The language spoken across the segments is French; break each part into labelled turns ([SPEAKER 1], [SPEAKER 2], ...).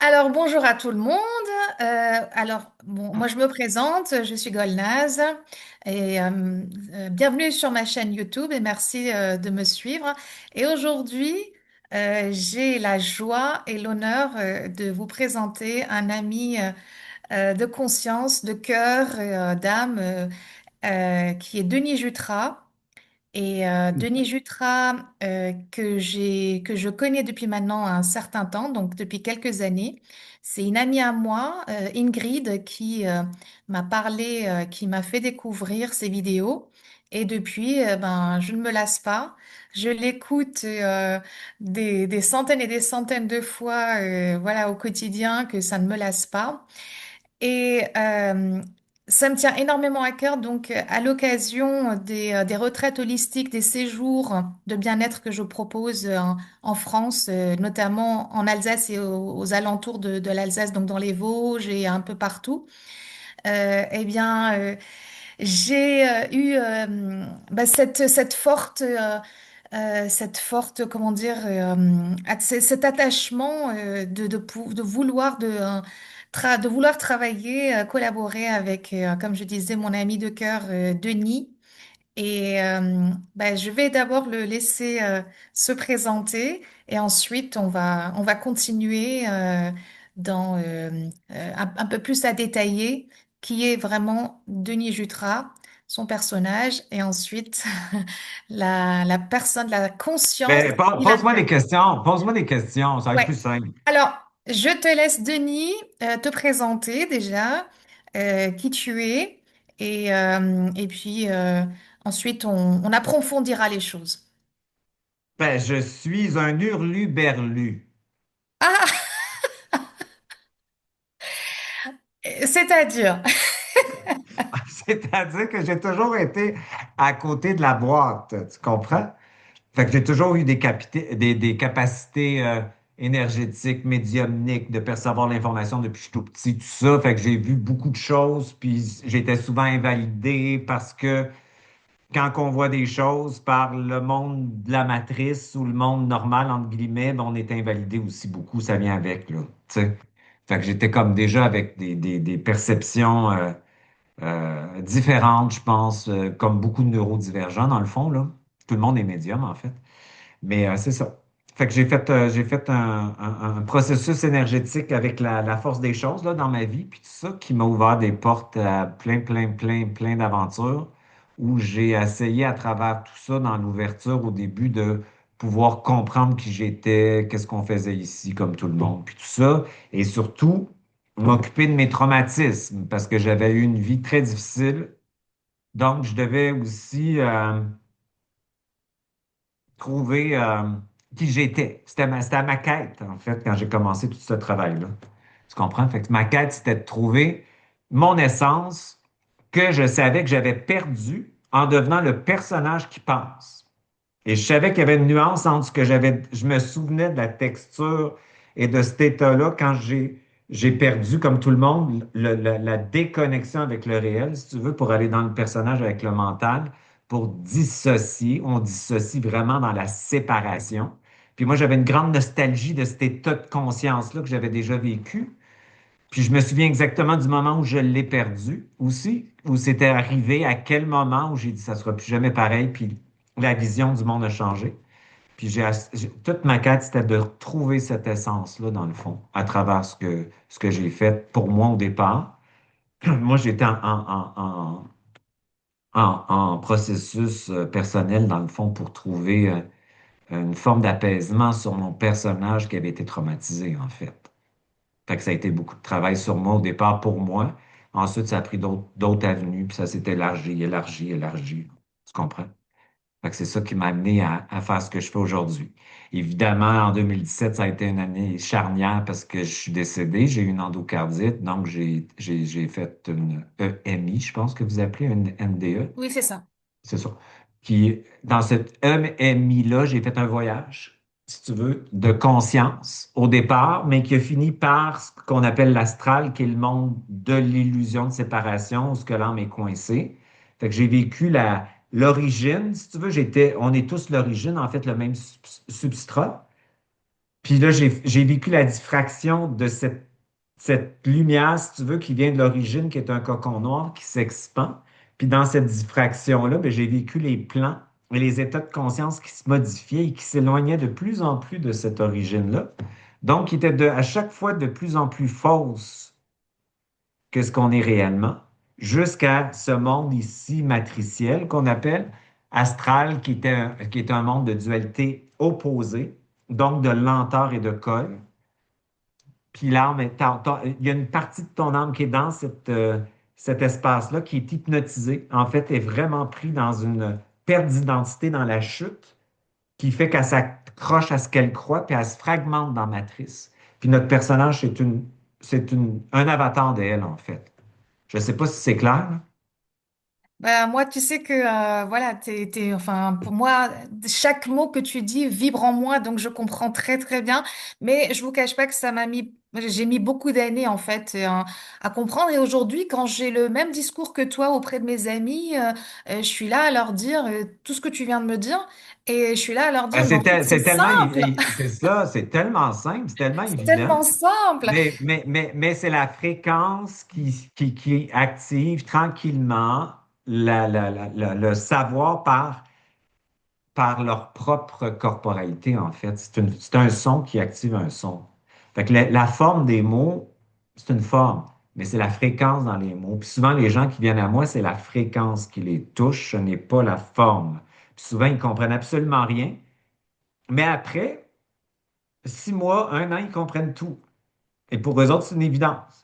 [SPEAKER 1] Alors, bonjour à tout le monde. Moi, je me présente, je suis Golnaz et bienvenue sur ma chaîne YouTube et merci de me suivre. Et aujourd'hui, j'ai la joie et l'honneur de vous présenter un ami de conscience, de cœur et d'âme qui est Denis Jutras. Et Denis Jutras, que je connais depuis maintenant un certain temps, donc depuis quelques années, c'est une amie à moi, Ingrid, qui m'a parlé, qui m'a fait découvrir ses vidéos. Et depuis, ben, je ne me lasse pas. Je l'écoute des centaines et des centaines de fois, voilà, au quotidien, que ça ne me lasse pas. Et ça me tient énormément à cœur. Donc, à l'occasion des retraites holistiques, des séjours de bien-être que je propose en France, notamment en Alsace et aux alentours de l'Alsace, donc dans les Vosges et un peu partout, eh bien, j'ai eu bah, cette forte, comment dire, cet attachement de vouloir de vouloir travailler, collaborer avec, comme je disais, mon ami de cœur, Denis. Et bah, je vais d'abord le laisser se présenter et ensuite on va continuer un peu plus à détailler qui est vraiment Denis Jutras, son personnage, et ensuite la personne, la conscience
[SPEAKER 2] Ben,
[SPEAKER 1] qu'il
[SPEAKER 2] pose-moi
[SPEAKER 1] incarne.
[SPEAKER 2] des questions. Pose-moi des questions. Ça va être
[SPEAKER 1] Ouais.
[SPEAKER 2] plus simple.
[SPEAKER 1] Alors, je te laisse, Denis, te présenter déjà, qui tu es, et puis ensuite on approfondira les choses.
[SPEAKER 2] Ben, je suis un hurluberlu.
[SPEAKER 1] Ah, c'est-à-dire,
[SPEAKER 2] C'est-à-dire que j'ai toujours été à côté de la boîte. Tu comprends? Fait que j'ai toujours eu des capacités énergétiques, médiumniques, de percevoir l'information depuis que je suis tout petit, tout ça. Fait que j'ai vu beaucoup de choses, puis j'étais souvent invalidé parce que quand on voit des choses par le monde de la matrice ou le monde normal, entre guillemets, ben, on est invalidé aussi beaucoup, ça vient avec, là, tu sais. Fait que j'étais comme déjà avec des perceptions différentes, je pense, comme beaucoup de neurodivergents, dans le fond, là. Tout le monde est médium, en fait. Mais c'est ça. Fait que j'ai fait un processus énergétique avec la force des choses, là, dans ma vie, puis tout ça, qui m'a ouvert des portes à plein d'aventures, où j'ai essayé à travers tout ça, dans l'ouverture au début, de pouvoir comprendre qui j'étais, qu'est-ce qu'on faisait ici, comme tout le monde, puis tout ça, et surtout m'occuper de mes traumatismes, parce que j'avais eu une vie très difficile, donc je devais aussi trouver qui j'étais. C'était ma quête, en fait, quand j'ai commencé tout ce travail-là. Tu comprends? Fait que ma quête, c'était de trouver mon essence que je savais que j'avais perdue en devenant le personnage qui pense. Et je savais qu'il y avait une nuance entre ce que j'avais, je me souvenais de la texture et de cet état-là quand j'ai perdu, comme tout le monde, la déconnexion avec le réel, si tu veux, pour aller dans le personnage avec le mental, pour dissocier. On dissocie vraiment dans la séparation. Puis moi, j'avais une grande nostalgie de cet état de conscience-là que j'avais déjà vécu. Puis je me souviens exactement du moment où je l'ai perdu aussi, où c'était arrivé, à quel moment où j'ai dit ça sera plus jamais pareil, puis la vision du monde a changé. Puis toute ma quête, c'était de retrouver cette essence-là, dans le fond, à travers ce que j'ai fait pour moi au départ. Moi, j'étais en processus personnel, dans le fond, pour trouver une forme d'apaisement sur mon personnage qui avait été traumatisé, en fait. Fait que ça a été beaucoup de travail sur moi au départ pour moi. Ensuite, ça a pris d'autres avenues, puis ça s'est élargi. Tu comprends? Fait que c'est ça qui m'a amené à faire ce que je fais aujourd'hui. Évidemment, en 2017, ça a été une année charnière parce que je suis décédé, j'ai eu une endocardite, donc j'ai fait une EMI, je pense que vous appelez une MDE,
[SPEAKER 1] oui, c'est ça.
[SPEAKER 2] c'est ça. Puis dans cette EMI-là, j'ai fait un voyage, si tu veux, de conscience au départ, mais qui a fini par ce qu'on appelle l'astral, qui est le monde de l'illusion de séparation, où ce que l'âme est coincée. Fait que j'ai vécu l'origine, si tu veux, on est tous l'origine, en fait, le même substrat. Puis là, j'ai vécu la diffraction de cette lumière, si tu veux, qui vient de l'origine, qui est un cocon noir qui s'expand. Puis dans cette diffraction-là, ben, j'ai vécu les plans et les états de conscience qui se modifiaient et qui s'éloignaient de plus en plus de cette origine-là. Donc, qui étaient à chaque fois de plus en plus fausses que ce qu'on est réellement, jusqu'à ce monde ici matriciel qu'on appelle astral, qui est un monde de dualité opposée, donc de lenteur et de colle. Puis l'âme, il y a une partie de ton âme qui est dans cet espace-là, qui est hypnotisée, en fait, est vraiment pris dans une perte d'identité dans la chute, qui fait qu'elle s'accroche à ce qu'elle croit, puis elle se fragmente dans la matrice. Puis notre personnage, un avatar de elle, en fait. Je ne sais pas si c'est clair, là.
[SPEAKER 1] Bah, moi, tu sais que voilà, enfin, pour moi, chaque mot que tu dis vibre en moi, donc je comprends très très bien. Mais je vous cache pas que j'ai mis beaucoup d'années en fait à comprendre. Et aujourd'hui, quand j'ai le même discours que toi auprès de mes amis, je suis là à leur dire tout ce que tu viens de me dire, et je suis là à leur
[SPEAKER 2] Ben,
[SPEAKER 1] dire, mais en fait, c'est
[SPEAKER 2] c'est tellement,
[SPEAKER 1] simple,
[SPEAKER 2] c'est ça, c'est tellement simple, c'est tellement
[SPEAKER 1] c'est
[SPEAKER 2] évident.
[SPEAKER 1] tellement simple.
[SPEAKER 2] Mais c'est la fréquence qui active tranquillement le savoir par leur propre corporalité, en fait. C'est un son qui active un son. Fait que la forme des mots, c'est une forme, mais c'est la fréquence dans les mots. Puis souvent, les gens qui viennent à moi, c'est la fréquence qui les touche, ce n'est pas la forme. Puis souvent, ils comprennent absolument rien. Mais après, 6 mois, un an, ils comprennent tout. Et pour eux autres, c'est une évidence.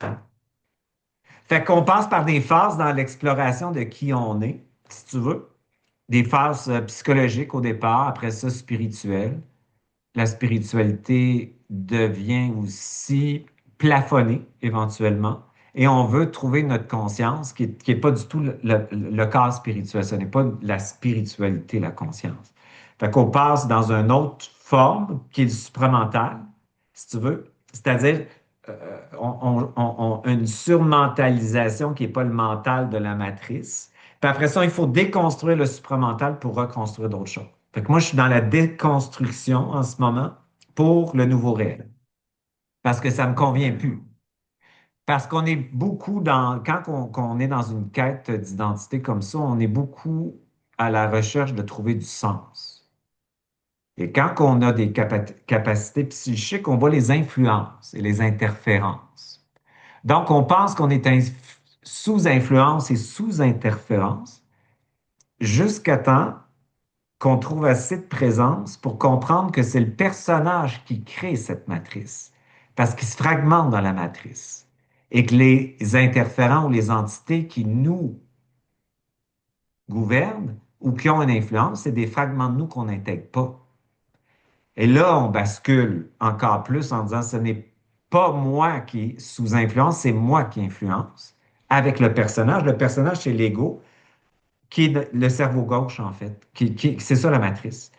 [SPEAKER 2] Fait qu'on passe par des phases dans l'exploration de qui on est, si tu veux. Des phases psychologiques au départ, après ça spirituelles. La spiritualité devient aussi plafonnée éventuellement. Et on veut trouver notre conscience, qui est pas du tout le corps spirituel. Ce n'est pas la spiritualité, la conscience. Fait qu'on passe dans une autre forme, qui est le supramental, si tu veux. C'est-à-dire une surmentalisation qui n'est pas le mental de la matrice. Puis après ça, il faut déconstruire le supramental pour reconstruire d'autres choses. Fait que moi, je suis dans la déconstruction en ce moment pour le nouveau réel. Parce que ça ne me convient plus. Parce qu'on est beaucoup quand on est dans une quête d'identité comme ça, on est beaucoup à la recherche de trouver du sens. Et quand on a des capacités psychiques, on voit les influences et les interférences. Donc, on pense qu'on est sous influence et sous interférence jusqu'à temps qu'on trouve assez de présence pour comprendre que c'est le personnage qui crée cette matrice, parce qu'il se fragmente dans la matrice, et que les interférents ou les entités qui nous gouvernent ou qui ont une influence, c'est des fragments de nous qu'on n'intègre pas. Et là, on bascule encore plus en disant, ce n'est pas moi qui est sous influence, c'est moi qui influence avec le personnage. Le personnage, c'est l'ego, qui est le cerveau gauche, en fait. C'est ça la matrice.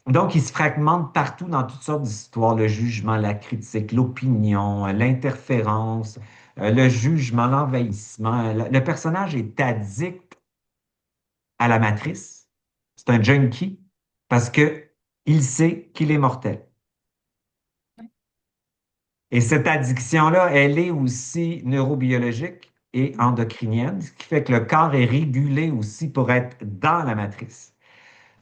[SPEAKER 2] Donc, il se fragmente partout dans toutes sortes d'histoires, le jugement, la critique, l'opinion, l'interférence, le jugement, l'envahissement. Le personnage est addict à la matrice. C'est un junkie parce que il sait qu'il est mortel. Et cette addiction-là, elle est aussi neurobiologique et endocrinienne, ce qui fait que le corps est régulé aussi pour être dans la matrice.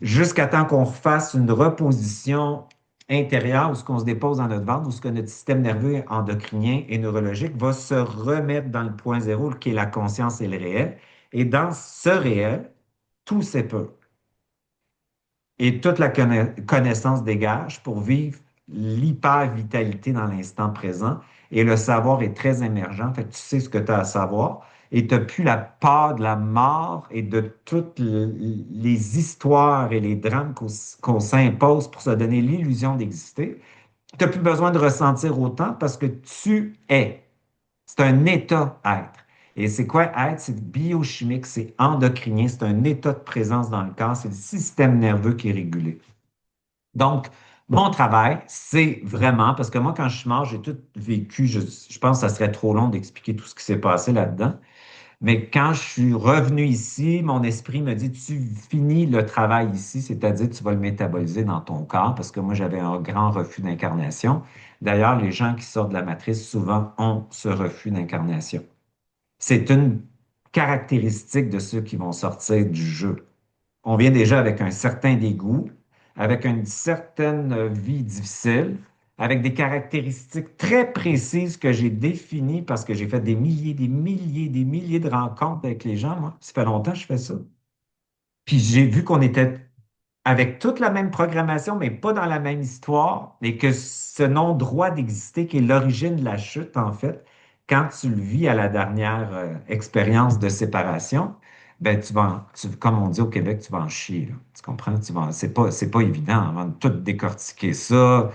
[SPEAKER 2] Jusqu'à temps qu'on refasse une reposition intérieure où ce qu'on se dépose dans notre ventre, où ce que notre système nerveux endocrinien et neurologique va se remettre dans le point zéro, qui est la conscience et le réel. Et dans ce réel, tout s'épeure. Et toute la connaissance dégage pour vivre l'hyper-vitalité dans l'instant présent. Et le savoir est très émergent. Fait que tu sais ce que tu as à savoir. Et tu n'as plus la peur de la mort et de toutes les histoires et les drames qu'on s'impose pour se donner l'illusion d'exister. Tu n'as plus besoin de ressentir autant parce que tu es. C'est un état être. Et c'est quoi être? C'est biochimique, c'est endocrinien, c'est un état de présence dans le corps, c'est le système nerveux qui est régulé. Donc, mon travail, c'est vraiment, parce que moi, quand je suis mort, j'ai tout vécu, je pense que ça serait trop long d'expliquer tout ce qui s'est passé là-dedans, Mais quand je suis revenu ici, mon esprit me dit, tu finis le travail ici, c'est-à-dire tu vas le métaboliser dans ton corps, parce que moi, j'avais un grand refus d'incarnation. D'ailleurs, les gens qui sortent de la matrice, souvent, ont ce refus d'incarnation. C'est une caractéristique de ceux qui vont sortir du jeu. On vient déjà avec un certain dégoût, avec une certaine vie difficile, avec des caractéristiques très précises que j'ai définies parce que j'ai fait des milliers, des milliers, des milliers de rencontres avec les gens, moi. Ça fait longtemps que je fais ça. Puis j'ai vu qu'on était avec toute la même programmation, mais pas dans la même histoire, et que ce non-droit d'exister, qui est l'origine de la chute, en fait, quand tu le vis à la dernière expérience de séparation, ben comme on dit au Québec, tu vas en chier, là. Tu comprends? C'est pas évident avant de tout décortiquer ça,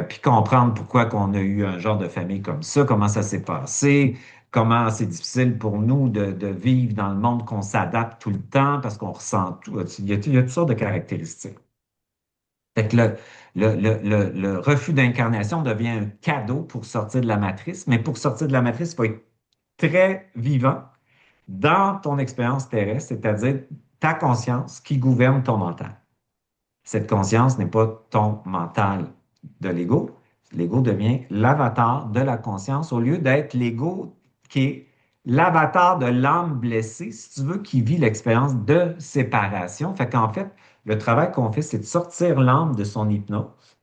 [SPEAKER 2] puis comprendre pourquoi qu'on a eu un genre de famille comme ça, comment ça s'est passé, comment c'est difficile pour nous de vivre dans le monde qu'on s'adapte tout le temps parce qu'on ressent tout. Il y a toutes sortes de caractéristiques. Fait que le refus d'incarnation devient un cadeau pour sortir de la matrice, mais pour sortir de la matrice, il faut être très vivant dans ton expérience terrestre, c'est-à-dire ta conscience qui gouverne ton mental. Cette conscience n'est pas ton mental de l'ego. L'ego devient l'avatar de la conscience au lieu d'être l'ego qui est l'avatar de l'âme blessée, si tu veux, qui vit l'expérience de séparation. Fait qu'en fait, le travail qu'on fait, c'est de sortir l'âme de son hypnose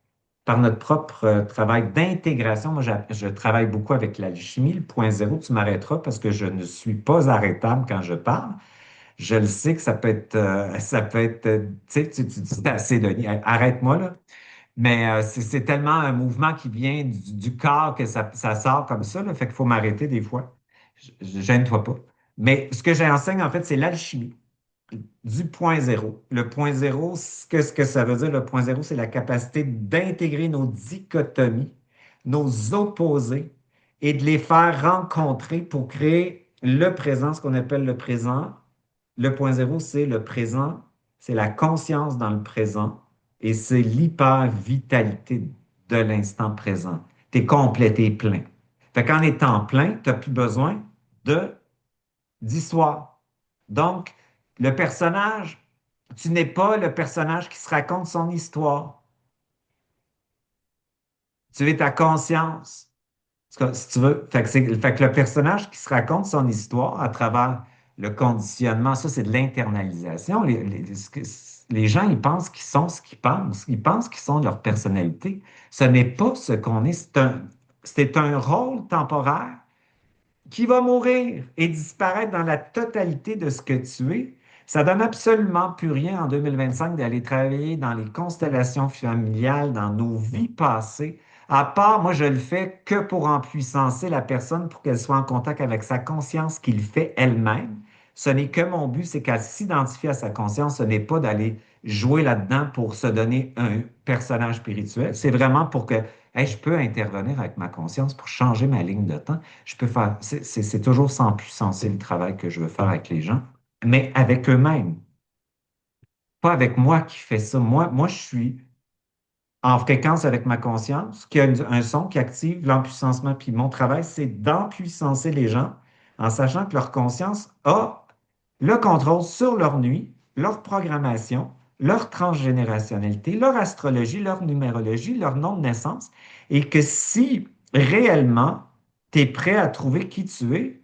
[SPEAKER 2] par notre propre travail d'intégration. Moi, je travaille beaucoup avec l'alchimie, le point zéro. Tu m'arrêteras parce que je ne suis pas arrêtable quand je parle. Je le sais que tu sais, tu dis c'est assez, Denis, arrête-moi là. Mais c'est tellement un mouvement qui vient du corps que ça sort comme ça, là, fait qu'il faut m'arrêter des fois. Gêne-toi pas. Mais ce que j'enseigne, en fait, c'est l'alchimie du point zéro. Le point zéro, ce que ça veut dire, le point zéro, c'est la capacité d'intégrer nos dichotomies, nos opposés, et de les faire rencontrer pour créer le présent, ce qu'on appelle le présent. Le point zéro, c'est le présent, c'est la conscience dans le présent et c'est l'hyper-vitalité de l'instant présent. Tu es complet, tu es plein. Fait qu'en étant plein, tu n'as plus besoin de d'histoire. Donc, le personnage, tu n'es pas le personnage qui se raconte son histoire. Tu es ta conscience. Si tu veux. Fait que le personnage qui se raconte son histoire à travers le conditionnement, ça, c'est de l'internalisation. Les gens, ils pensent qu'ils sont ce qu'ils pensent. Ils pensent qu'ils sont leur personnalité. Ce n'est pas ce qu'on est. C'est un rôle temporaire qui va mourir et disparaître dans la totalité de ce que tu es. Ça donne absolument plus rien en 2025 d'aller travailler dans les constellations familiales, dans nos vies passées. À part, moi, je le fais que pour empuissancer la personne pour qu'elle soit en contact avec sa conscience qu'il fait elle-même. Ce n'est que mon but, c'est qu'elle s'identifie à sa conscience. Ce n'est pas d'aller jouer là-dedans pour se donner un personnage spirituel. C'est vraiment pour que hey, je peux intervenir avec ma conscience pour changer ma ligne de temps. Je peux faire, c'est toujours sans puissance, c'est le travail que je veux faire avec les gens, mais avec eux-mêmes, pas avec moi qui fais ça. Moi, je suis en fréquence avec ma conscience, qui a un son qui active l'empuissancement. Puis mon travail, c'est d'empuissancer les gens en sachant que leur conscience a le contrôle sur leur nuit, leur programmation, leur transgénérationnalité, leur astrologie, leur numérologie, leur nom de naissance, et que si réellement tu es prêt à trouver qui tu es,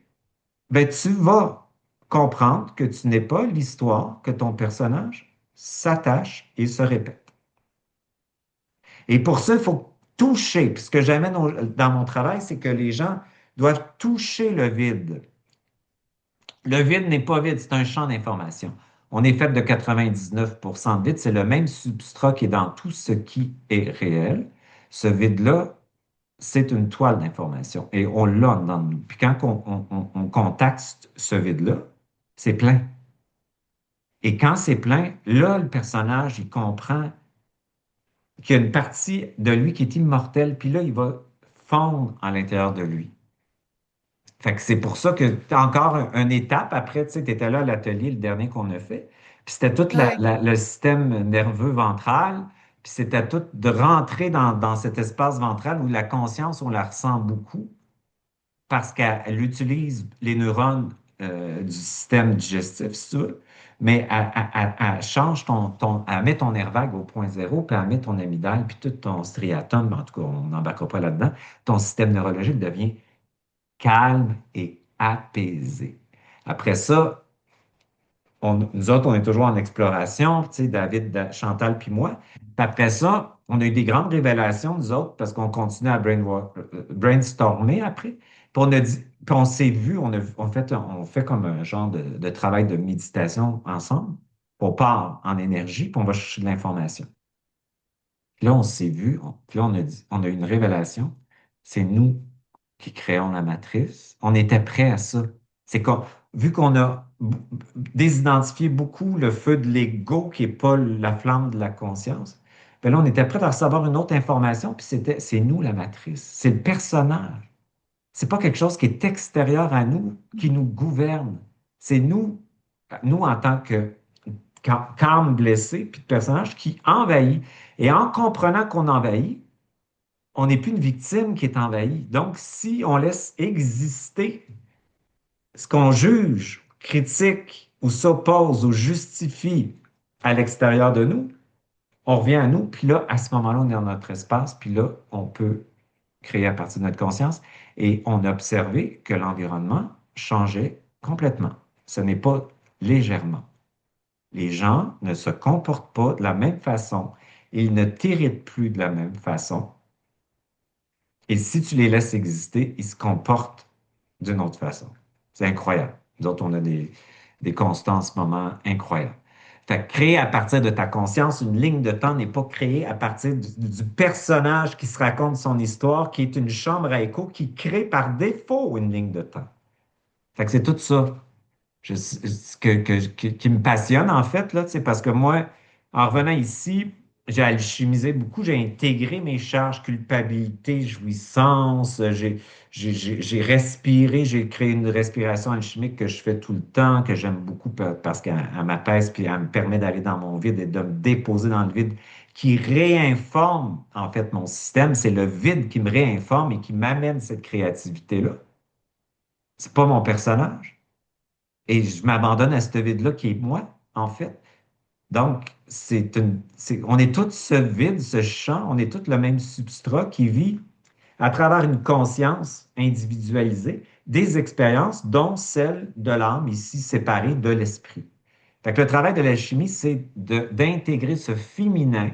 [SPEAKER 2] ben tu vas comprendre que tu n'es pas l'histoire que ton personnage s'attache et se répète. Et pour ça, il faut toucher. Puis ce que j'amène dans mon travail, c'est que les gens doivent toucher le vide. Le vide n'est pas vide, c'est un champ d'information. On est fait de 99% de vide. C'est le même substrat qui est dans tout ce qui est réel. Ce vide-là, c'est une toile d'information et on l'a dans nous. Puis quand on contacte ce vide-là, c'est plein. Et quand c'est plein, là, le personnage, il comprend qu'il y a une partie de lui qui est immortelle, puis là, il va fondre à l'intérieur de lui. Fait que c'est pour ça que tu as encore une étape. Après, tu sais, tu étais là à l'atelier, le dernier qu'on a fait. Puis c'était tout
[SPEAKER 1] Oui,
[SPEAKER 2] le système nerveux ventral. Puis c'était tout de rentrer dans cet espace ventral où la conscience, on la ressent beaucoup parce qu'elle utilise les neurones du système digestif, si tu veux, mais elle change elle met ton nerf vague au point zéro, puis elle met ton amygdale, puis tout ton striatum, en tout cas, on n'embarquera pas là-dedans, ton système neurologique devient calme et apaisé. Après ça, nous autres, on est toujours en exploration, tu sais, David, Chantal, puis moi. Puis après ça, on a eu des grandes révélations, nous autres, parce qu'on continue à brainstormer après. Puis puis on s'est vu, on fait comme un genre de travail de méditation ensemble. On part en énergie, puis on va chercher de l'information. Puis là, on s'est vu, puis là, on a eu une révélation. C'est nous qui créons la matrice. On était prêt à ça. C'est qu'on, vu qu'on a désidentifié beaucoup le feu de l'ego, qui n'est pas la flamme de la conscience, ben là, on était prêt à recevoir une autre information, puis c'est nous la matrice. C'est le personnage. C'est pas quelque chose qui est extérieur à nous, qui nous gouverne. C'est nous en tant que qu'âme blessée, puis de personnage qui envahit. Et en comprenant qu'on envahit, on n'est plus une victime qui est envahie. Donc, si on laisse exister ce qu'on juge, critique ou s'oppose ou justifie à l'extérieur de nous, on revient à nous, puis là, à ce moment-là, on est dans notre espace, puis là, on peut créer à partir de notre conscience. Et on a observé que l'environnement changeait complètement. Ce n'est pas légèrement. Les gens ne se comportent pas de la même façon. Ils ne t'irritent plus de la même façon. Et si tu les laisses exister, ils se comportent d'une autre façon. C'est incroyable. Nous autres, on a des constants en ce moment incroyables. Fait que créer à partir de ta conscience une ligne de temps n'est pas créée à partir du personnage qui se raconte son histoire, qui est une chambre à écho, qui crée par défaut une ligne de temps. Fait que c'est tout ça qui me passionne, en fait, là, c'est parce que moi, en revenant ici, j'ai alchimisé beaucoup, j'ai intégré mes charges, culpabilité, jouissance, j'ai respiré, j'ai créé une respiration alchimique que je fais tout le temps, que j'aime beaucoup parce qu'elle m'apaise, puis elle me permet d'aller dans mon vide et de me déposer dans le vide, qui réinforme, en fait, mon système. C'est le vide qui me réinforme et qui m'amène cette créativité-là. C'est pas mon personnage. Et je m'abandonne à ce vide-là qui est moi, en fait. Donc, on est tous ce vide, ce champ, on est tous le même substrat qui vit à travers une conscience individualisée, des expériences, dont celle de l'âme, ici séparée de l'esprit. Fait que le travail de l'alchimie, c'est d'intégrer ce féminin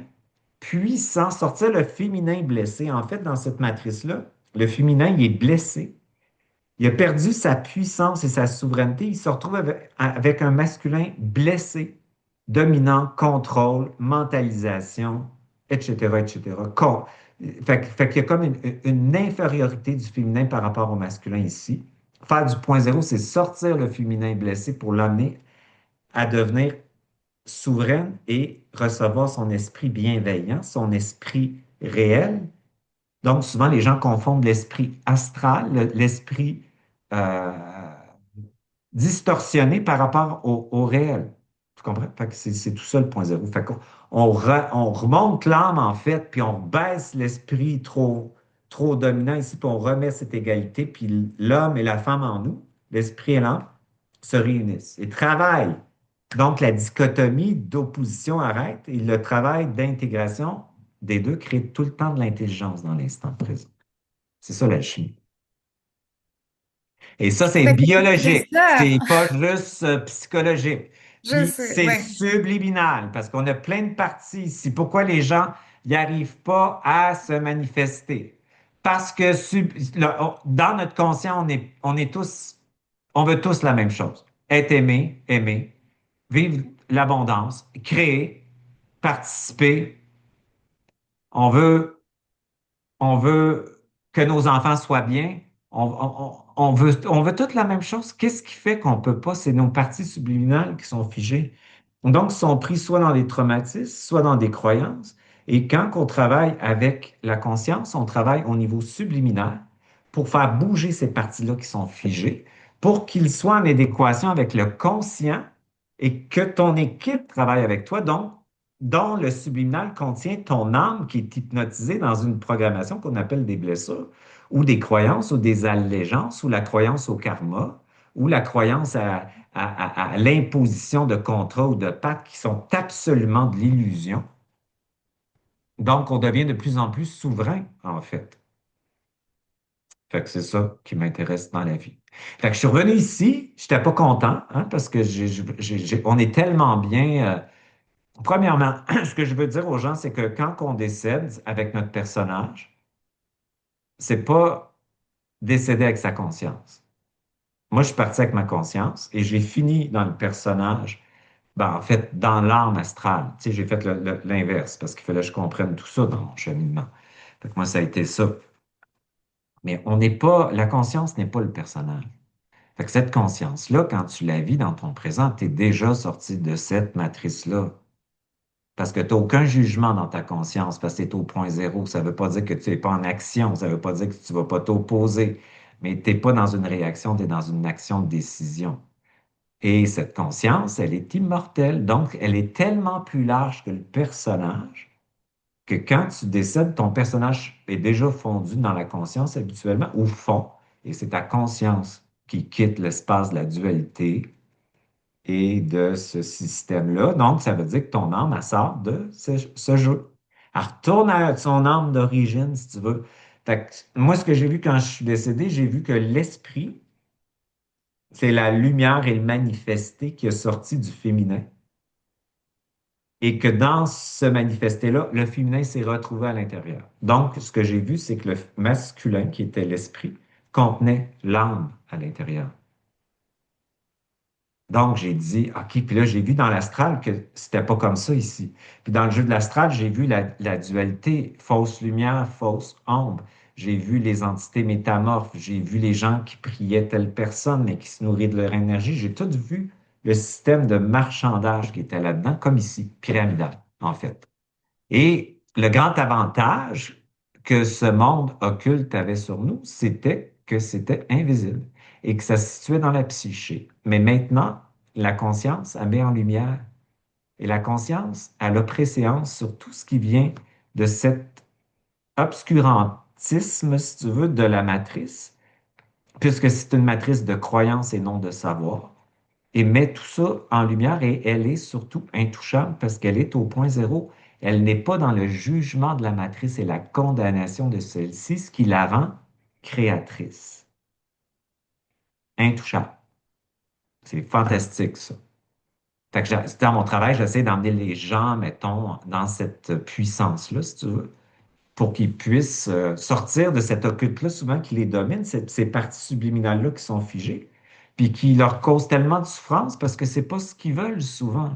[SPEAKER 2] puissant, sortir le féminin blessé. En fait, dans cette matrice-là, le féminin, il est blessé. Il a perdu sa puissance et sa souveraineté. Il se retrouve avec un masculin blessé, dominant, contrôle, mentalisation, etc., etc. Fait qu'il y a comme une infériorité du féminin par rapport au masculin ici. Faire du point zéro, c'est sortir le féminin blessé pour l'amener à devenir souveraine et recevoir son esprit bienveillant, son esprit réel. Donc, souvent, les gens confondent l'esprit astral, l'esprit euh, distorsionné par rapport au réel. Tu comprends? Fait que c'est tout ça le point zéro. Fait qu'on on remonte l'âme, en fait, puis on baisse l'esprit trop dominant ici, puis on remet cette égalité, puis l'homme et la femme en nous, l'esprit et l'âme, se réunissent et travaillent. Donc, la dichotomie d'opposition arrête et le travail d'intégration des deux crée tout le temps de l'intelligence dans l'instant présent. C'est ça l'alchimie. Et ça, c'est
[SPEAKER 1] Mais c'est
[SPEAKER 2] biologique.
[SPEAKER 1] bizarre.
[SPEAKER 2] C'est pas juste psychologique.
[SPEAKER 1] Je
[SPEAKER 2] Puis
[SPEAKER 1] sais,
[SPEAKER 2] c'est
[SPEAKER 1] ouais.
[SPEAKER 2] subliminal parce qu'on a plein de parties ici. Pourquoi les gens n'y arrivent pas à se manifester? Parce que dans notre conscient, on est tous, on veut tous la même chose. Être aimé, aimer, vivre l'abondance, créer, participer. On veut on veut que nos enfants soient bien. On veut toute la même chose. Qu'est-ce qui fait qu'on ne peut pas? C'est nos parties subliminales qui sont figées. Donc, sont pris soit dans des traumatismes, soit dans des croyances. Et quand on travaille avec la conscience, on travaille au niveau subliminal pour faire bouger ces parties-là qui sont figées, pour qu'ils soient en adéquation avec le conscient et que ton équipe travaille avec toi. Donc, dont le subliminal contient ton âme qui est hypnotisée dans une programmation qu'on appelle des blessures, ou des croyances, ou des allégeances, ou la croyance au karma, ou la croyance à l'imposition de contrats ou de pactes qui sont absolument de l'illusion. Donc, on devient de plus en plus souverain, en fait. Fait que c'est ça qui m'intéresse dans la vie. Fait que je suis revenu ici, j'étais pas content, hein, parce que on est tellement bien. Premièrement, ce que je veux dire aux gens, c'est que quand on décède avec notre personnage, c'est pas décéder avec sa conscience. Moi, je suis parti avec ma conscience et j'ai fini dans le personnage, ben, en fait, dans l'âme astrale. Tu sais, j'ai fait l'inverse parce qu'il fallait que je comprenne tout ça dans mon cheminement. Fait que moi, ça a été ça. Mais on n'est pas, la conscience n'est pas le personnage. Fait que cette conscience-là, quand tu la vis dans ton présent, tu es déjà sorti de cette matrice-là. Parce que tu n'as aucun jugement dans ta conscience, parce que tu es au point zéro. Ça ne veut pas dire que tu n'es pas en action, ça ne veut pas dire que tu ne vas pas t'opposer, mais tu n'es pas dans une réaction, tu es dans une action de décision. Et cette conscience, elle est immortelle, donc elle est tellement plus large que le personnage que quand tu décèdes, ton personnage est déjà fondu dans la conscience habituellement, ou fond, et c'est ta conscience qui quitte l'espace de la dualité et de ce système-là. Donc, ça veut dire que ton âme, elle sort de ce jeu. Elle retourne à son âme d'origine, si tu veux. Fait que, moi, ce que j'ai vu quand je suis décédé, j'ai vu que l'esprit, c'est la lumière et le manifesté qui est sorti du féminin. Et que dans ce manifesté-là, le féminin s'est retrouvé à l'intérieur. Donc, ce que j'ai vu, c'est que le masculin, qui était l'esprit, contenait l'âme à l'intérieur. Donc, j'ai dit, OK, puis là, j'ai vu dans l'astral que c'était pas comme ça ici. Puis dans le jeu de l'astral, j'ai vu la dualité, fausse lumière, fausse ombre. J'ai vu les entités métamorphes, j'ai vu les gens qui priaient telle personne, mais qui se nourraient de leur énergie. J'ai tout vu le système de marchandage qui était là-dedans, comme ici, pyramidal, en fait. Et le grand avantage que ce monde occulte avait sur nous, c'était que c'était invisible et que ça se situait dans la psyché. Mais maintenant, la conscience, elle met en lumière. Et la conscience, elle a préséance sur tout ce qui vient de cet obscurantisme, si tu veux, de la matrice, puisque c'est une matrice de croyance et non de savoir, et met tout ça en lumière et elle est surtout intouchable parce qu'elle est au point zéro. Elle n'est pas dans le jugement de la matrice et la condamnation de celle-ci, ce qui la rend créatrice, intouchable. C'est fantastique, ça. Fait que dans mon travail, j'essaie d'emmener les gens, mettons, dans cette puissance-là, si tu veux, pour qu'ils puissent sortir de cet occulte-là, souvent qui les domine, ces parties subliminales-là qui sont figées, puis qui leur causent tellement de souffrance parce que c'est pas ce qu'ils veulent souvent.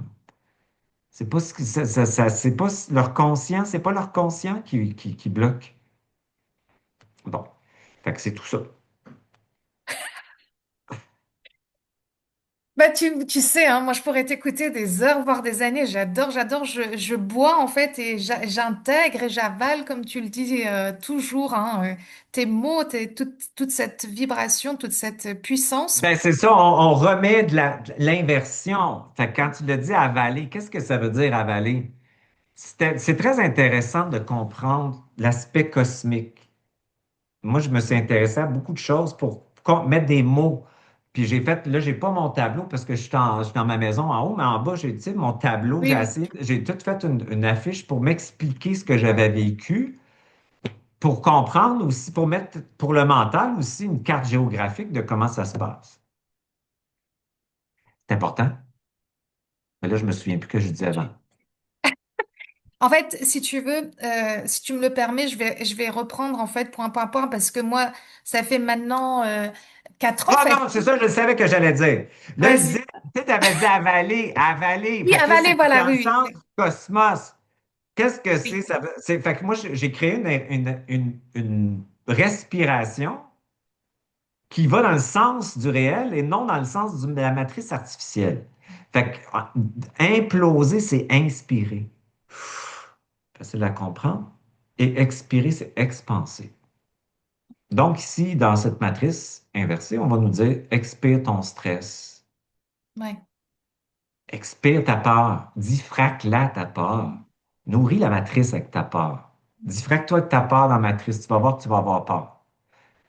[SPEAKER 2] C'est pas ce qui, c'est pas leur conscient, c'est pas leur conscient qui bloque. Bon, fait que c'est tout ça.
[SPEAKER 1] Bah tu sais, hein, moi je pourrais t'écouter des heures, voire des années. J'adore. Je bois en fait et j'intègre et j'avale, comme tu le dis toujours, hein, tes mots, toute cette vibration, toute cette puissance.
[SPEAKER 2] Ben, c'est ça, on remet de l'inversion. Fait que quand tu le dis avaler, qu'est-ce que ça veut dire avaler? C'est très intéressant de comprendre l'aspect cosmique. Moi, je me suis intéressé à beaucoup de choses pour mettre des mots. Puis j'ai fait, là, j'ai pas mon tableau parce que je suis dans ma maison en haut, mais en bas, j'ai, tu sais, mon tableau,
[SPEAKER 1] Oui, oui.
[SPEAKER 2] j'ai tout fait une affiche pour m'expliquer ce que j'avais vécu, pour comprendre aussi, pour mettre pour le mental aussi une carte géographique de comment ça se passe. C'est important. Mais là, je me souviens plus que je disais avant.
[SPEAKER 1] En fait, si tu veux, si tu me le permets, je vais reprendre en fait point par point parce que moi, ça fait maintenant 4 ans
[SPEAKER 2] Ah non, c'est
[SPEAKER 1] facile.
[SPEAKER 2] ça, je savais que j'allais dire. Là, je
[SPEAKER 1] Vas-y.
[SPEAKER 2] disais, tu sais, t'avais dit avaler, avaler.
[SPEAKER 1] Oui,
[SPEAKER 2] Fait que là,
[SPEAKER 1] avaler,
[SPEAKER 2] c'est
[SPEAKER 1] voilà,
[SPEAKER 2] dans le
[SPEAKER 1] oui,
[SPEAKER 2] sens
[SPEAKER 1] oui.
[SPEAKER 2] cosmos. Qu'est-ce que c'est?
[SPEAKER 1] Oui.
[SPEAKER 2] Fait que moi, j'ai créé une respiration qui va dans le sens du réel et non dans le sens de la matrice artificielle. Fait que imploser, c'est inspirer. Facile à comprendre. Et expirer, c'est expanser. Donc ici, dans cette matrice inversée, on va nous dire expire ton stress,
[SPEAKER 1] Ouais.
[SPEAKER 2] expire ta peur, diffraque-la ta peur, nourris la matrice avec ta peur. Diffraque-toi avec ta peur dans la matrice, tu vas voir que tu vas avoir peur.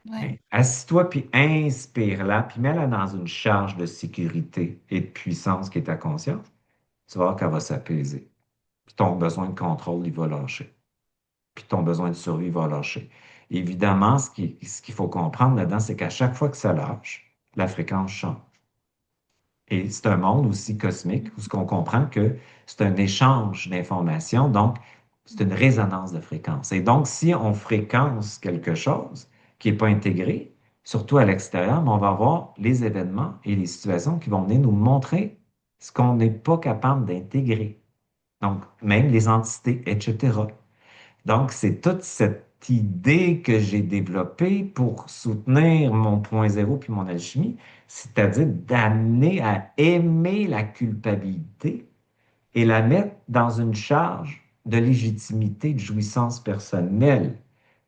[SPEAKER 1] Ouais.
[SPEAKER 2] Hein? Assis-toi, puis inspire-la, puis mets-la dans une charge de sécurité et de puissance qui est ta conscience. Tu vas voir qu'elle va s'apaiser. Puis ton besoin de contrôle, il va lâcher. Puis ton besoin de survie va lâcher. Évidemment, ce qu'il faut comprendre là-dedans, c'est qu'à chaque fois que ça lâche, la fréquence change. Et c'est un monde aussi cosmique où ce qu'on comprend que c'est un échange d'informations, donc c'est une résonance de fréquences. Et donc, si on fréquence quelque chose qui n'est pas intégré, surtout à l'extérieur, ben, on va avoir les événements et les situations qui vont venir nous montrer ce qu'on n'est pas capable d'intégrer. Donc, même les entités, etc. Donc, c'est toute cette idée que j'ai développée pour soutenir mon point zéro puis mon alchimie, c'est-à-dire d'amener à aimer la culpabilité et la mettre dans une charge de légitimité, de jouissance personnelle.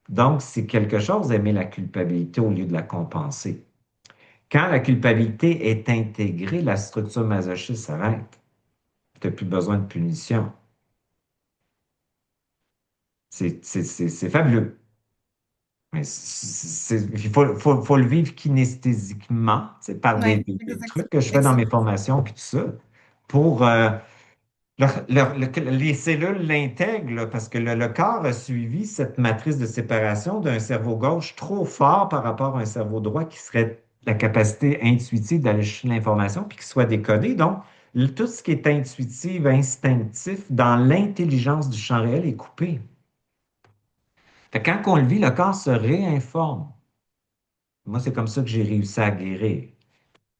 [SPEAKER 2] Donc, c'est quelque chose d'aimer la culpabilité au lieu de la compenser. Quand la culpabilité est intégrée, la structure masochiste s'arrête. Tu n'as plus besoin de punition. C'est fabuleux. Mais faut le vivre kinesthésiquement, c'est par
[SPEAKER 1] Ouais,
[SPEAKER 2] des trucs que je fais dans mes
[SPEAKER 1] exactement.
[SPEAKER 2] formations, puis tout ça, pour les cellules l'intègrent, là, parce que le corps a suivi cette matrice de séparation d'un cerveau gauche trop fort par rapport à un cerveau droit qui serait la capacité intuitive d'aller chercher l'information, puis qui soit décodé. Donc, tout ce qui est intuitif, instinctif, dans l'intelligence du champ réel est coupé. Fait que quand on le vit, le corps se réinforme. Moi, c'est comme ça que j'ai réussi à guérir.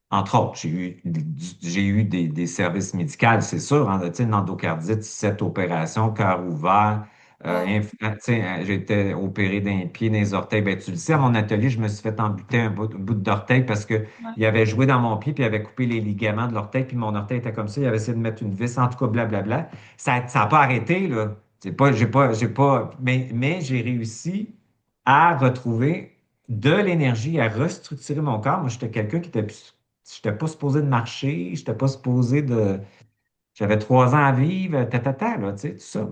[SPEAKER 2] Entre autres, j'ai eu des services médicaux, c'est sûr. Hein, tu sais, une endocardite, 7 opérations, cœur ouvert.
[SPEAKER 1] Wow.
[SPEAKER 2] Tu sais, j'ai été opéré d'un pied, des orteils. Ben, tu le sais, à mon atelier, je me suis fait amputer un bout d'orteil parce que
[SPEAKER 1] Ouais.
[SPEAKER 2] il avait joué dans mon pied, puis il avait coupé les ligaments de l'orteil, puis mon orteil était comme ça. Il avait essayé de mettre une vis, en tout cas, blablabla. Ça n'a pas arrêté, là. J'ai pas, mais j'ai réussi à retrouver de l'énergie, à restructurer mon corps. Moi, j'étais quelqu'un qui était j'étais pas supposé de marcher, j'étais pas supposé de. J'avais 3 ans à vivre, là, tu sais, tout ça.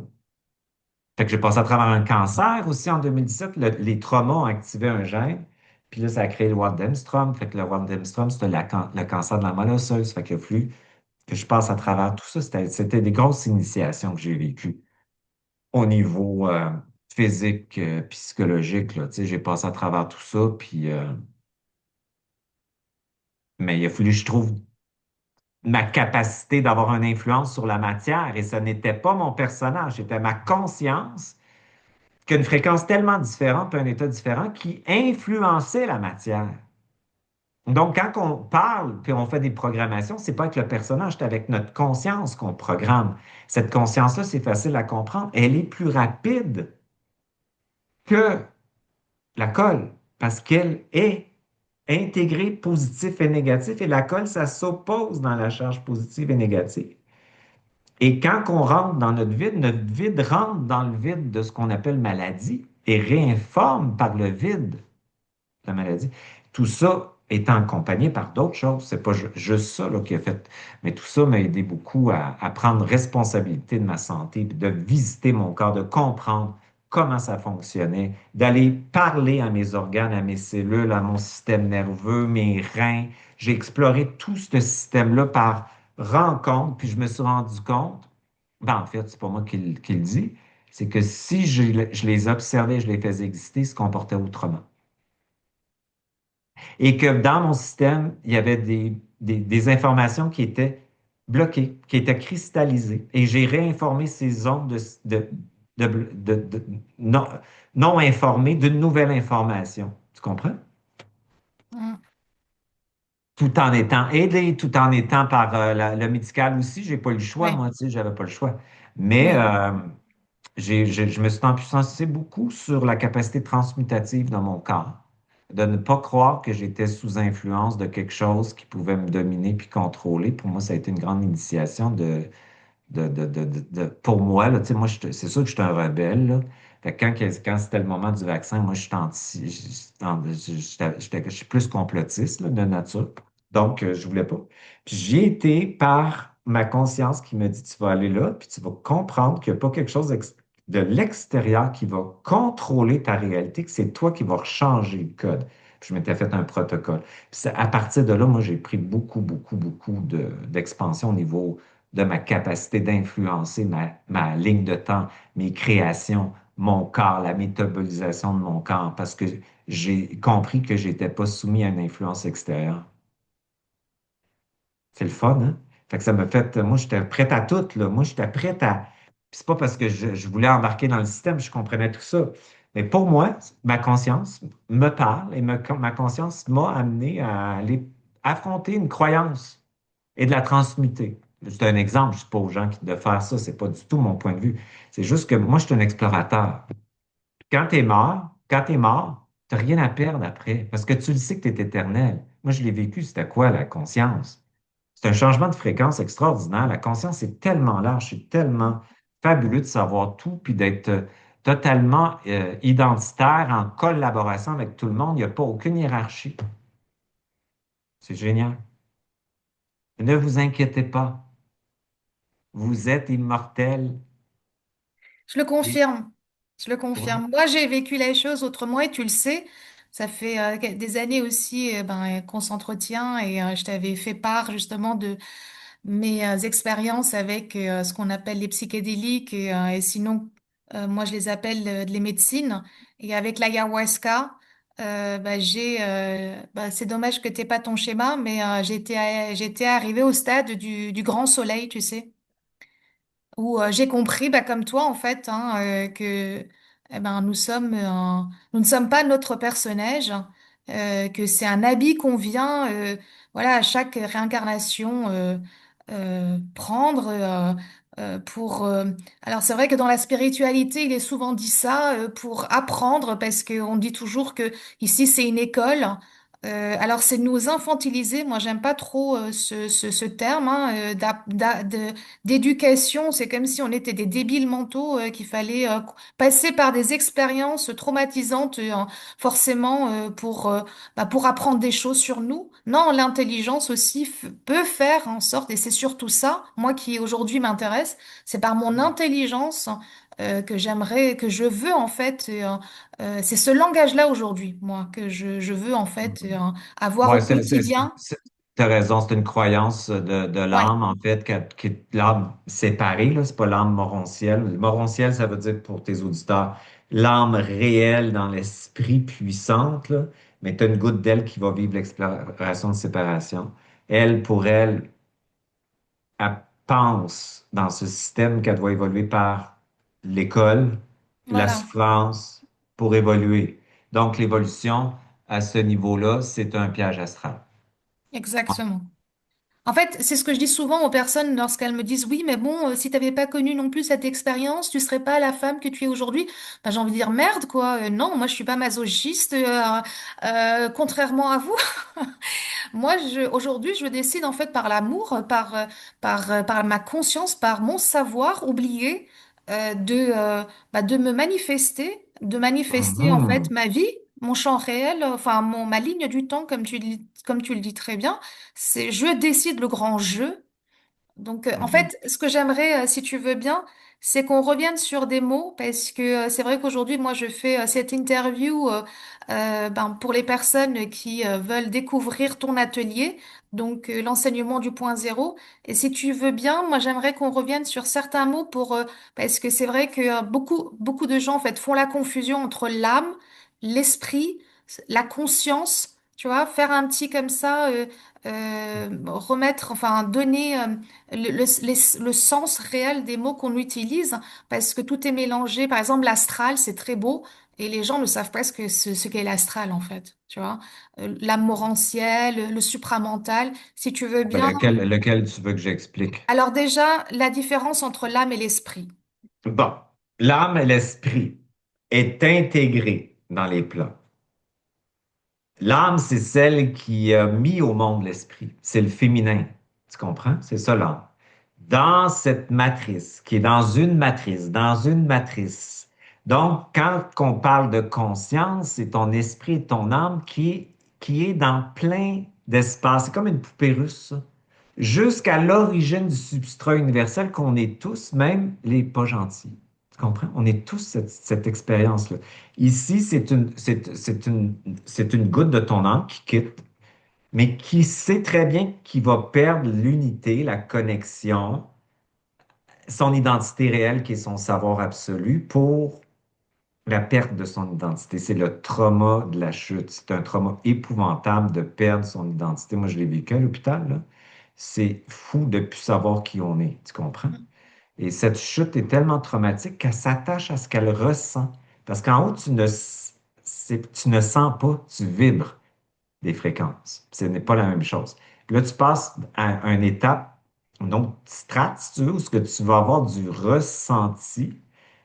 [SPEAKER 2] Fait que j'ai passé à travers un cancer aussi en 2017. Les traumas ont activé un gène. Puis là, ça a créé le Waldenstrom. Fait que le Waldenstrom, c'était le cancer de la moelle osseuse. Fait qu'il a fallu que je passe à travers tout ça. C'était des grosses initiations que j'ai vécues au niveau physique, psychologique, là. Tu sais, j'ai passé à travers tout ça. Puis, mais il a fallu que je trouve ma capacité d'avoir une influence sur la matière et ce n'était pas mon personnage, c'était ma conscience qu'une fréquence tellement différente, puis un état différent qui influençait la matière. Donc, quand on parle puis on fait des programmations, c'est pas avec le personnage, c'est avec notre conscience qu'on programme. Cette conscience-là, c'est facile à comprendre. Elle est plus rapide que la colle parce qu'elle est intégrée positif et négatif et la colle, ça s'oppose dans la charge positive et négative. Et quand on rentre dans notre vide rentre dans le vide de ce qu'on appelle maladie et réinforme par le vide la maladie. Tout ça étant accompagné par d'autres choses. C'est pas juste ça là, qui a fait. Mais tout ça m'a aidé beaucoup à prendre responsabilité de ma santé, puis de visiter mon corps, de comprendre comment ça fonctionnait, d'aller parler à mes organes, à mes cellules, à mon système nerveux, mes reins. J'ai exploré tout ce système-là par rencontre, puis je me suis rendu compte, ben en fait, c'est pas moi qui le dis, c'est que si je les observais, je les faisais exister, ils se comportaient autrement. Et que dans mon système, il y avait des informations qui étaient bloquées, qui étaient cristallisées. Et j'ai réinformé ces zones de non, non informées d'une nouvelle information. Tu comprends?
[SPEAKER 1] Mm.
[SPEAKER 2] Tout en étant aidé, tout en étant par le médical aussi. J'ai pas eu le choix,
[SPEAKER 1] Ouais,
[SPEAKER 2] moi, tu sais, j'avais pas le choix. Mais
[SPEAKER 1] ouais.
[SPEAKER 2] je me suis empuissancé beaucoup sur la capacité transmutative dans mon corps, de ne pas croire que j'étais sous influence de quelque chose qui pouvait me dominer puis contrôler. Pour moi, ça a été une grande initiation pour moi, là, tu sais, moi, c'est sûr que je suis un rebelle, là. Fait que quand c'était le moment du vaccin, moi, je suis je suis plus complotiste, là, de nature. Donc, je voulais pas. Puis j'y ai été par ma conscience qui me dit, tu vas aller là, puis tu vas comprendre qu'il n'y a pas quelque chose de l'extérieur qui va contrôler ta réalité, que c'est toi qui vas changer le code. Puis je m'étais fait un protocole. Puis à partir de là, moi, j'ai pris beaucoup d'expansion au niveau de ma capacité d'influencer ma ligne de temps, mes créations, mon corps, la métabolisation de mon corps, parce que j'ai compris que j'étais pas soumis à une influence extérieure. C'est le fun, hein? Fait que ça m'a fait, moi, j'étais prête à tout, là. Moi, j'étais prête à. Puis c'est pas parce que je voulais embarquer dans le système, je comprenais tout ça. Mais pour moi, ma conscience me parle et ma conscience m'a amené à aller affronter une croyance et de la transmuter. C'est un exemple, je ne dis pas aux gens de faire ça, c'est pas du tout mon point de vue. C'est juste que moi, je suis un explorateur. Quand tu es mort, tu n'as rien à perdre après, parce que tu le sais que tu es éternel. Moi, je l'ai vécu, c'était quoi la conscience? C'est un changement de fréquence extraordinaire. La conscience est tellement large, c'est tellement fabuleux de savoir tout, puis d'être totalement identitaire, en collaboration avec tout le monde. Il n'y a pas aucune hiérarchie. C'est génial. Ne vous inquiétez pas. Vous êtes immortel.
[SPEAKER 1] Je le
[SPEAKER 2] Et-
[SPEAKER 1] confirme. Je le
[SPEAKER 2] ouais.
[SPEAKER 1] confirme. Moi, j'ai vécu les choses autrement et tu le sais. Ça fait des années aussi qu'on s'entretient et je t'avais fait part justement de mes expériences avec ce qu'on appelle les psychédéliques et sinon, moi, je les appelle les médecines. Et avec l'ayahuasca, c'est dommage que t'aies pas ton schéma, mais j'étais arrivée au stade du grand soleil, tu sais où j'ai compris, bah, comme toi en fait, hein, que nous ne sommes pas notre personnage, que c'est un habit qu'on vient, voilà, à chaque réincarnation prendre pour. Alors c'est vrai que dans la spiritualité, il est souvent dit ça pour apprendre, parce qu'on dit toujours que ici c'est une école. Alors c'est nous infantiliser. Moi j'aime pas trop ce terme hein, d'éducation. C'est comme si on était des débiles mentaux qu'il fallait passer par des expériences traumatisantes forcément pour apprendre des choses sur nous. Non, l'intelligence aussi peut faire en sorte, et c'est surtout ça, moi qui aujourd'hui m'intéresse, c'est par mon intelligence que j'aimerais, que je veux en fait, c'est ce langage-là aujourd'hui, moi, que je veux en fait avoir au
[SPEAKER 2] Ouais,
[SPEAKER 1] quotidien.
[SPEAKER 2] t'as raison, c'est une croyance de
[SPEAKER 1] Ouais,
[SPEAKER 2] l'âme, en fait, qui est l'âme séparée, là, c'est pas l'âme morontielle. Morontielle, ça veut dire pour tes auditeurs, l'âme réelle dans l'esprit puissante, là, mais tu as une goutte d'elle qui va vivre l'exploration de séparation. Elle, pour elle, elle pense dans ce système qu'elle doit évoluer par l'école, la
[SPEAKER 1] voilà,
[SPEAKER 2] souffrance pour évoluer. Donc, l'évolution à ce niveau-là, c'est un piège astral.
[SPEAKER 1] exactement. En fait, c'est ce que je dis souvent aux personnes lorsqu'elles me disent oui, mais bon, si t'avais pas connu non plus cette expérience, tu serais pas la femme que tu es aujourd'hui. Ben, j'ai envie de dire merde, quoi. Non, moi, je suis pas masochiste, contrairement à vous. Moi, aujourd'hui, je décide en fait par l'amour, par ma conscience, par mon savoir oublié, de me manifester, de manifester en fait
[SPEAKER 2] Mhm.
[SPEAKER 1] ma vie, mon champ réel, enfin ma ligne du temps, comme tu le dis très bien. C'est je décide le grand jeu. Donc, en
[SPEAKER 2] Mhm.
[SPEAKER 1] fait, ce que j'aimerais, si tu veux bien, c'est qu'on revienne sur des mots, parce que c'est vrai qu'aujourd'hui, moi, je fais cette interview pour les personnes qui veulent découvrir ton atelier, donc l'enseignement du point zéro. Et si tu veux bien, moi, j'aimerais qu'on revienne sur certains mots parce que c'est vrai que beaucoup de gens, en fait, font la confusion entre l'âme, l'esprit, la conscience. Tu vois, faire un petit comme ça, remettre, enfin, donner le sens réel des mots qu'on utilise, parce que tout est mélangé. Par exemple, l'astral, c'est très beau, et les gens ne savent pas ce qu'est l'astral, en fait. Tu vois, l'âme morantielle, le supramental, si tu veux
[SPEAKER 2] Ben,
[SPEAKER 1] bien.
[SPEAKER 2] lequel tu veux que j'explique?
[SPEAKER 1] Alors déjà, la différence entre l'âme et l'esprit.
[SPEAKER 2] Bon, l'âme et l'esprit est intégrée dans les plans. L'âme, c'est celle qui a mis au monde l'esprit. C'est le féminin. Tu comprends? C'est ça l'âme. Dans cette matrice, qui est dans une matrice. Donc, quand on parle de conscience, c'est ton esprit et ton âme qui est dans plein d'espace. C'est comme une poupée russe, ça. Jusqu'à l'origine du substrat universel qu'on est tous, même les pas gentils. comprends? On est tous cette expérience-là. Ici, c'est une goutte de ton âme qui quitte, mais qui sait très bien qu'il va perdre l'unité, la connexion, son identité réelle qui est son savoir absolu pour la perte de son identité. C'est le trauma de la chute. C'est un trauma épouvantable de perdre son identité. Moi, je l'ai vécu à l'hôpital, là. C'est fou de ne plus savoir qui on est. Tu comprends? Et cette chute est tellement traumatique qu'elle s'attache à ce qu'elle ressent. Parce qu'en haut, tu ne sens pas, tu vibres des fréquences. Ce n'est pas la même chose. Puis là, tu passes à une étape, une autre strate, si tu veux, où ce que tu vas avoir du ressenti,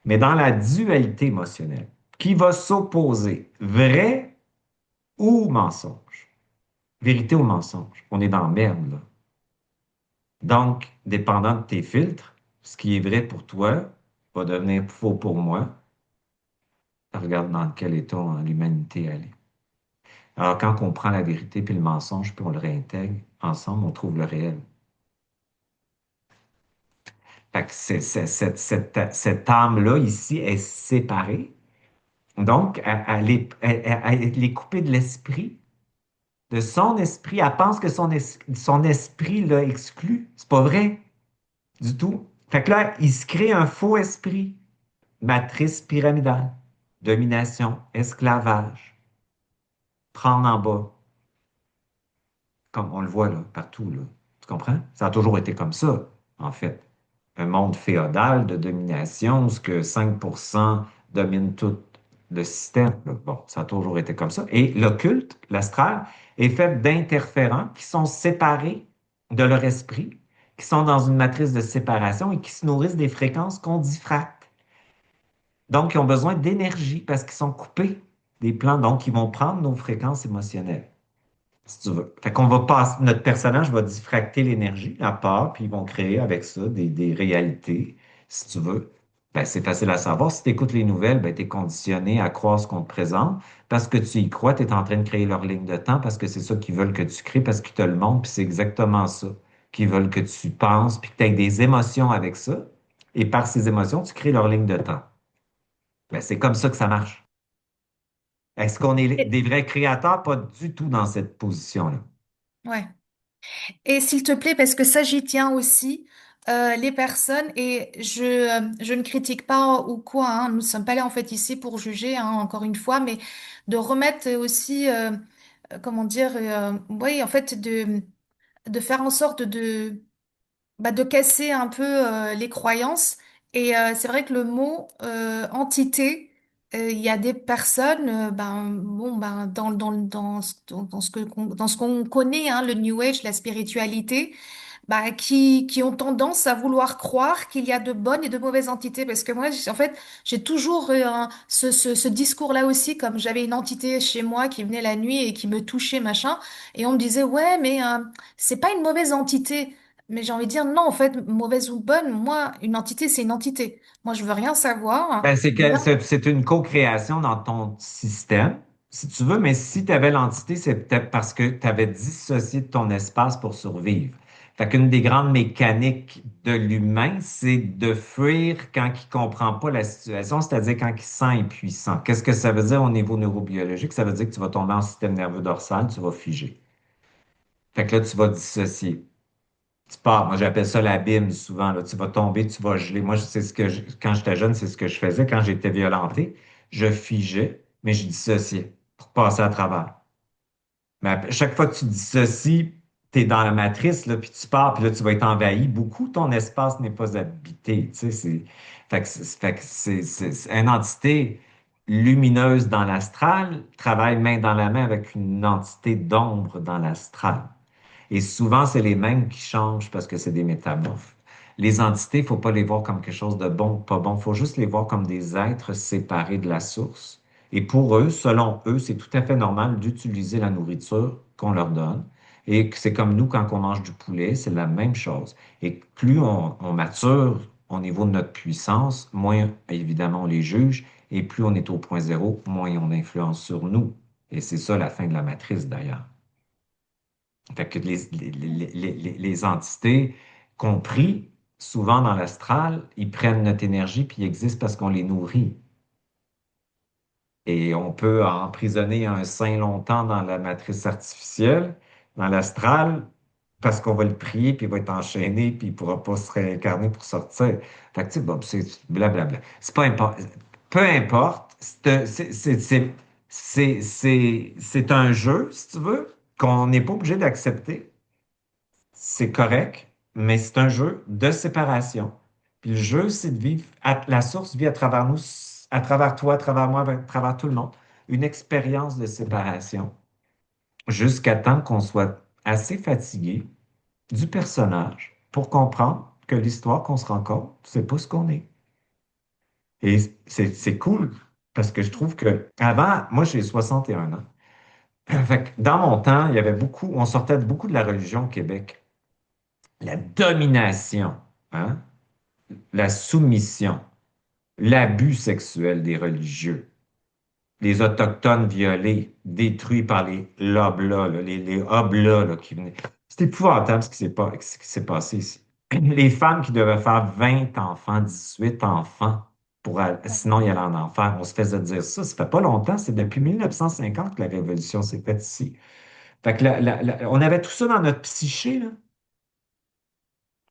[SPEAKER 2] mais dans la dualité émotionnelle, qui va s'opposer vrai ou mensonge. Vérité ou mensonge. On est dans la merde, là. Donc, dépendant de tes filtres, ce qui est vrai pour toi va devenir faux pour moi. Regarde dans quel état l'humanité elle est. Alors, quand on prend la vérité puis le mensonge, puis on le réintègre ensemble, on trouve le réel. Fait que cette âme-là, ici, est séparée. Donc, elle est coupée de l'esprit, de son esprit. Elle pense que son esprit l'a exclu. C'est pas vrai du tout. Fait que là, il se crée un faux esprit. Matrice pyramidale. Domination, esclavage, prendre en bas. Comme on le voit là, partout, là. Tu comprends? Ça a toujours été comme ça, en fait. Un monde féodal de domination, où ce que 5% domine tout le système, là. Bon, ça a toujours été comme ça. Et l'occulte, l'astral, est fait d'interférents qui sont séparés de leur esprit, qui sont dans une matrice de séparation et qui se nourrissent des fréquences qu'on diffracte. Donc, ils ont besoin d'énergie parce qu'ils sont coupés des plans. Donc, ils vont prendre nos fréquences émotionnelles si tu veux. Fait qu'on va passer, notre personnage va diffracter l'énergie à part, puis ils vont créer avec ça des réalités, si tu veux. Ben, c'est facile à savoir. Si tu écoutes les nouvelles, ben, tu es conditionné à croire ce qu'on te présente. Parce que tu y crois, tu es en train de créer leur ligne de temps, parce que c'est ça qu'ils veulent que tu crées, parce qu'ils te le montrent, puis c'est exactement ça qu'ils veulent que tu penses, puis que tu aies des émotions avec ça. Et par ces émotions, tu crées leur ligne de temps. Ben, c'est comme ça que ça marche. Est-ce qu'on est
[SPEAKER 1] Et-
[SPEAKER 2] des vrais créateurs? Pas du tout dans cette position-là.
[SPEAKER 1] ouais. Et s'il te plaît, parce que ça, j'y tiens aussi, les personnes, et je ne critique pas ou quoi, hein, nous ne sommes pas là en fait ici pour juger, hein, encore une fois, mais de remettre aussi, comment dire, oui, en fait, de faire en sorte de casser un peu les croyances. Et c'est vrai que le mot entité, il y a des personnes, dans dans ce qu'on connaît, hein, le New Age, la spiritualité, qui ont tendance à vouloir croire qu'il y a de bonnes et de mauvaises entités. Parce que moi, en fait, j'ai toujours eu ce discours-là aussi, comme j'avais une entité chez moi qui venait la nuit et qui me touchait, machin, et on me disait, ouais, mais c'est pas une mauvaise entité. Mais j'ai envie de dire, non, en fait, mauvaise ou bonne, moi, une entité, c'est une entité. Moi, je veux rien savoir.
[SPEAKER 2] Ben, c'est que c'est une co-création dans ton système, si tu veux, mais si tu avais l'entité, c'est peut-être parce que tu avais dissocié de ton espace pour survivre. Fait qu'une des grandes mécaniques de l'humain, c'est de fuir quand il comprend pas la situation, c'est-à-dire quand il se sent impuissant. Qu'est-ce que ça veut dire au niveau neurobiologique? Ça veut dire que tu vas tomber en système nerveux dorsal, tu vas figer. Fait que là, tu vas dissocier. Tu pars. Moi, j'appelle ça l'abîme souvent, là. Tu vas tomber, tu vas geler. Moi, c'est ce que quand j'étais jeune, c'est ce que je faisais. Quand j'étais violenté, je figeais, mais je dissociais pour passer à travers. Mais chaque fois que tu dissocies, tu es dans la matrice, là, puis tu pars, puis là, tu vas être envahi. Beaucoup, ton espace n'est pas habité. Tu sais, fait que c'est une entité lumineuse dans l'astral travaille main dans la main avec une entité d'ombre dans l'astral. Et souvent, c'est les mêmes qui changent parce que c'est des métamorphes. Les entités, il ne faut pas les voir comme quelque chose de bon ou pas bon. Il faut juste les voir comme des êtres séparés de la source. Et pour eux, selon eux, c'est tout à fait normal d'utiliser la nourriture qu'on leur donne. Et que c'est comme nous quand on mange du poulet, c'est la même chose. Et plus on mature au niveau de notre puissance, moins évidemment on les juge. Et plus on est au point zéro, moins on influence sur nous. Et c'est ça la fin de la matrice d'ailleurs. Fait que les entités compris souvent dans l'astral, ils prennent notre énergie puis ils existent parce qu'on les nourrit. Et on peut emprisonner un saint longtemps dans la matrice artificielle, dans l'astral, parce qu'on va le prier, puis il va être enchaîné, puis il ne pourra pas se réincarner pour sortir. Fait que, tu sais, bon, c'est blablabla. C'est pas important. Peu importe. C'est un jeu, si tu veux, qu'on n'est pas obligé d'accepter. C'est correct, mais c'est un jeu de séparation. Puis le jeu, c'est de vivre, la source vit à travers nous, à travers toi, à travers moi, à travers tout le monde, une expérience de séparation jusqu'à temps qu'on soit assez fatigué du personnage pour comprendre que l'histoire qu'on se rencontre, c'est pas ce qu'on est. Et c'est cool parce que je trouve que avant, moi j'ai 61 ans. Fait que dans mon temps, il y avait beaucoup, on sortait beaucoup de la religion au Québec. La domination, hein? La soumission, l'abus sexuel des religieux, les Autochtones violés, détruits par les Loblas, là, les Oblas là, qui venaient. C'est épouvantable ce qui s'est passé ici. Les femmes qui devaient faire 20 enfants, 18 enfants, sinon il y allait en enfer. On se faisait dire ça. Ça fait pas longtemps, c'est depuis 1950 que la révolution s'est faite ici. Fait que on avait tout ça dans notre psyché, là.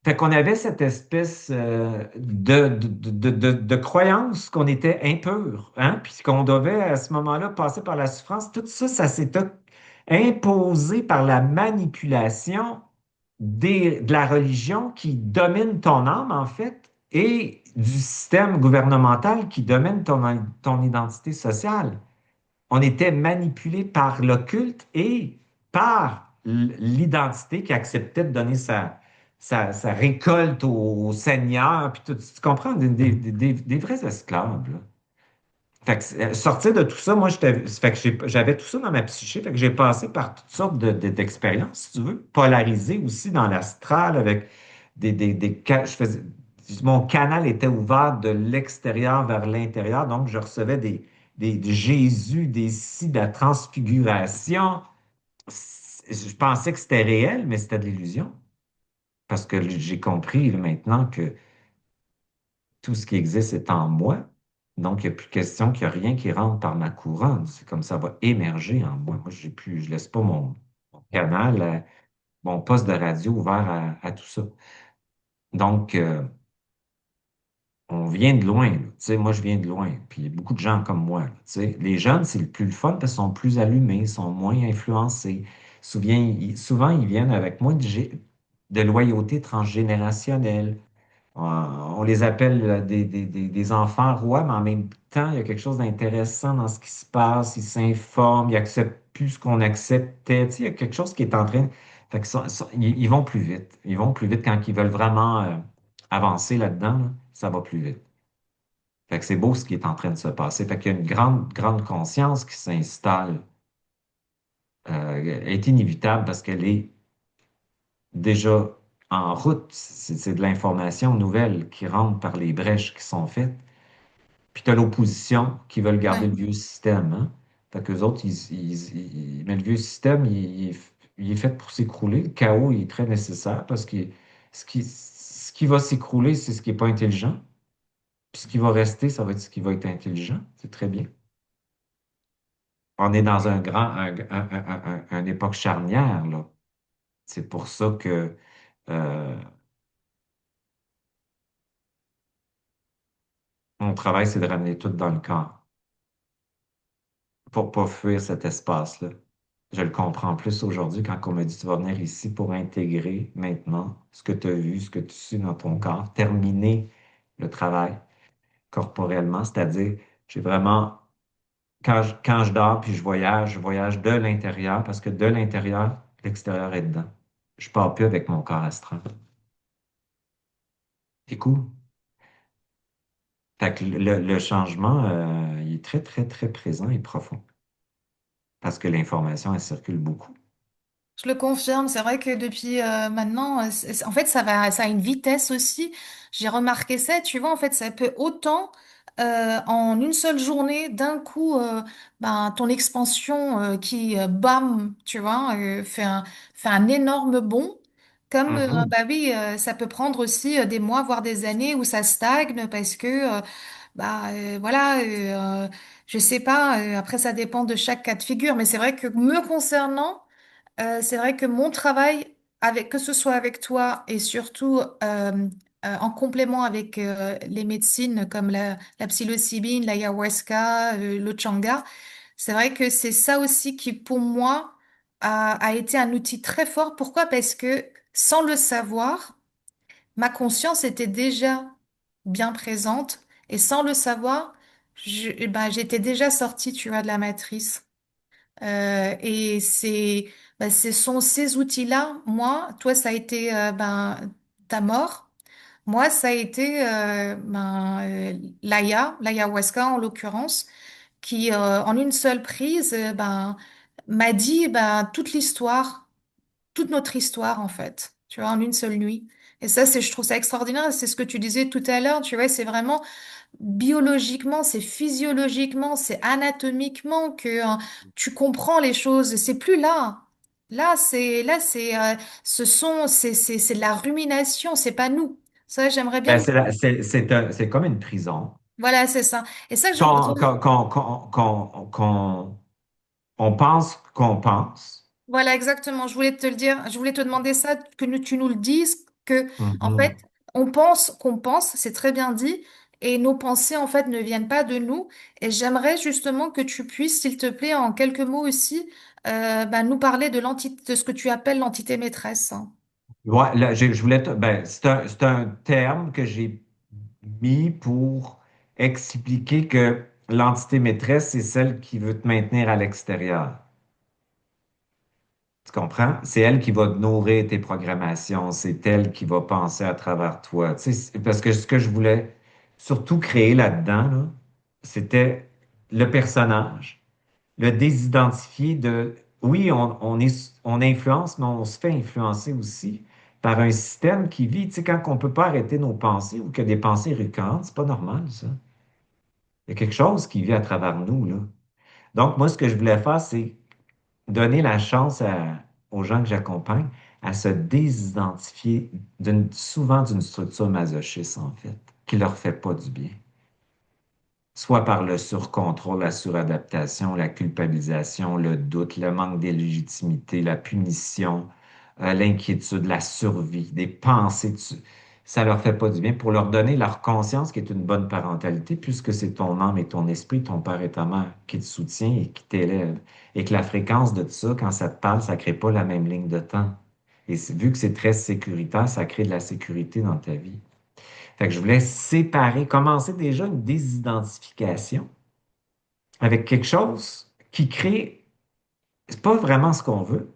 [SPEAKER 2] Fait qu'on avait cette espèce de croyance qu'on était impur, hein, puis qu'on devait à ce moment-là passer par la souffrance. Tout ça, ça s'était imposé par la manipulation de la religion qui domine ton âme, en fait, et du système gouvernemental qui domine ton identité sociale. On était manipulé par l'occulte et par l'identité qui acceptait de donner sa récolte au Seigneur, puis tout, tu comprends, des vrais esclaves, là. Fait que, sortir de tout ça, moi, fait que j'avais tout ça dans ma psyché, fait que j'ai passé par toutes sortes d'expériences, si tu veux, polarisées aussi dans l'astral avec je faisais, mon canal était ouvert de l'extérieur vers l'intérieur, donc je recevais des Jésus, de la transfiguration. Je pensais que c'était réel, mais c'était de l'illusion. Parce que j'ai compris là, maintenant que tout ce qui existe est en moi. Donc, il n'y a plus question qu'il n'y a rien qui rentre par ma couronne. C'est comme ça va émerger en moi. Moi, je laisse pas mon canal, mon poste de radio ouvert à tout ça. Donc, on vient de loin, là. Tu sais, moi, je viens de loin. Puis, il y a beaucoup de gens comme moi, là. Tu sais, les jeunes, c'est le plus le fun parce qu'ils sont plus allumés, ils sont moins influencés. Souvent, ils viennent avec moins de loyauté transgénérationnelle. On les appelle des enfants rois, mais en même temps, il y a quelque chose d'intéressant dans ce qui se passe. Ils s'informent, ils acceptent plus ce qu'on acceptait. Tu sais, il y a quelque chose qui est en train. Fait que ils vont plus vite. Ils vont plus vite quand ils veulent vraiment avancer là-dedans, là, ça va plus vite. Fait que c'est beau ce qui est en train de se passer. Fait qu'il y a une grande, grande conscience qui s'installe. Elle est inévitable parce qu'elle est déjà en route. C'est de l'information nouvelle qui rentre par les brèches qui sont faites. Puis tu as l'opposition qui veulent garder
[SPEAKER 1] Ouais.
[SPEAKER 2] le vieux système. Hein? Fait qu'eux autres, mais le vieux système, il est fait pour s'écrouler. Le chaos, il est très nécessaire parce que ce qui va s'écrouler, c'est ce qui n'est pas intelligent. Puis ce qui va rester, ça va être ce qui va être intelligent. C'est très bien. On est dans une époque charnière, là. C'est pour ça que mon travail, c'est de ramener tout dans le corps pour pas fuir cet espace-là. Je le comprends plus aujourd'hui quand on me dit tu vas venir ici pour intégrer maintenant ce que tu as vu, ce que tu sais dans ton corps, terminer le travail corporellement, c'est-à-dire j'ai vraiment, quand je dors puis je voyage de l'intérieur parce que de l'intérieur, l'extérieur est dedans. Je pars plus avec mon corps astral. C'est cool. Fait que le changement, il est très, très, très présent et profond parce que l'information, elle circule beaucoup.
[SPEAKER 1] Je le confirme, c'est vrai que depuis maintenant, en fait, ça a une vitesse aussi. J'ai remarqué ça, tu vois, en fait, ça peut autant en une seule journée, d'un coup, ben, ton expansion qui, bam, tu vois, fait un énorme bond. comme,
[SPEAKER 2] Mhm.
[SPEAKER 1] bah oui, ça peut prendre aussi des mois, voire des années où ça stagne parce que, voilà, je sais pas, après ça dépend de chaque cas de figure, mais c'est vrai que me concernant, c'est vrai que mon travail, avec, que ce soit avec toi et surtout en complément avec les médecines comme la psilocybine, l'ayahuasca, le changa, c'est vrai que c'est ça aussi qui, pour moi, a été un outil très fort. Pourquoi? Parce que sans le savoir, ma conscience était déjà bien présente et sans le savoir, eh ben, j'étais déjà sortie, tu vois, de la matrice. Et ce sont ces outils-là. Moi, toi, ça a été ta mort. Moi, ça a été l'ayahuasca en l'occurrence, qui en une seule prise m'a dit toute l'histoire, toute notre histoire en fait. Tu vois, en une seule nuit. Et ça, je trouve ça extraordinaire. C'est ce que tu disais tout à l'heure. Tu vois, c'est vraiment biologiquement, c'est physiologiquement, c'est anatomiquement que tu comprends les choses. C'est plus là. C'est de la rumination. C'est pas nous. Ça, j'aimerais
[SPEAKER 2] Ben,
[SPEAKER 1] bien.
[SPEAKER 2] c'est comme une prison.
[SPEAKER 1] Voilà, c'est ça. Et ça,
[SPEAKER 2] Qu'on, qu'on, qu'on, on pense qu'on pense.
[SPEAKER 1] voilà, exactement. Je voulais te le dire. Je voulais te demander ça, que tu nous le dises, que en fait,
[SPEAKER 2] Mhm.
[SPEAKER 1] on pense qu'on pense. C'est très bien dit. Et nos pensées, en fait, ne viennent pas de nous. Et j'aimerais justement que tu puisses, s'il te plaît, en quelques mots aussi, nous parler de ce que tu appelles l'entité maîtresse, hein.
[SPEAKER 2] Ouais, là, je voulais ben, c'est un terme que j'ai mis pour expliquer que l'entité maîtresse, c'est celle qui veut te maintenir à l'extérieur. Tu comprends? C'est elle qui va te nourrir tes programmations, c'est elle qui va penser à travers toi. Tu sais, parce que ce que je voulais surtout créer là-dedans, là, c'était le personnage, le désidentifier de, oui, on influence, mais on se fait influencer aussi par un système qui vit. Tu sais, quand on ne peut pas arrêter nos pensées ou que des pensées récurrentes, c'est pas normal, ça. Il y a quelque chose qui vit à travers nous, là. Donc, moi, ce que je voulais faire, c'est donner la chance aux gens que j'accompagne à se désidentifier souvent d'une structure masochiste, en fait, qui leur fait pas du bien. Soit par le surcontrôle, la suradaptation, la culpabilisation, le doute, le manque de légitimité, la punition, l'inquiétude, la survie, des pensées. Ça leur fait pas du bien pour leur donner leur conscience qui est une bonne parentalité, puisque c'est ton âme et ton esprit, ton père et ta mère qui te soutient et qui t'élève. Et que la fréquence de ça, quand ça te parle, ça crée pas la même ligne de temps. Et vu que c'est très sécuritaire, ça crée de la sécurité dans ta vie. Fait que je voulais séparer, commencer déjà une désidentification avec quelque chose qui crée, c'est pas vraiment ce qu'on veut,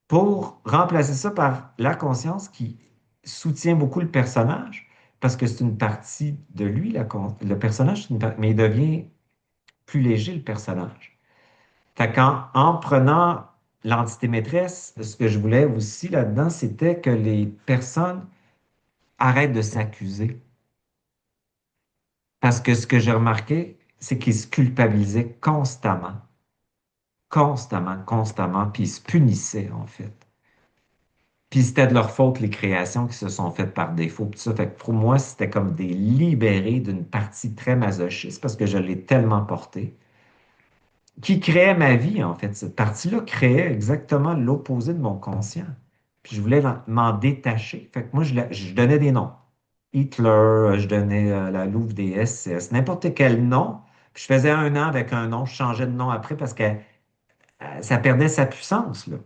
[SPEAKER 2] pour remplacer ça par la conscience qui soutient beaucoup le personnage, parce que c'est une partie de lui, le personnage, mais il devient plus léger, le personnage. Fait en prenant l'entité maîtresse, ce que je voulais aussi là-dedans, c'était que les personnes arrêtent de s'accuser. Parce que ce que j'ai remarqué, c'est qu'ils se culpabilisaient constamment, constamment, constamment, puis ils se punissaient, en fait. Puis c'était de leur faute, les créations qui se sont faites par défaut, puis tout ça. Fait que pour moi, c'était comme des libérés d'une partie très masochiste, parce que je l'ai tellement porté, qui créait ma vie, en fait. Cette partie-là créait exactement l'opposé de mon conscient. Puis je voulais m'en détacher. Fait que moi, je donnais des noms. Hitler, je donnais la Louve des SS, n'importe quel nom. Puis je faisais un an avec un nom, je changeais de nom après parce que ça perdait sa puissance, là.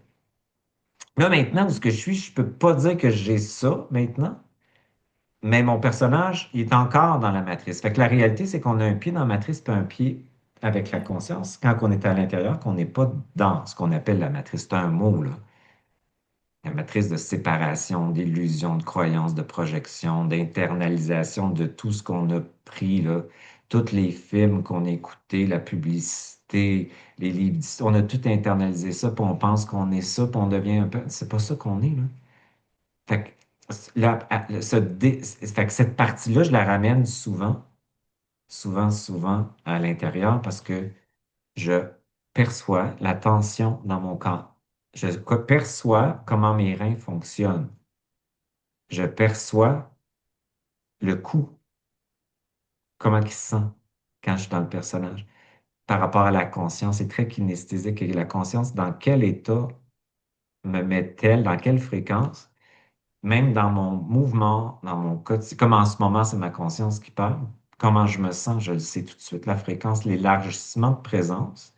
[SPEAKER 2] Là, maintenant, où ce que je suis, je peux pas dire que j'ai ça maintenant, mais mon personnage, il est encore dans la matrice. Fait que la réalité, c'est qu'on a un pied dans la matrice puis un pied avec la conscience quand on est à l'intérieur, qu'on n'est pas dans ce qu'on appelle la matrice. C'est un mot, là. La matrice de séparation, d'illusion, de croyance, de projection, d'internalisation de tout ce qu'on a pris, là, tous les films qu'on a écoutés, la publicité, les livres, on a tout internalisé ça, puis on pense qu'on est ça, puis on devient un peu. C'est pas ça qu'on est, là. Fait que, fait que cette partie-là, je la ramène souvent, souvent, souvent à l'intérieur parce que je perçois la tension dans mon corps. perçois comment mes reins fonctionnent. Je perçois le coup, comment il se sent quand je suis dans le personnage. Par rapport à la conscience, c'est très kinesthésique. Et la conscience, dans quel état me met-elle, dans quelle fréquence? Même dans mon mouvement, dans mon quotidien, comme en ce moment, c'est ma conscience qui parle. Comment je me sens, je le sais tout de suite. La fréquence, l'élargissement de présence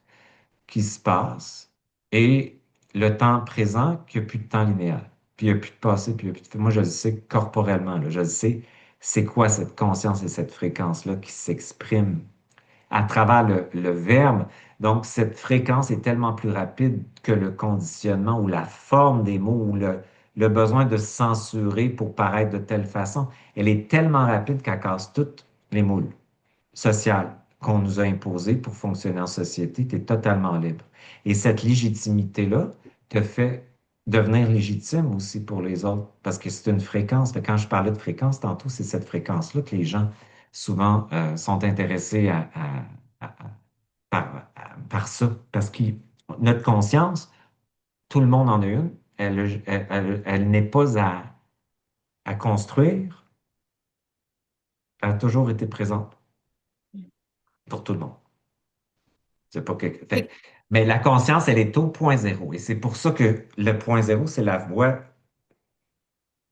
[SPEAKER 2] qui se passe et le temps présent, qu'il n'y a plus de temps linéaire. Puis il n'y a plus de passé, puis il n'y a plus de... Moi, je le sais corporellement, là, je le sais, c'est quoi cette conscience et cette fréquence-là qui s'exprime à travers le verbe. Donc, cette fréquence est tellement plus rapide que le conditionnement ou la forme des mots ou le besoin de se censurer pour paraître de telle façon. Elle est tellement rapide qu'elle casse toutes les moules sociales qu'on nous a imposées pour fonctionner en société. Tu es totalement libre. Et cette légitimité-là te fait devenir légitime aussi pour les autres parce que c'est une fréquence. Quand je parlais de fréquence tantôt, c'est cette fréquence-là que les gens souvent sont intéressés par ça. Parce que notre conscience, tout le monde en a une, elle n'est pas à construire, elle a toujours été présente pour tout le monde. C'est pas que...
[SPEAKER 1] Et-
[SPEAKER 2] mais la conscience, elle est au point zéro. Et c'est pour ça que le point zéro, c'est la voie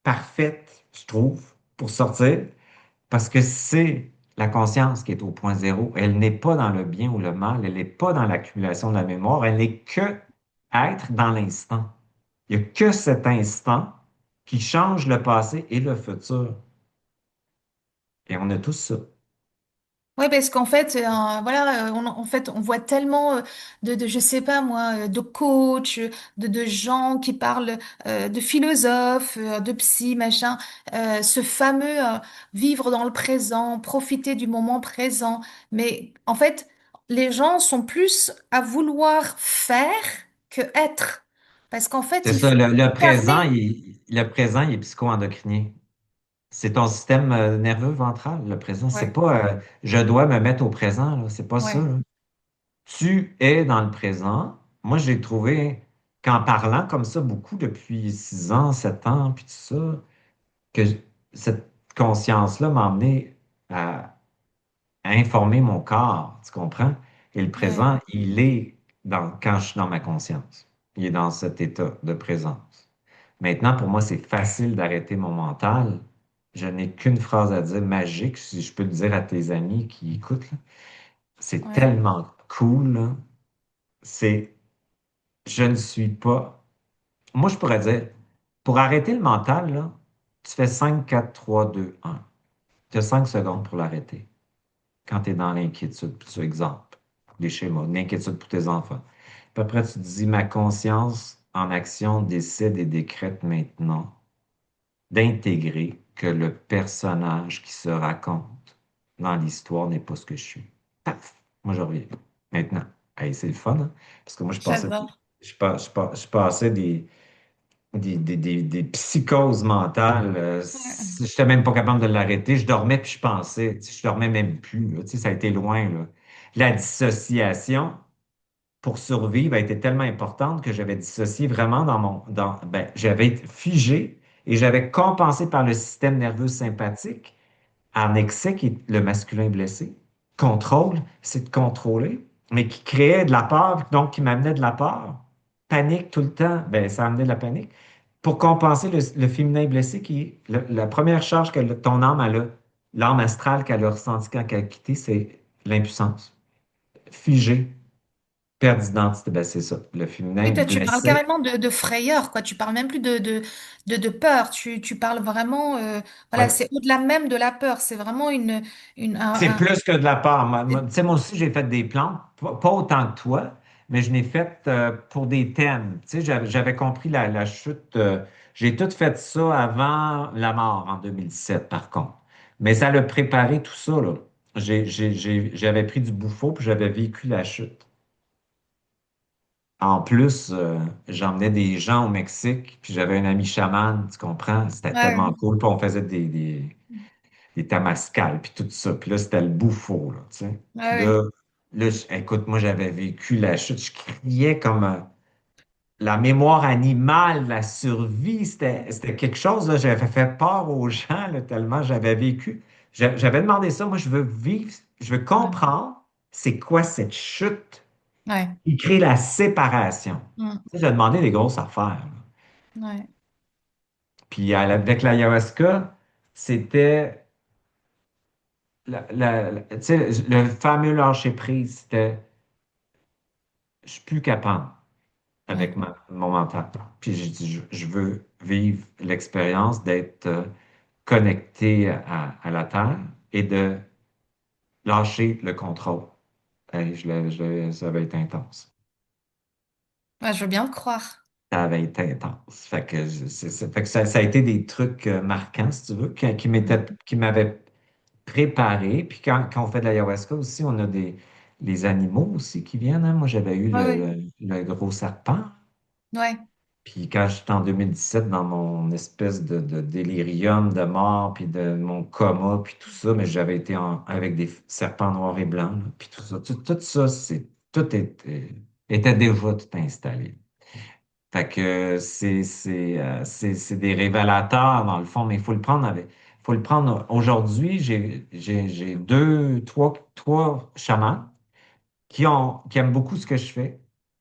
[SPEAKER 2] parfaite, je trouve, pour sortir. Parce que c'est la conscience qui est au point zéro. Elle n'est pas dans le bien ou le mal, elle n'est pas dans l'accumulation de la mémoire, elle n'est que être dans l'instant. Il n'y a que cet instant qui change le passé et le futur. Et on a tous ça.
[SPEAKER 1] Oui, parce qu'en fait, voilà, en fait, on voit tellement je sais pas moi, de coachs, de gens qui parlent, de philosophes, de psy, machin, ce fameux vivre dans le présent, profiter du moment présent. Mais en fait, les gens sont plus à vouloir faire que être, parce qu'en fait,
[SPEAKER 2] C'est
[SPEAKER 1] il
[SPEAKER 2] ça,
[SPEAKER 1] faut incarner.
[SPEAKER 2] le présent, il est psycho-endocrinien. C'est ton système nerveux ventral, le présent. C'est
[SPEAKER 1] Ouais,
[SPEAKER 2] pas je dois me mettre au présent, là. C'est pas ça,
[SPEAKER 1] ouais,
[SPEAKER 2] là. Tu es dans le présent. Moi, j'ai trouvé qu'en parlant comme ça beaucoup depuis 6 ans, 7 ans, puis tout ça, que cette conscience-là m'a amené à informer mon corps, tu comprends? Et le
[SPEAKER 1] ouais,
[SPEAKER 2] présent, il est quand je suis dans ma conscience. Il est dans cet état de présence. Maintenant, pour moi, c'est facile d'arrêter mon mental. Je n'ai qu'une phrase à dire magique, si je peux le dire à tes amis qui écoutent, là. C'est
[SPEAKER 1] ouais.
[SPEAKER 2] tellement cool, là. C'est, je ne suis pas. Moi, je pourrais dire, pour arrêter le mental, là, tu fais 5, 4, 3, 2, 1. Tu as 5 secondes pour l'arrêter. Quand tu es dans l'inquiétude, puis tu exemple, des schémas, l'inquiétude pour tes enfants. Puis après, tu te dis, ma conscience en action décide et décrète maintenant d'intégrer que le personnage qui se raconte dans l'histoire n'est pas ce que je suis. Paf! Moi, je reviens. Maintenant. Hey, c'est le fun, hein? Parce que moi,
[SPEAKER 1] J'adore.
[SPEAKER 2] je passais des psychoses mentales.
[SPEAKER 1] Ouais.
[SPEAKER 2] Je n'étais même pas capable de l'arrêter. Je dormais puis je pensais. Tu sais, je dormais même plus, là. Tu sais, ça a été loin, là. La dissociation pour survivre a été tellement importante que j'avais dissocié vraiment j'avais été figé et j'avais compensé par le système nerveux sympathique en excès, qui est le masculin blessé. Contrôle, c'est de contrôler, mais qui créait de la peur, donc qui m'amenait de la peur. Panique tout le temps, ben, ça amenait de la panique. Pour compenser le féminin blessé, qui est la première charge que ton âme, l'âme astrale qu'elle a ressentie quand elle a quitté, c'est l'impuissance. Figé, perte d'identité, ben, c'est ça. Le
[SPEAKER 1] Oui,
[SPEAKER 2] féminin
[SPEAKER 1] toi, tu parles
[SPEAKER 2] blessé,
[SPEAKER 1] carrément de frayeur, quoi. Tu parles même plus de peur. Tu parles vraiment, voilà,
[SPEAKER 2] ouais.
[SPEAKER 1] c'est au-delà même de la peur. C'est vraiment une,
[SPEAKER 2] C'est plus que de la part. Tu sais, moi aussi, j'ai fait des plans, pas autant que toi, mais je l'ai fait pour des thèmes. Tu sais, j'avais compris la chute. J'ai tout fait ça avant la mort en 2017, par contre. Mais ça l'a préparé tout ça, là. J'avais pris du bouffon, puis j'avais vécu la chute. En plus, j'emmenais des gens au Mexique, puis j'avais un ami chaman, tu comprends? C'était tellement
[SPEAKER 1] ouais,
[SPEAKER 2] cool, puis on faisait des Tamascal, puis tout ça. Puis là, c'était le bouffon, là, tu sais. Puis
[SPEAKER 1] ouais,
[SPEAKER 2] là, écoute, moi, j'avais vécu la chute. Je criais comme la mémoire animale, la survie, c'était quelque chose, là, j'avais fait peur aux gens, là, tellement j'avais vécu. J'avais demandé ça, moi, je veux vivre, je veux
[SPEAKER 1] Ouais.
[SPEAKER 2] comprendre c'est quoi cette chute
[SPEAKER 1] Ouais.
[SPEAKER 2] qui crée la séparation.
[SPEAKER 1] Mm.
[SPEAKER 2] Ça, j'ai demandé des grosses affaires, là.
[SPEAKER 1] Ouais.
[SPEAKER 2] Puis avec l'ayahuasca, c'était tu sais, le fameux lâcher prise, c'était je suis plus capable
[SPEAKER 1] Ouais.
[SPEAKER 2] avec mon mental. Puis j'ai dit, je veux vivre l'expérience d'être connecté à la Terre et de lâcher le contrôle. Hey, ça va être intense.
[SPEAKER 1] Ouais, je veux bien le croire.
[SPEAKER 2] Ça va être intense. Fait que, fait que ça a été des trucs marquants, si tu veux, qui m'avaient préparé. Puis quand on fait de l'ayahuasca aussi, on a les animaux aussi qui viennent, hein. Moi, j'avais eu
[SPEAKER 1] Ouais, ouais.
[SPEAKER 2] le gros serpent.
[SPEAKER 1] Ouais.
[SPEAKER 2] Puis quand j'étais en 2017 dans mon espèce de délirium de mort, puis de mon coma, puis tout ça, mais j'avais été avec des serpents noirs et blancs, là, puis tout ça. Tout ça, tout était déjà tout installé. Fait que c'est des révélateurs, dans le fond, mais il faut le prendre faut le prendre. Aujourd'hui, j'ai trois chamans qui aiment beaucoup ce que je fais,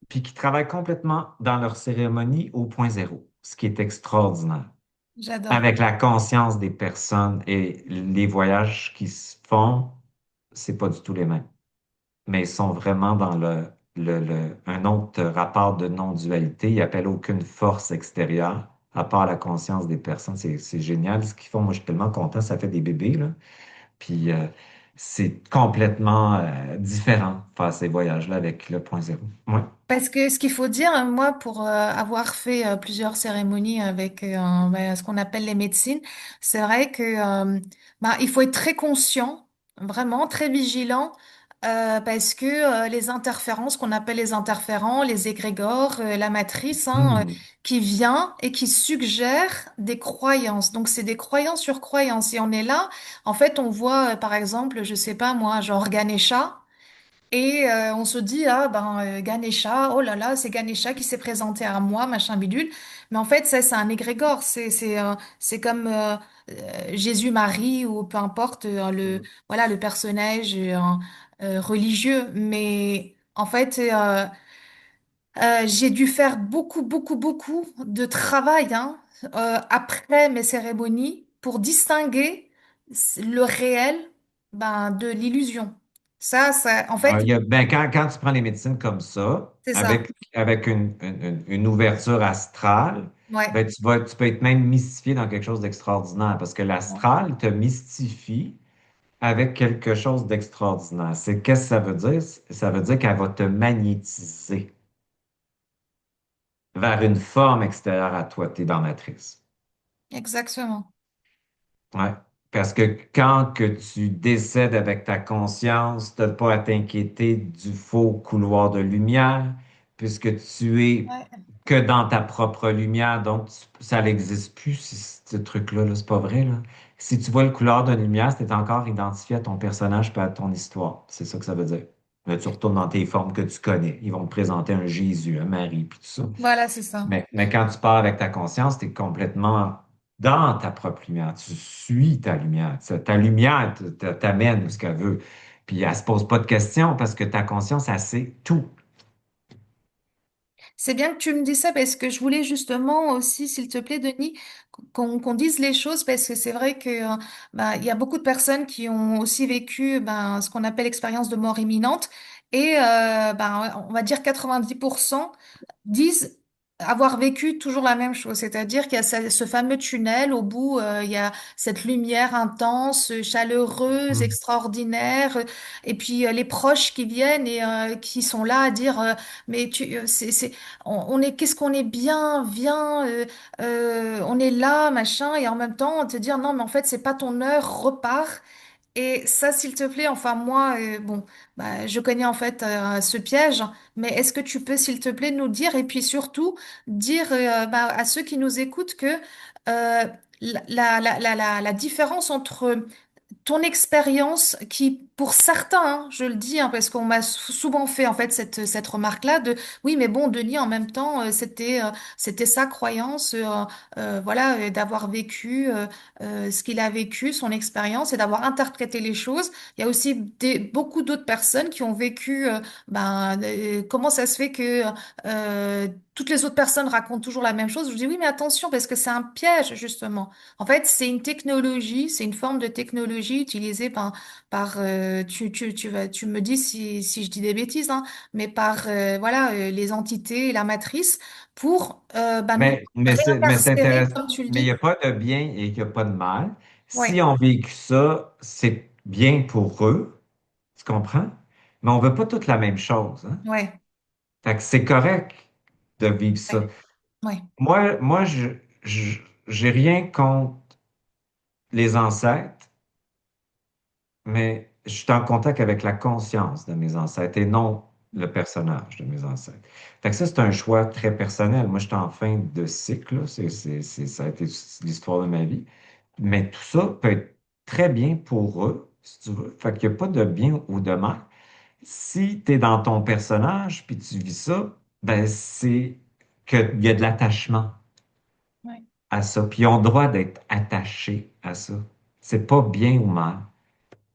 [SPEAKER 2] puis qui travaillent complètement dans leur cérémonie au point zéro, ce qui est extraordinaire.
[SPEAKER 1] J'adore.
[SPEAKER 2] Avec la conscience des personnes et les voyages qui se font, c'est pas du tout les mêmes. Mais ils sont vraiment dans un autre rapport de non-dualité. Ils appellent aucune force extérieure, à part la conscience des personnes. C'est génial ce qu'ils font. Moi, je suis tellement content. Ça fait des bébés, là. Puis c'est complètement différent faire ces voyages-là avec le point zéro. Ouais.
[SPEAKER 1] Parce que ce qu'il faut dire, moi, pour avoir fait plusieurs cérémonies avec ben, ce qu'on appelle les médecines, c'est vrai que ben, il faut être très conscient, vraiment très vigilant, parce que les interférences, qu'on appelle les interférents, les égrégores, la matrice, hein,
[SPEAKER 2] Hmm.
[SPEAKER 1] qui vient et qui suggère des croyances. Donc c'est des croyances sur croyances. Et on est là, en fait, on voit par exemple, je sais pas moi, genre Ganesha. Et on se dit, ah ben Ganesha, oh là là, c'est Ganesha qui s'est présenté à moi, machin bidule. Mais en fait, ça, c'est un égrégore. C'est comme Jésus-Marie ou peu importe voilà, le personnage religieux. Mais en fait, j'ai dû faire beaucoup, beaucoup, beaucoup de travail hein, après mes cérémonies pour distinguer le réel ben, de l'illusion. En fait,
[SPEAKER 2] Ben, quand tu prends les médecines comme ça,
[SPEAKER 1] c'est ça.
[SPEAKER 2] avec une ouverture astrale,
[SPEAKER 1] Ouais.
[SPEAKER 2] ben, tu peux être même mystifié dans quelque chose d'extraordinaire parce que l'astral te mystifie avec quelque chose d'extraordinaire. Qu'est-ce que ça veut dire? Ça veut dire qu'elle va te magnétiser vers une forme extérieure à toi, tes dans matrice.
[SPEAKER 1] Exactement.
[SPEAKER 2] Ouais. Parce que quand que tu décèdes avec ta conscience, tu n'as pas à t'inquiéter du faux couloir de lumière, puisque tu es
[SPEAKER 1] Ouais.
[SPEAKER 2] que dans ta propre lumière. Donc, ça n'existe plus, ce truc-là, là, c'est pas vrai, là. Si tu vois le couloir de lumière, c'est encore identifié à ton personnage, pas à ton histoire. C'est ça que ça veut dire. Là, tu retournes dans tes formes que tu connais. Ils vont te présenter un Jésus, un Marie, puis tout ça.
[SPEAKER 1] Voilà, c'est ça.
[SPEAKER 2] Mais quand tu pars avec ta conscience, tu es complètement dans ta propre lumière. Tu suis ta lumière. Ta lumière t'amène où ce qu'elle veut. Puis elle se pose pas de questions parce que ta conscience, elle sait tout.
[SPEAKER 1] C'est bien que tu me dis ça parce que je voulais justement aussi, s'il te plaît, Denis, qu'on dise les choses parce que c'est vrai que bah, il y a beaucoup de personnes qui ont aussi vécu ben, ce qu'on appelle l'expérience de mort imminente et ben, on va dire 90% disent avoir vécu toujours la même chose, c'est-à-dire qu'il y a ce fameux tunnel, au bout, il y a cette lumière intense, chaleureuse,
[SPEAKER 2] Mhm.
[SPEAKER 1] extraordinaire, et puis les proches qui viennent et qui sont là à dire, mais on est, qu'est-ce qu'on est bien, viens, on est là, machin, et en même temps te dire non, mais en fait c'est pas ton heure, repars. Et ça, s'il te plaît, enfin moi, bon, bah, je connais en fait ce piège, mais est-ce que tu peux, s'il te plaît, nous dire et puis surtout dire bah, à ceux qui nous écoutent que la différence entre ton expérience qui, pour certains, hein, je le dis, hein, parce qu'on m'a souvent fait en fait cette remarque-là de oui, mais bon, Denis, en même temps, c'était sa croyance, voilà, d'avoir vécu ce qu'il a vécu, son expérience et d'avoir interprété les choses. Il y a aussi beaucoup d'autres personnes qui ont vécu, comment ça se fait que toutes les autres personnes racontent toujours la même chose. Je dis oui, mais attention, parce que c'est un piège, justement. En fait, c'est une technologie, c'est une forme de technologie utilisée tu me dis si je dis des bêtises, hein, mais par, voilà, les entités et la matrice pour, nous
[SPEAKER 2] Mais c'est
[SPEAKER 1] réincarcérer,
[SPEAKER 2] intéressant.
[SPEAKER 1] comme tu le
[SPEAKER 2] Mais il n'y
[SPEAKER 1] dis.
[SPEAKER 2] a pas de bien et il n'y a pas de mal. Si
[SPEAKER 1] Ouais,
[SPEAKER 2] on vécu ça, c'est bien pour eux, tu comprends? Mais on ne veut pas toute la même chose, hein?
[SPEAKER 1] ouais,
[SPEAKER 2] Fait que c'est correct de vivre ça.
[SPEAKER 1] ouais, ouais,
[SPEAKER 2] Moi, j'ai rien contre les ancêtres, mais je suis en contact avec la conscience de mes ancêtres et non le personnage de mes ancêtres. Fait que ça, c'est un choix très personnel. Moi, je suis en fin de cycle, là. Ça a été l'histoire de ma vie. Mais tout ça peut être très bien pour eux, si tu veux. Fait qu'il n'y a pas de bien ou de mal. Si tu es dans ton personnage puis tu vis ça, ben c'est qu'il y a de l'attachement
[SPEAKER 1] ouais.
[SPEAKER 2] à ça. Puis ils ont le droit d'être attachés à ça. C'est pas bien ou mal.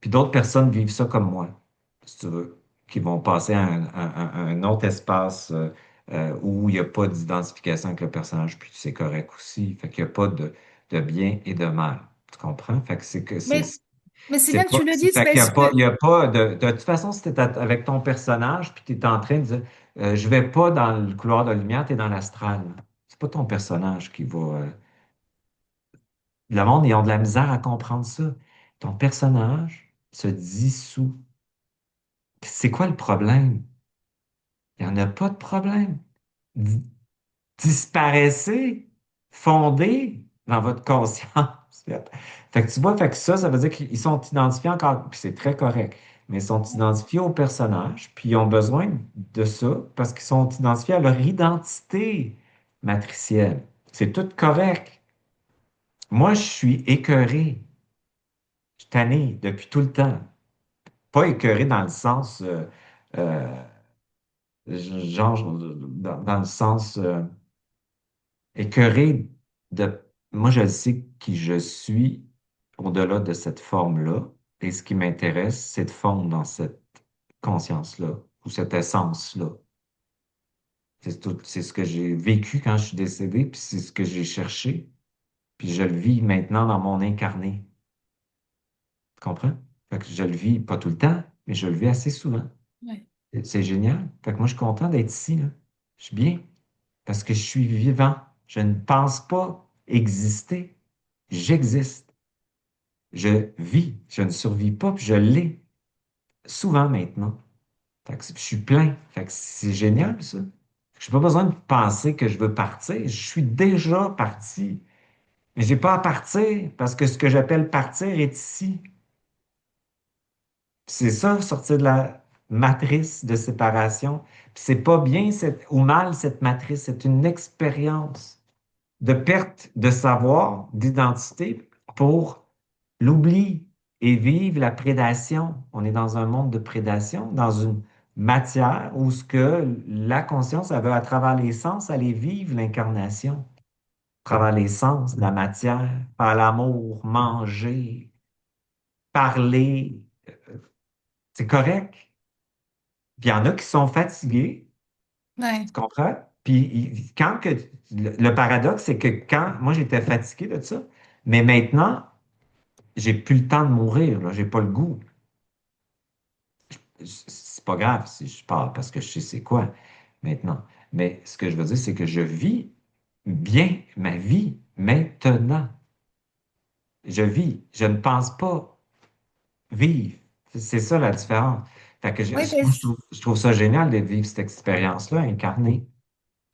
[SPEAKER 2] Puis d'autres personnes vivent ça comme moi, si tu veux, qui vont passer à un autre espace où il n'y a pas d'identification avec le personnage, puis c'est correct aussi. Fait qu'il n'y a pas de bien et de mal. Tu comprends? Fait que
[SPEAKER 1] Mais, mais c'est
[SPEAKER 2] c'est
[SPEAKER 1] bien que
[SPEAKER 2] pas,
[SPEAKER 1] tu le dises
[SPEAKER 2] fait qu'il y a
[SPEAKER 1] parce
[SPEAKER 2] pas,
[SPEAKER 1] que,
[SPEAKER 2] il y a pas de toute façon, si tu es avec ton personnage, puis tu es en train de dire, je vais pas dans le couloir de lumière, tu es dans l'astral. C'est pas ton personnage qui va, le monde, ils ont de la misère à comprendre ça. Ton personnage se dissout. C'est quoi le problème? Il n'y en a pas de problème. D- Disparaissez, fondez dans votre conscience. Fait que tu vois, fait que ça veut dire qu'ils sont identifiés encore, puis c'est très correct, mais ils sont identifiés au personnage, puis ils ont besoin de ça parce qu'ils sont identifiés à leur identité matricielle. C'est tout correct. Moi, je suis écœuré, je suis tanné depuis tout le temps. Pas écœuré dans le sens, euh, genre, dans le sens écœuré de... Moi, je sais qui je suis au-delà de cette forme-là. Et ce qui m'intéresse, c'est de fondre dans cette conscience-là ou cette essence-là. C'est ce que j'ai vécu quand je suis décédé, puis c'est ce que j'ai cherché. Puis je le vis maintenant dans mon incarné. Tu comprends? Fait que je le vis pas tout le temps, mais je le vis assez souvent.
[SPEAKER 1] ouais.
[SPEAKER 2] C'est génial. Fait que moi, je suis content d'être ici, là. Je suis bien parce que je suis vivant. Je ne pense pas exister. J'existe. Je vis. Je ne survis pas, puis je l'ai souvent maintenant. Fait que je suis plein. Fait que c'est génial, ça. Je n'ai pas besoin de penser que je veux partir. Je suis déjà parti. Mais j'ai pas à partir parce que ce que j'appelle partir est ici. C'est ça, sortir de la matrice de séparation. Puis c'est pas bien ou mal cette matrice, c'est une expérience de perte de savoir, d'identité pour l'oubli et vivre la prédation. On est dans un monde de prédation, dans une matière où ce que la conscience, elle veut à travers les sens aller vivre l'incarnation, à travers les sens, la matière, par l'amour, manger, parler. C'est correct. Puis il y en a qui sont fatigués,
[SPEAKER 1] Ouais.
[SPEAKER 2] tu comprends? Puis quand que le paradoxe, c'est que quand moi j'étais fatigué de ça, mais maintenant, j'ai plus le temps de mourir, là, j'ai pas le goût. C'est pas grave si je parle parce que je sais c'est quoi maintenant. Mais ce que je veux dire, c'est que je vis bien ma vie maintenant. Je vis, je ne pense pas vivre. C'est ça la différence. Fait que
[SPEAKER 1] Oui,
[SPEAKER 2] moi, je trouve ça génial de vivre cette expérience-là incarnée.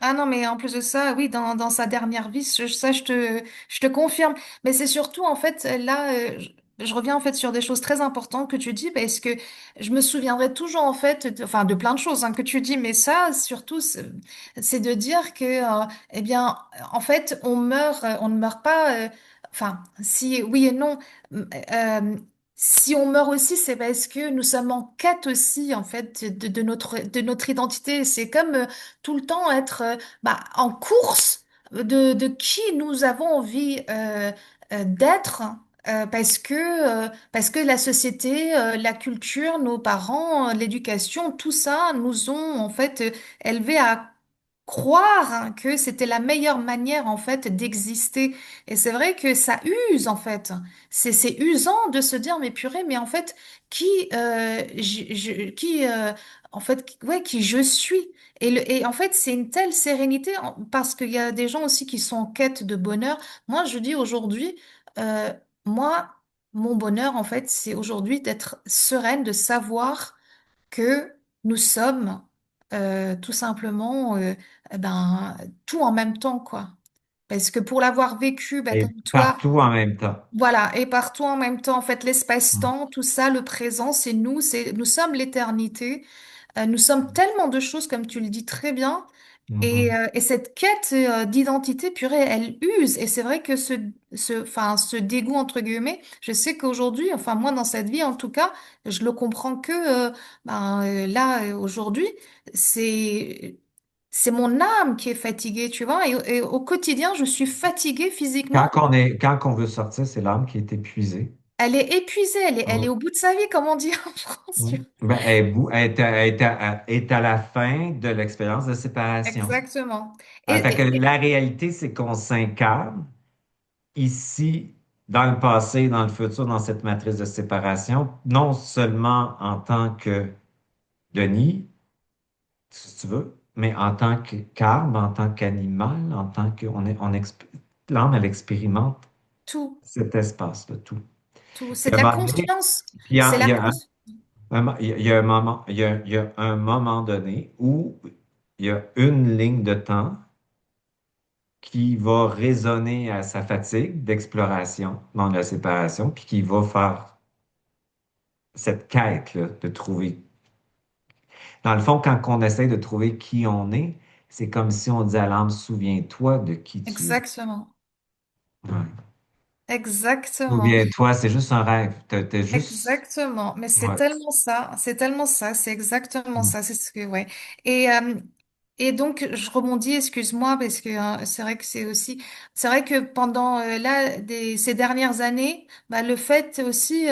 [SPEAKER 1] ah non, mais en plus de ça, oui, dans sa dernière vie, je te confirme. Mais c'est surtout, en fait, là, je reviens en fait sur des choses très importantes que tu dis, parce que je me souviendrai toujours, en fait, enfin, de plein de choses hein, que tu dis, mais ça, surtout, c'est de dire que, eh bien, en fait, on meurt, on ne meurt pas, enfin, si, oui et non. si on meurt aussi, c'est parce que nous sommes en quête aussi, en fait, de notre identité. C'est comme tout le temps être en course de qui nous avons envie d'être, parce que la société, la culture, nos parents, l'éducation, tout ça nous ont en fait élevés à croire hein, que c'était la meilleure manière en fait d'exister. Et c'est vrai que ça use en fait. C'est usant de se dire mais purée, mais en fait qui en fait ouais qui je suis. Et en fait c'est une telle sérénité parce qu'il y a des gens aussi qui sont en quête de bonheur. Moi je dis aujourd'hui euh, moi mon bonheur en fait c'est aujourd'hui d'être sereine, de savoir que nous sommes tout simplement tout en même temps, quoi. Parce que pour l'avoir vécu,
[SPEAKER 2] Et
[SPEAKER 1] comme toi,
[SPEAKER 2] partout en même temps.
[SPEAKER 1] voilà, et partout en même temps, en fait,
[SPEAKER 2] Mm.
[SPEAKER 1] l'espace-temps, tout ça, le présent, nous sommes l'éternité. Nous sommes tellement de choses, comme tu le dis très bien.
[SPEAKER 2] Mhm.
[SPEAKER 1] Et cette quête d'identité, purée, elle use. Et c'est vrai que ce dégoût, entre guillemets, je sais qu'aujourd'hui, enfin moi, dans cette vie, en tout cas, je le comprends que là, aujourd'hui, c'est, c'est mon âme qui est fatiguée, tu vois. Et au quotidien, je suis fatiguée physiquement.
[SPEAKER 2] Quand on veut sortir, c'est l'âme qui est épuisée.
[SPEAKER 1] Elle est épuisée, elle est au bout de sa vie, comme on dit en France.
[SPEAKER 2] Mm. Ben, elle est à la fin de l'expérience de séparation.
[SPEAKER 1] Exactement.
[SPEAKER 2] Fait que
[SPEAKER 1] Et
[SPEAKER 2] la réalité, c'est qu'on s'incarne ici, dans le passé, dans le futur, dans cette matrice de séparation, non seulement en tant que Denis, si tu veux, mais en tant que qu'arbre, en tant qu'animal, en tant que l'âme, elle expérimente
[SPEAKER 1] tout,
[SPEAKER 2] cet espace-là, tout.
[SPEAKER 1] tout, c'est
[SPEAKER 2] Puis
[SPEAKER 1] de
[SPEAKER 2] à un
[SPEAKER 1] la
[SPEAKER 2] moment donné,
[SPEAKER 1] conscience.
[SPEAKER 2] puis
[SPEAKER 1] C'est la
[SPEAKER 2] il y a
[SPEAKER 1] conscience.
[SPEAKER 2] il y a un moment, il y a un moment donné où il y a une ligne de temps qui va résonner à sa fatigue d'exploration dans la séparation, puis qui va faire cette quête là, de trouver. Dans le fond, quand on essaie de trouver qui on est, c'est comme si on dit à l'âme, souviens-toi de qui tu es.
[SPEAKER 1] Exactement.
[SPEAKER 2] Ouais.
[SPEAKER 1] Exactement.
[SPEAKER 2] Souviens-toi, c'est juste un rêve. T'as juste.
[SPEAKER 1] Exactement. Mais
[SPEAKER 2] Ouais.
[SPEAKER 1] c'est tellement ça, c'est exactement
[SPEAKER 2] Mm.
[SPEAKER 1] ça, c'est ce que, ouais. Et, euh, et donc, je rebondis, excuse-moi, parce que c'est vrai que c'est vrai que pendant ces dernières années, le fait aussi,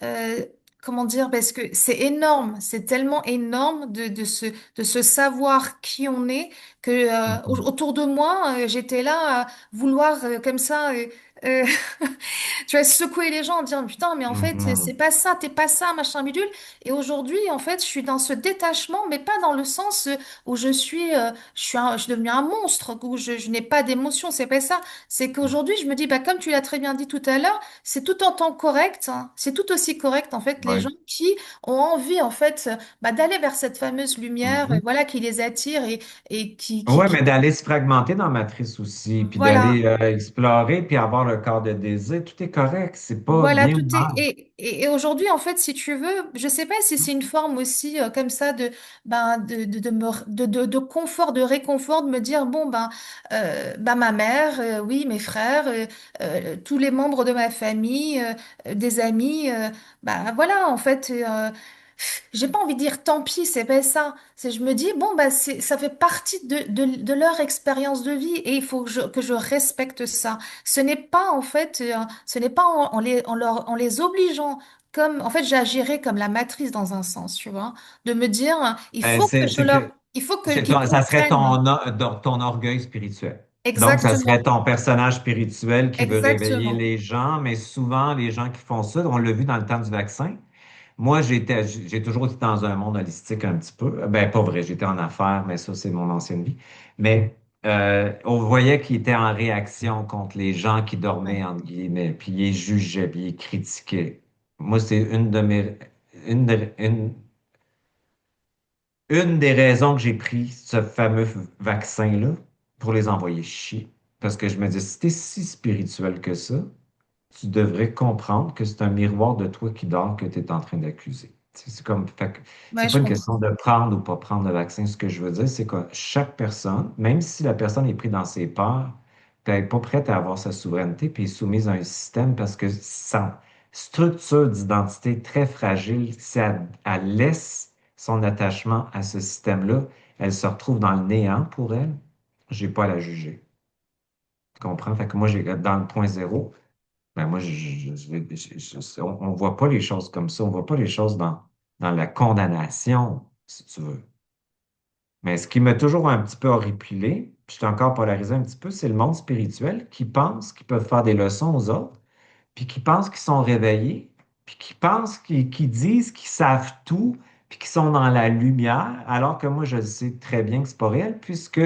[SPEAKER 1] euh, comment dire, parce que c'est énorme, c'est tellement énorme de se savoir qui on est que
[SPEAKER 2] Mhm.
[SPEAKER 1] autour de moi, j'étais là à vouloir comme ça. Euh, Tu vas secouer les gens en disant, putain, mais en fait, c'est
[SPEAKER 2] Mhm.
[SPEAKER 1] pas ça, t'es pas ça, machin bidule. Et aujourd'hui, en fait, je suis dans ce détachement, mais pas dans le sens où je suis devenu un monstre, où je n'ai pas d'émotion, c'est pas ça. C'est qu'aujourd'hui, je me dis, comme tu l'as très bien dit tout à l'heure, c'est tout en temps correct, hein. C'est tout aussi correct, en fait, les gens
[SPEAKER 2] Ouais.
[SPEAKER 1] qui ont envie, en fait, d'aller vers cette fameuse lumière,
[SPEAKER 2] Mhm.
[SPEAKER 1] voilà, qui les attire et
[SPEAKER 2] Ouais, mais d'aller se fragmenter dans Matrice aussi, puis d'aller
[SPEAKER 1] voilà.
[SPEAKER 2] explorer, puis avoir le corps de désir, tout est correct. C'est pas
[SPEAKER 1] Voilà,
[SPEAKER 2] bien ou
[SPEAKER 1] tout est.
[SPEAKER 2] mal.
[SPEAKER 1] Et aujourd'hui, en fait, si tu veux, je sais pas si c'est une forme aussi comme ça de confort, de réconfort, de me dire, bon, ma mère, oui, mes frères, tous les membres de ma famille, des amis, voilà, en fait, j'ai pas envie de dire tant pis, c'est pas ça. C'est, je me dis, bon, ça fait partie de leur expérience de vie et il faut que je respecte ça. Ce n'est pas en fait, ce n'est pas en les obligeant comme, en fait, j'agirais comme la matrice dans un sens, tu vois, de me dire,
[SPEAKER 2] C'est que
[SPEAKER 1] il faut qu'ils
[SPEAKER 2] ça serait
[SPEAKER 1] comprennent.
[SPEAKER 2] ton orgueil spirituel. Donc, ça serait
[SPEAKER 1] Exactement,
[SPEAKER 2] ton personnage spirituel qui veut réveiller
[SPEAKER 1] exactement.
[SPEAKER 2] les gens, mais souvent, les gens qui font ça, on l'a vu dans le temps du vaccin. Moi, j'ai toujours été dans un monde holistique un petit peu. Ben, pas vrai, j'étais en affaires, mais ça, c'est mon ancienne vie. Mais on voyait qu'il était en réaction contre les gens qui dormaient,
[SPEAKER 1] Ouais,
[SPEAKER 2] entre guillemets, puis il les jugeait, puis il les critiquait. Moi, c'est une, de- une des raisons que j'ai pris ce fameux vaccin-là pour les envoyer chier. Parce que je me dis, si t'es si spirituel que ça, tu devrais comprendre que c'est un miroir de toi qui dort que tu es en train d'accuser. C'est comme, fait que
[SPEAKER 1] ouais,
[SPEAKER 2] c'est pas
[SPEAKER 1] je
[SPEAKER 2] une question
[SPEAKER 1] comprends.
[SPEAKER 2] de prendre ou pas prendre le vaccin. Ce que je veux dire, c'est que chaque personne, même si la personne est prise dans ses peurs, puis elle n'est pas prête à avoir sa souveraineté, puis est soumise à un système parce que structure d'identité très fragile. Si elle laisse son attachement à ce système-là, elle se retrouve dans le néant pour elle. J'ai pas à la juger. Tu comprends? Fait que moi, dans le point zéro, ben moi, on voit pas les choses comme ça. On voit pas les choses dans la condamnation, si tu veux. Mais ce qui m'a toujours un petit peu horripilé, puis je suis encore polarisé un petit peu, c'est le monde spirituel qui pense qu'ils peuvent faire des leçons aux autres, puis qui pensent qu'ils sont réveillés, puis qui pensent qui disent qu'ils savent tout, puis qu'ils sont dans la lumière, alors que moi, je sais très bien que c'est pas réel, puisque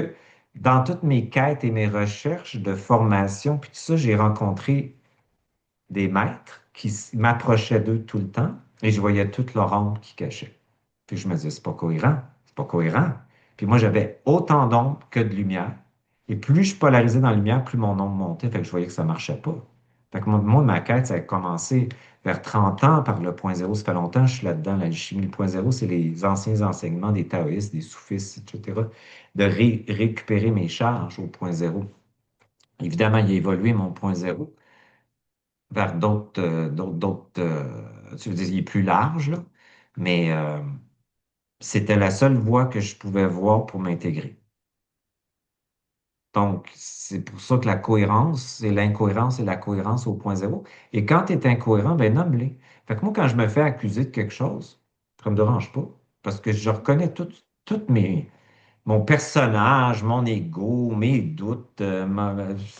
[SPEAKER 2] dans toutes mes quêtes et mes recherches de formation, puis tout ça, j'ai rencontré des maîtres qui m'approchaient d'eux tout le temps, et je voyais toute leur ombre qui cachait. Puis je me disais, c'est pas cohérent, c'est pas cohérent. Puis moi, j'avais autant d'ombre que de lumière. Et plus je polarisais dans la lumière, plus mon ombre montait. Fait que je voyais que ça marchait pas. Fait que moi, ma quête, ça a commencé vers 30 ans par le point zéro. Ça fait longtemps que je suis là-dedans, l'alchimie. Le point zéro, c'est les anciens enseignements des taoïstes, des soufistes, etc. De récupérer mes charges au point zéro. Évidemment, il a évolué mon point zéro vers tu veux dire, il est plus large, là, mais c'était la seule voie que je pouvais voir pour m'intégrer. Donc, c'est pour ça que la cohérence, c'est l'incohérence et la cohérence au point zéro. Et quand tu es incohérent, ben nomme-les. Fait que moi, quand je me fais accuser de quelque chose, ça me dérange pas, parce que je reconnais toutes mon personnage, mon ego, mes doutes,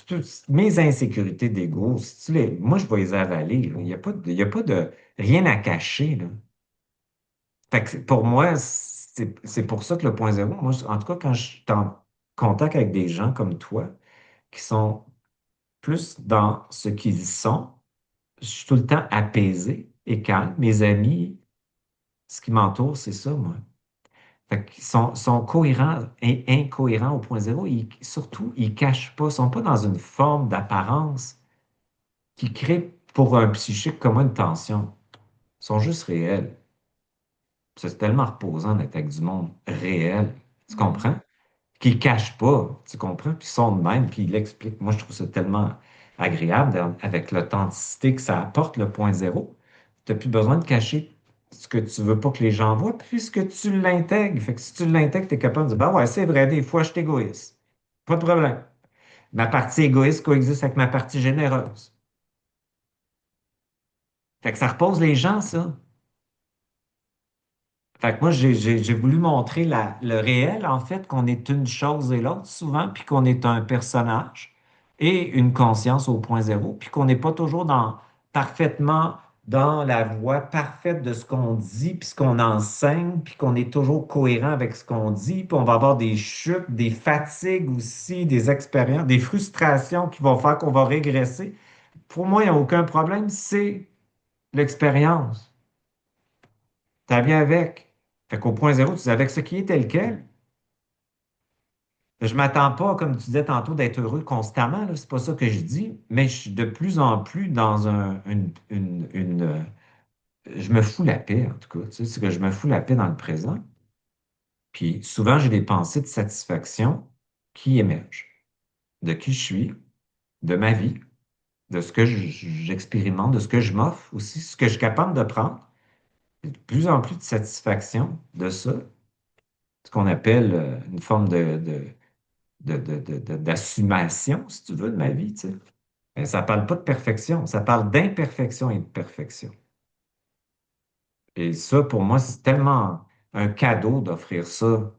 [SPEAKER 2] toutes mes insécurités d'ego. Si moi, je vais les avaler, là. Il y a pas de rien à cacher, là. Fait que pour moi, c'est pour ça que le point zéro, moi, en tout cas, quand je suis en contact avec des gens comme toi, qui sont plus dans ce qu'ils sont, je suis tout le temps apaisé et calme. Mes amis, ce qui m'entoure, c'est ça, moi. Fait qu'ils sont cohérents et incohérents au point zéro. Surtout, ils ne cachent pas, ils ne sont pas dans une forme d'apparence qui crée pour un psychique comme moi une tension. Ils sont juste réels. C'est tellement reposant d'être avec du monde réel. Tu
[SPEAKER 1] Mhm.
[SPEAKER 2] comprends? Qu'ils ne cachent pas, tu comprends? Puis ils sont de même, puis ils l'expliquent. Moi, je trouve ça tellement agréable avec l'authenticité que ça apporte le point zéro. Tu n'as plus besoin de cacher ce que tu veux pas que les gens voient, puisque tu l'intègres. Fait que si tu l'intègres, tu es capable de dire, ben ouais, c'est vrai, des fois, je suis égoïste. Pas de problème. Ma partie égoïste coexiste avec ma partie généreuse. Fait que ça repose les gens, ça. Fait que moi, j'ai voulu montrer le réel, en fait, qu'on est une chose et l'autre souvent, puis qu'on est un personnage et une conscience au point zéro, puis qu'on n'est pas toujours parfaitement dans la voie parfaite de ce qu'on dit, puis ce qu'on enseigne, puis qu'on est toujours cohérent avec ce qu'on dit, puis on va avoir des chutes, des fatigues aussi, des expériences, des frustrations qui vont faire qu'on va régresser. Pour moi, il n'y a aucun problème, c'est l'expérience. Ça vient avec. Fait qu'au point zéro, tu dis avec ce qui est tel quel. Je m'attends pas, comme tu disais tantôt, d'être heureux constamment, là. C'est pas ça que je dis, mais je suis de plus en plus dans je me fous la paix, en tout cas. Tu sais, c'est que je me fous la paix dans le présent. Puis souvent, j'ai des pensées de satisfaction qui émergent de qui je suis, de ma vie, de ce que j'expérimente, de ce que je m'offre aussi, ce que je suis capable de prendre. De plus en plus de satisfaction de ça, ce qu'on appelle une forme d'assumation, si tu veux, de ma vie, tu sais. Mais ça parle pas de perfection, ça parle d'imperfection et de perfection. Et ça, pour moi, c'est tellement un cadeau d'offrir ça.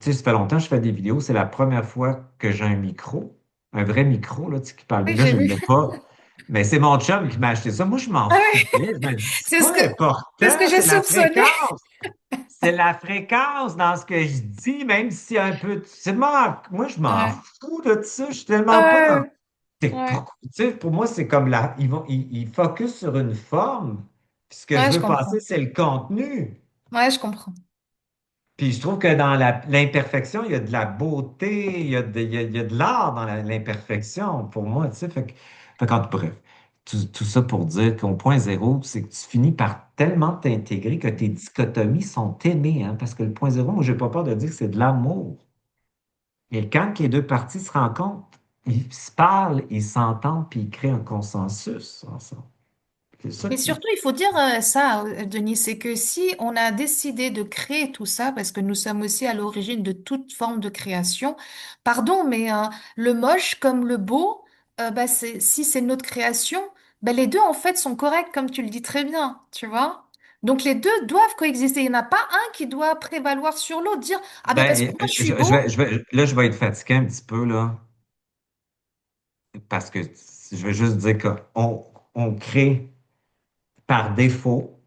[SPEAKER 2] Tu sais, ça fait longtemps que je fais des vidéos, c'est la première fois que j'ai un vrai micro, là, tu sais, qui parle bien.
[SPEAKER 1] Oui,
[SPEAKER 2] Là,
[SPEAKER 1] j'ai
[SPEAKER 2] je ne
[SPEAKER 1] vu.
[SPEAKER 2] l'ai pas. Mais c'est mon chum qui m'a acheté ça. Moi, je m'en
[SPEAKER 1] Ah oui,
[SPEAKER 2] foutais. Je me dis, c'est
[SPEAKER 1] c'est ce
[SPEAKER 2] pas
[SPEAKER 1] que, c'est ce que
[SPEAKER 2] important,
[SPEAKER 1] j'ai
[SPEAKER 2] c'est la
[SPEAKER 1] soupçonné.
[SPEAKER 2] fréquence. C'est la fréquence dans ce que je dis, même s'il y a un peu. Moi, je m'en
[SPEAKER 1] Ouais,
[SPEAKER 2] fous de ça. Je suis tellement pas dans.
[SPEAKER 1] ouais, ouais,
[SPEAKER 2] Tu sais, pour moi, c'est comme ils focus sur une forme. Puis ce que je
[SPEAKER 1] ouais, je
[SPEAKER 2] veux passer,
[SPEAKER 1] comprends.
[SPEAKER 2] c'est le contenu.
[SPEAKER 1] Ouais, je comprends.
[SPEAKER 2] Puis je trouve que dans l'imperfection, il y a de la beauté, il y a de l'art dans l'imperfection pour moi, tu sais. Bref, tout ça pour dire qu'au point zéro, c'est que tu finis par tellement t'intégrer que tes dichotomies sont aimées, hein, parce que le point zéro, moi, j'ai pas peur de dire que c'est de l'amour. Et quand les deux parties se rencontrent, ils se parlent, ils s'entendent, puis ils créent un consensus ensemble. C'est ça
[SPEAKER 1] Mais
[SPEAKER 2] qui...
[SPEAKER 1] surtout, il faut dire ça, Denis, c'est que si on a décidé de créer tout ça, parce que nous sommes aussi à l'origine de toute forme de création, pardon, mais le moche comme le beau, bah, si c'est notre création, bah, les deux en fait sont corrects, comme tu le dis très bien, tu vois? Donc les deux doivent coexister. Il n'y en a pas un qui doit prévaloir sur l'autre, dire, ah ben parce que
[SPEAKER 2] Ben,
[SPEAKER 1] moi je suis beau,
[SPEAKER 2] là, je vais être fatigué un petit peu, là, parce que je vais juste dire qu'on on crée par défaut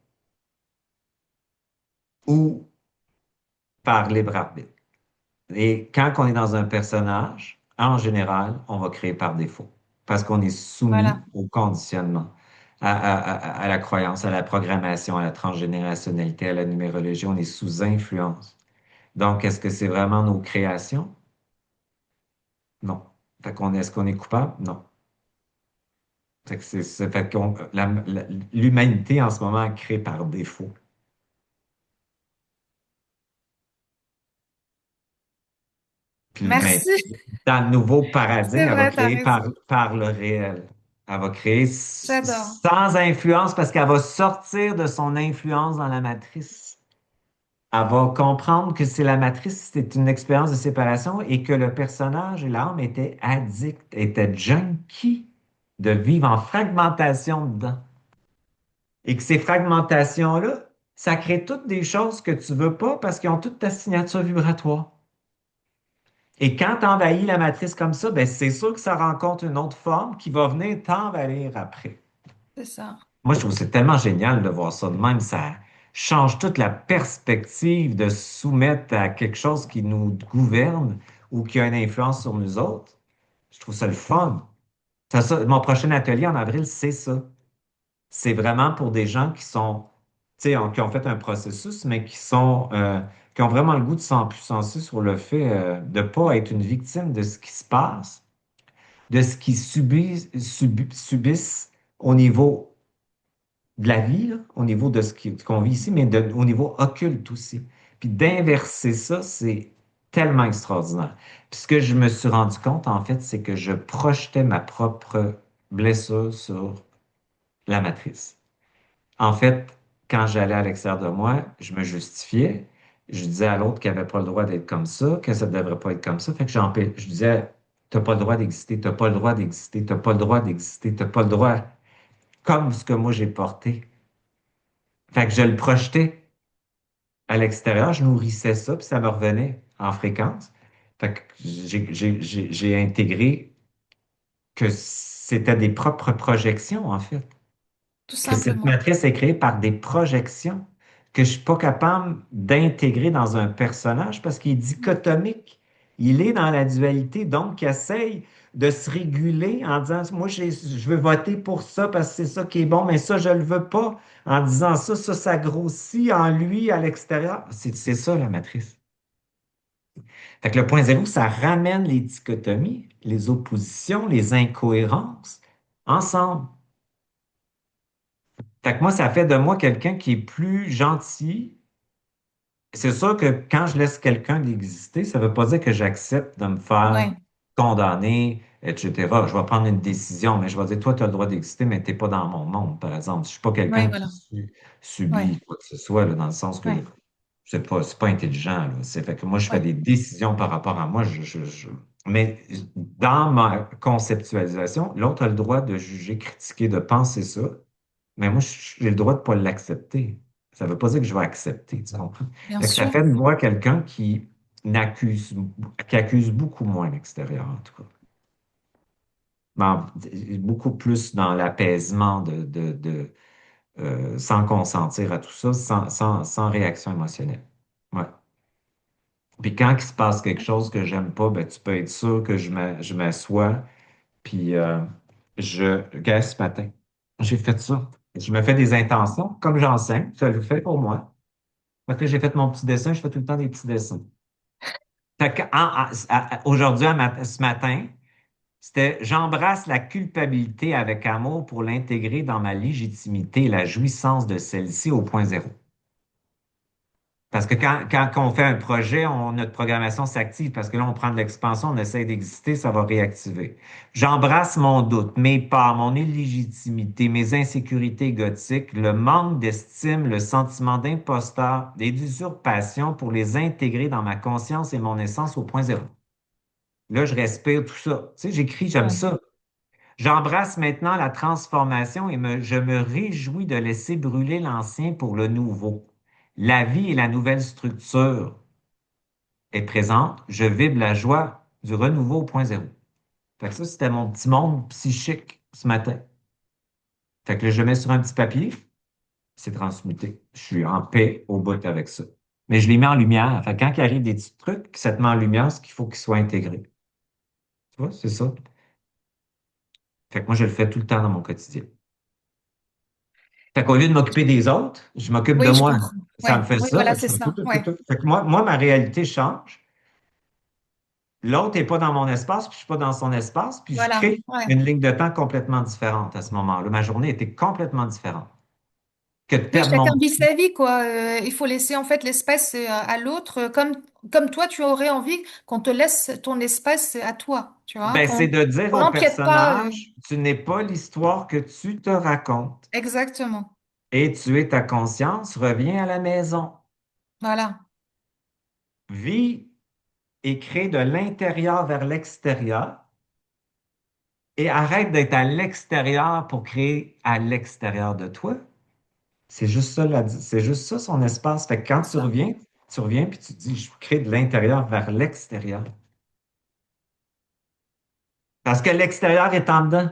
[SPEAKER 2] ou par libre arbitre. Et quand on est dans un personnage, en général, on va créer par défaut, parce qu'on est soumis
[SPEAKER 1] voilà,
[SPEAKER 2] au conditionnement, à la croyance, à la programmation, à la transgénérationnalité, à la numérologie. On est sous influence. Donc, est-ce que c'est vraiment nos créations? Non. Est-ce qu'on est coupable? Non. L'humanité en ce moment crée par défaut. Puis, mais
[SPEAKER 1] merci,
[SPEAKER 2] dans le nouveau
[SPEAKER 1] c'est
[SPEAKER 2] paradigme, elle va
[SPEAKER 1] vrai, t'as
[SPEAKER 2] créer
[SPEAKER 1] raison,
[SPEAKER 2] par le réel. Elle va créer
[SPEAKER 1] j'adore.
[SPEAKER 2] sans influence parce qu'elle va sortir de son influence dans la matrice. Elle va comprendre que c'est la matrice, c'est une expérience de séparation et que le personnage et l'âme étaient addicts, étaient junkies de vivre en fragmentation dedans. Et que ces fragmentations-là, ça crée toutes des choses que tu veux pas parce qu'ils ont toute ta signature vibratoire. Et quand tu envahis la matrice comme ça, ben c'est sûr que ça rencontre une autre forme qui va venir t'envahir après.
[SPEAKER 1] C'est ça,
[SPEAKER 2] Moi, je trouve que c'est tellement génial de voir ça de même. Ça change toute la perspective de se soumettre à quelque chose qui nous gouverne ou qui a une influence sur nous autres. Je trouve ça le fun. Mon prochain atelier en avril, c'est ça. C'est vraiment pour des gens qui sont, tu sais, qui ont fait un processus, mais qui ont vraiment le goût de s'empuissancer sur le fait de ne pas être une victime de ce qui se passe, de ce qu'ils subissent au niveau de la vie, là, au niveau de qu'on vit ici, mais au niveau occulte aussi. Puis d'inverser ça, c'est tellement extraordinaire. Puis ce que je me suis rendu compte, en fait, c'est que je projetais ma propre blessure sur la matrice. En fait, quand j'allais à l'extérieur de moi, je me justifiais. Je disais à l'autre qu'il n'avait pas le droit d'être comme ça, que ça ne devrait pas être comme ça. Fait que je disais, t'as pas le droit d'exister, t'as pas le droit d'exister, t'as pas le droit d'exister, t'as pas le droit, comme ce que moi j'ai porté. Fait que je le projetais à l'extérieur, je nourrissais ça, puis ça me revenait en fréquence. Fait que j'ai intégré que c'était des propres projections, en fait.
[SPEAKER 1] tout
[SPEAKER 2] Que cette
[SPEAKER 1] simplement.
[SPEAKER 2] matrice est créée par des projections que je ne suis pas capable d'intégrer dans un personnage parce qu'il est dichotomique. Il est dans la dualité, donc il essaye de se réguler en disant, moi, je veux voter pour ça parce que c'est ça qui est bon, mais ça, je ne le veux pas. En disant ça, ça grossit en lui, à l'extérieur. C'est ça, la matrice. Fait que le point zéro, ça ramène les dichotomies, les oppositions, les incohérences ensemble. Fait que moi, ça fait de moi quelqu'un qui est plus gentil. C'est sûr que quand je laisse quelqu'un exister, ça ne veut pas dire que j'accepte de me faire
[SPEAKER 1] Ouais,
[SPEAKER 2] condamner, etc. Je vais prendre une décision, mais je vais dire, toi, tu as le droit d'exister, mais tu n'es pas dans mon monde, par exemple. Je ne suis pas
[SPEAKER 1] ouais,
[SPEAKER 2] quelqu'un qui
[SPEAKER 1] voilà. Ouais,
[SPEAKER 2] subit quoi que ce soit, là, dans le sens que
[SPEAKER 1] ouais,
[SPEAKER 2] c'est pas intelligent. Là. C'est fait que moi, je fais
[SPEAKER 1] ouais.
[SPEAKER 2] des décisions par rapport à moi. Mais dans ma conceptualisation, l'autre a le droit de juger, critiquer, de penser ça. Mais moi, j'ai le droit de ne pas l'accepter. Ça ne veut pas dire que je vais accepter, tu comprends?
[SPEAKER 1] Bien
[SPEAKER 2] Fait que ça
[SPEAKER 1] sûr.
[SPEAKER 2] fait de moi quelqu'un n'accuse, qui accuse beaucoup moins l'extérieur, en tout cas. Bon, beaucoup plus dans l'apaisement sans consentir à tout ça, sans réaction émotionnelle. Ouais. Puis quand il se passe quelque chose que j'aime pas, ben, tu peux être sûr que je m'assois, puis regarde, ce matin, j'ai fait ça. Je me fais des intentions, comme j'enseigne, ça le fait pour moi. Parce que j'ai fait mon petit dessin, je fais tout le temps des petits dessins. Fait que, aujourd'hui, ce matin, c'était j'embrasse la culpabilité avec amour pour l'intégrer dans ma légitimité et la jouissance de celle-ci au point zéro. Parce que quand on fait un projet, notre programmation s'active parce que là, on prend de l'expansion, on essaie d'exister, ça va réactiver. J'embrasse mon doute, mes peurs, mon illégitimité, mes insécurités égotiques, le manque d'estime, le sentiment d'imposteur et d'usurpation pour les intégrer dans ma conscience et mon essence au point zéro. Là, je respire tout ça. Tu sais, j'écris, j'aime
[SPEAKER 1] Ouais.
[SPEAKER 2] ça. J'embrasse maintenant la transformation et je me réjouis de laisser brûler l'ancien pour le nouveau. La vie et la nouvelle structure est présente. Je vibre la joie du renouveau au point zéro. Fait que ça, c'était mon petit monde psychique ce matin. Fait que là, je le mets sur un petit papier, c'est transmuté. Je suis en paix au bout avec ça. Mais je les mets en lumière. Fait que quand il arrive des petits trucs, ça te met en lumière ce qu'il faut qu'ils soient intégrés. Tu vois, c'est ça. Fait que moi, je le fais tout le temps dans mon quotidien. Fait qu'au lieu de m'occuper des autres, je m'occupe de
[SPEAKER 1] Oui, je
[SPEAKER 2] moi.
[SPEAKER 1] comprends.
[SPEAKER 2] Ça me
[SPEAKER 1] Ouais,
[SPEAKER 2] fait
[SPEAKER 1] oui,
[SPEAKER 2] ça.
[SPEAKER 1] voilà,
[SPEAKER 2] Fait que je
[SPEAKER 1] c'est
[SPEAKER 2] fais tout,
[SPEAKER 1] ça.
[SPEAKER 2] tout, tout,
[SPEAKER 1] Ouais,
[SPEAKER 2] tout. Fait que moi, ma réalité change. L'autre n'est pas dans mon espace, puis je suis pas dans son espace, puis je
[SPEAKER 1] voilà.
[SPEAKER 2] crée
[SPEAKER 1] Ouais.
[SPEAKER 2] une ligne de temps complètement différente à ce moment-là. Ma journée était complètement différente que de
[SPEAKER 1] Oui,
[SPEAKER 2] perdre
[SPEAKER 1] chacun
[SPEAKER 2] mon
[SPEAKER 1] vit
[SPEAKER 2] temps.
[SPEAKER 1] sa vie, quoi. Il faut laisser en fait l'espace à l'autre, comme toi, tu aurais envie qu'on te laisse ton espace à toi, tu vois,
[SPEAKER 2] Ben, c'est de dire
[SPEAKER 1] qu'on
[SPEAKER 2] au
[SPEAKER 1] n'empiète pas.
[SPEAKER 2] personnage, tu n'es pas l'histoire que tu te racontes.
[SPEAKER 1] Exactement.
[SPEAKER 2] Et tu es ta conscience, reviens à la maison.
[SPEAKER 1] Voilà.
[SPEAKER 2] Vis et crée de l'intérieur vers l'extérieur et arrête d'être à l'extérieur pour créer à l'extérieur de toi. C'est juste ça, c'est juste ça son espace. Fait que quand
[SPEAKER 1] C'est ça.
[SPEAKER 2] tu reviens puis tu te dis, je crée de l'intérieur vers l'extérieur. Parce que l'extérieur est en dedans.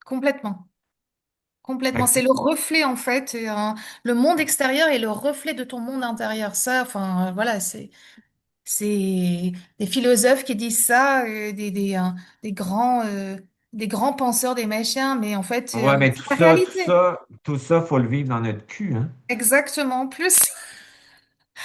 [SPEAKER 1] Complètement.
[SPEAKER 2] Fait
[SPEAKER 1] Complètement.
[SPEAKER 2] que
[SPEAKER 1] C'est le reflet, en fait. Le monde extérieur est le reflet de ton monde intérieur. Ça, enfin, voilà, c'est des philosophes qui disent ça, des grands penseurs, des machins, mais en fait,
[SPEAKER 2] ouais, mais
[SPEAKER 1] c'est la réalité.
[SPEAKER 2] tout ça, faut le vivre dans notre cul, hein.
[SPEAKER 1] Exactement. Plus,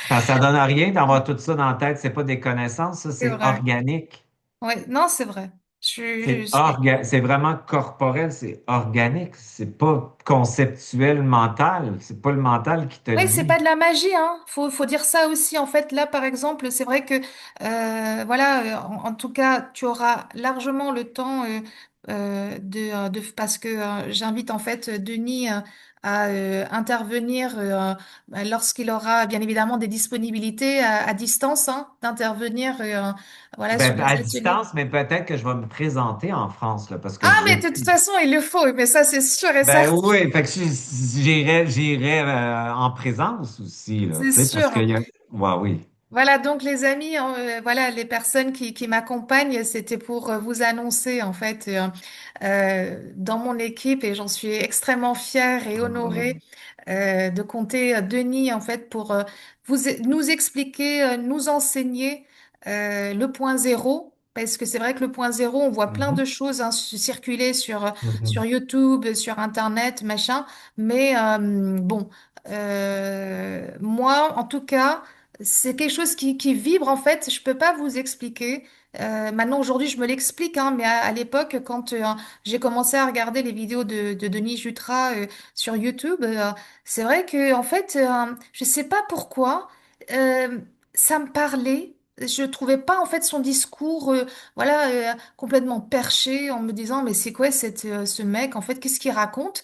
[SPEAKER 2] Parce que ça donne à rien d'avoir tout ça dans la tête. C'est pas des connaissances, ça,
[SPEAKER 1] c'est
[SPEAKER 2] c'est
[SPEAKER 1] vrai.
[SPEAKER 2] organique.
[SPEAKER 1] Ouais, non, c'est vrai.
[SPEAKER 2] C'est vraiment corporel, c'est organique. C'est pas conceptuel, mental. C'est pas le mental qui te le
[SPEAKER 1] Oui, c'est pas
[SPEAKER 2] dit.
[SPEAKER 1] de la magie, hein. Faut dire ça aussi. En fait, là, par exemple, c'est vrai que, voilà, en tout cas, tu auras largement le temps parce que j'invite en fait Denis à intervenir lorsqu'il aura bien évidemment des disponibilités à distance, hein, d'intervenir, voilà, sur
[SPEAKER 2] Ben,
[SPEAKER 1] les
[SPEAKER 2] à
[SPEAKER 1] ateliers.
[SPEAKER 2] distance, mais peut-être que je vais me présenter en France, là, parce que
[SPEAKER 1] Ah, mais de toute façon, il le faut. Mais ça, c'est sûr et
[SPEAKER 2] ben
[SPEAKER 1] certain.
[SPEAKER 2] oui, fait que j'irai en présence aussi, là,
[SPEAKER 1] C'est
[SPEAKER 2] tu sais, parce
[SPEAKER 1] sûr.
[SPEAKER 2] qu'il y a. Ouais, oui.
[SPEAKER 1] Voilà, donc les amis, voilà, les personnes qui m'accompagnent, c'était pour vous annoncer en fait dans mon équipe et j'en suis extrêmement fière et honorée de compter Denis en fait pour nous expliquer, nous enseigner le point zéro. Parce que c'est vrai que le point zéro, on voit plein
[SPEAKER 2] Mhm,
[SPEAKER 1] de choses hein, circuler sur
[SPEAKER 2] mhm.
[SPEAKER 1] YouTube, sur Internet, machin. Mais bon, moi, en tout cas, c'est quelque chose qui vibre en fait. Je peux pas vous expliquer. Maintenant aujourd'hui je me l'explique, hein, mais à l'époque quand j'ai commencé à regarder les vidéos de Denis Jutras sur YouTube, c'est vrai que en fait je sais pas pourquoi euh, ça me parlait. Je trouvais pas en fait son discours voilà complètement perché en me disant mais c'est quoi ce mec en fait qu'est-ce qu'il raconte?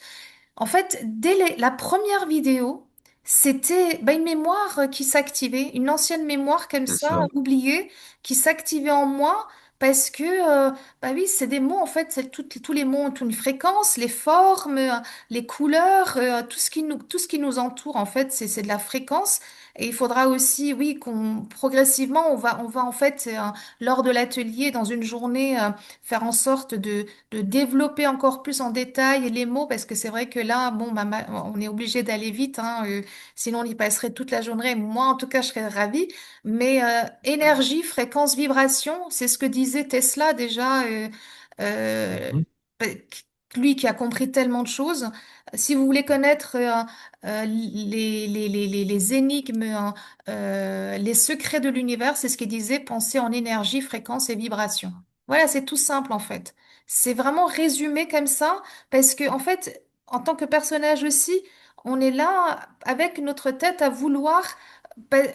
[SPEAKER 1] En fait, dès la première vidéo, c'était bah, une mémoire qui s'activait, une ancienne mémoire comme
[SPEAKER 2] C'est
[SPEAKER 1] ça,
[SPEAKER 2] ça.
[SPEAKER 1] oubliée, qui s'activait en moi parce que, bah oui, c'est des mots, en fait, tous les mots ont une fréquence, les formes, les couleurs, tout ce qui nous entoure, en fait, c'est de la fréquence. Et il faudra aussi, oui, progressivement, on va en fait, lors de l'atelier, dans une journée, faire en sorte de développer encore plus en détail les mots, parce que c'est vrai que là, bon, bah, on est obligé d'aller vite, hein, sinon on y passerait toute la journée. Moi, en tout cas, je serais ravie. Mais énergie, fréquence, vibration, c'est ce que disait Tesla déjà, euh,
[SPEAKER 2] Mhm.
[SPEAKER 1] bah, lui qui a compris tellement de choses. Si vous voulez connaître les énigmes, les secrets de l'univers, c'est ce qu'il disait, penser en énergie, fréquence et vibration. Voilà, c'est tout simple en fait. C'est vraiment résumé comme ça parce que en fait, en tant que personnage aussi, on est là avec notre tête à vouloir ben,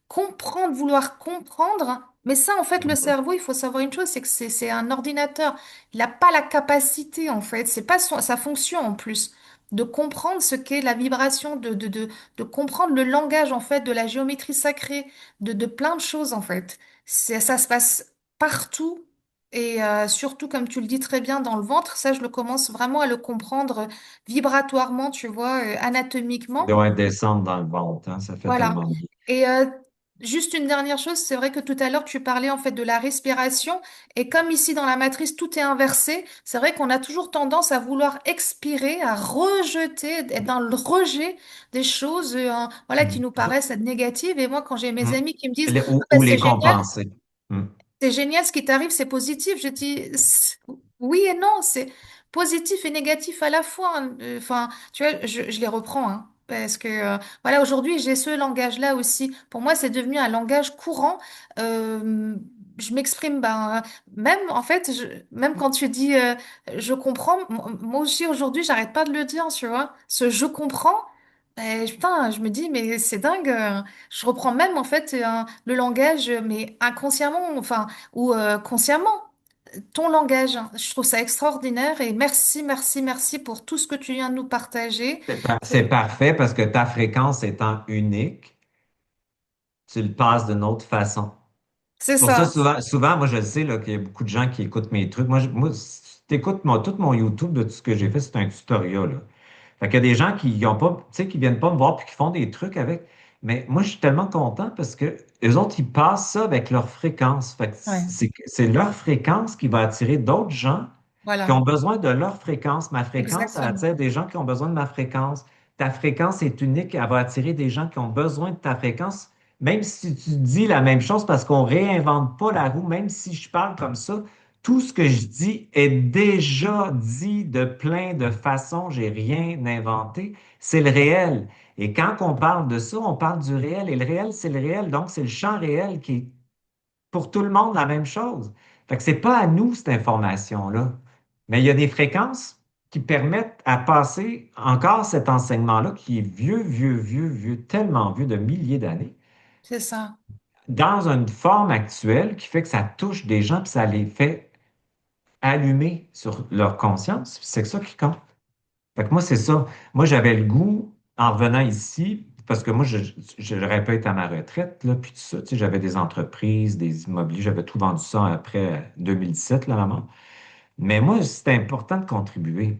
[SPEAKER 1] comprendre, vouloir comprendre. Mais ça, en fait, le cerveau, il faut savoir une chose, c'est que c'est un ordinateur. Il n'a pas la capacité, en fait, c'est pas sa fonction en plus, de comprendre ce qu'est la vibration, de comprendre le langage, en fait, de la géométrie sacrée, de plein de choses, en fait. Ça se passe partout. Et surtout, comme tu le dis très bien, dans le ventre, ça, je le commence vraiment à le comprendre vibratoirement, tu vois,
[SPEAKER 2] Il
[SPEAKER 1] anatomiquement.
[SPEAKER 2] doit descendre dans le ventre, hein, ça fait
[SPEAKER 1] Voilà.
[SPEAKER 2] tellement bien.
[SPEAKER 1] Et juste une dernière chose, c'est vrai que tout à l'heure, tu parlais en fait de la respiration. Et comme ici dans la matrice, tout est inversé, c'est vrai qu'on a toujours tendance à vouloir expirer, à rejeter, être dans le rejet des choses voilà, qui
[SPEAKER 2] Mm.
[SPEAKER 1] nous paraissent être négatives. Et moi, quand j'ai mes
[SPEAKER 2] Mm.
[SPEAKER 1] amis qui me disent, ah, ben,
[SPEAKER 2] Ou les
[SPEAKER 1] c'est génial,
[SPEAKER 2] compenser. Mm.
[SPEAKER 1] c'est génial ce qui t'arrive, c'est positif. Je dis oui et non, c'est positif et négatif à la fois, hein. Enfin, tu vois, je les reprends, hein, parce que voilà, aujourd'hui j'ai ce langage-là aussi. Pour moi, c'est devenu un langage courant. Euh, je m'exprime, ben, même en fait, même quand tu dis je comprends, moi aussi aujourd'hui, j'arrête pas de le dire, tu vois. Ce je comprends. Putain, je me dis, mais c'est dingue. Je reprends même en fait le langage, mais inconsciemment, enfin, ou consciemment, ton langage. Je trouve ça extraordinaire et merci, merci, merci pour tout ce que tu viens de nous partager.
[SPEAKER 2] C'est parfait parce que ta fréquence étant unique, tu le passes d'une autre façon.
[SPEAKER 1] C'est
[SPEAKER 2] Pour ça,
[SPEAKER 1] ça.
[SPEAKER 2] souvent, moi, je le sais là, qu'il y a beaucoup de gens qui écoutent mes trucs. Moi si t'écoutes tout mon YouTube de tout ce que j'ai fait, c'est un tutoriel, là. Fait qu'il y a des gens qui ont pas, tu sais, qui viennent pas me voir puis qui font des trucs avec. Mais moi, je suis tellement content parce que les autres, ils passent ça avec leur fréquence. Fait que
[SPEAKER 1] Ouais,
[SPEAKER 2] c'est leur fréquence qui va attirer d'autres gens qui ont
[SPEAKER 1] voilà,
[SPEAKER 2] besoin de leur fréquence. Ma fréquence, elle
[SPEAKER 1] exactement.
[SPEAKER 2] attire des gens qui ont besoin de ma fréquence. Ta fréquence est unique, elle va attirer des gens qui ont besoin de ta fréquence. Même si tu dis la même chose parce qu'on réinvente pas la roue, même si je parle comme ça, tout ce que je dis est déjà dit de plein de façons. J'ai rien inventé. C'est le réel. Et quand on parle de ça, on parle du réel. Et le réel, c'est le réel. Donc, c'est le champ réel qui est pour tout le monde la même chose. Fait que c'est pas à nous, cette information-là. Mais il y a des fréquences qui permettent à passer encore cet enseignement-là qui est vieux, vieux, vieux, vieux, tellement vieux de milliers d'années
[SPEAKER 1] C'est ça.
[SPEAKER 2] dans une forme actuelle qui fait que ça touche des gens puis ça les fait allumer sur leur conscience. C'est ça qui compte. Fait que moi, c'est ça. Moi, j'avais le goût, en revenant ici, parce que moi, je n'aurais pas été à ma retraite, là, puis tout ça. Tu sais, j'avais des entreprises, des immobiliers, j'avais tout vendu ça après 2017, là, maman. Mais moi, c'était important de contribuer.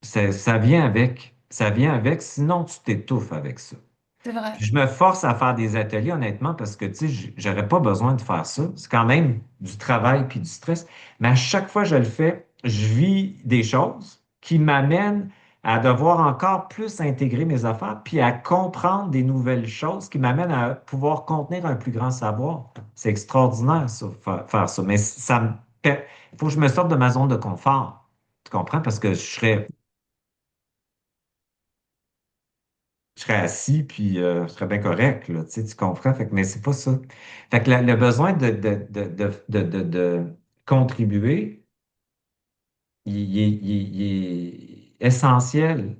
[SPEAKER 2] Ça vient avec. Ça vient avec, sinon tu t'étouffes avec ça.
[SPEAKER 1] C'est vrai.
[SPEAKER 2] Puis je me force à faire des ateliers, honnêtement, parce que, tu sais, j'aurais pas besoin de faire ça. C'est quand même du travail puis du stress. Mais à chaque fois que je le fais, je vis des choses qui m'amènent à devoir encore plus intégrer mes affaires, puis à comprendre des nouvelles choses qui m'amènent à pouvoir contenir un plus grand savoir. C'est extraordinaire, ça, faire ça. Mais il faut que je me sorte de ma zone de confort. Tu comprends? Parce que je serais assis, puis je serais bien correct, là, tu sais, tu comprends? Fait que, mais c'est pas ça. Fait que le besoin de contribuer, il est essentiel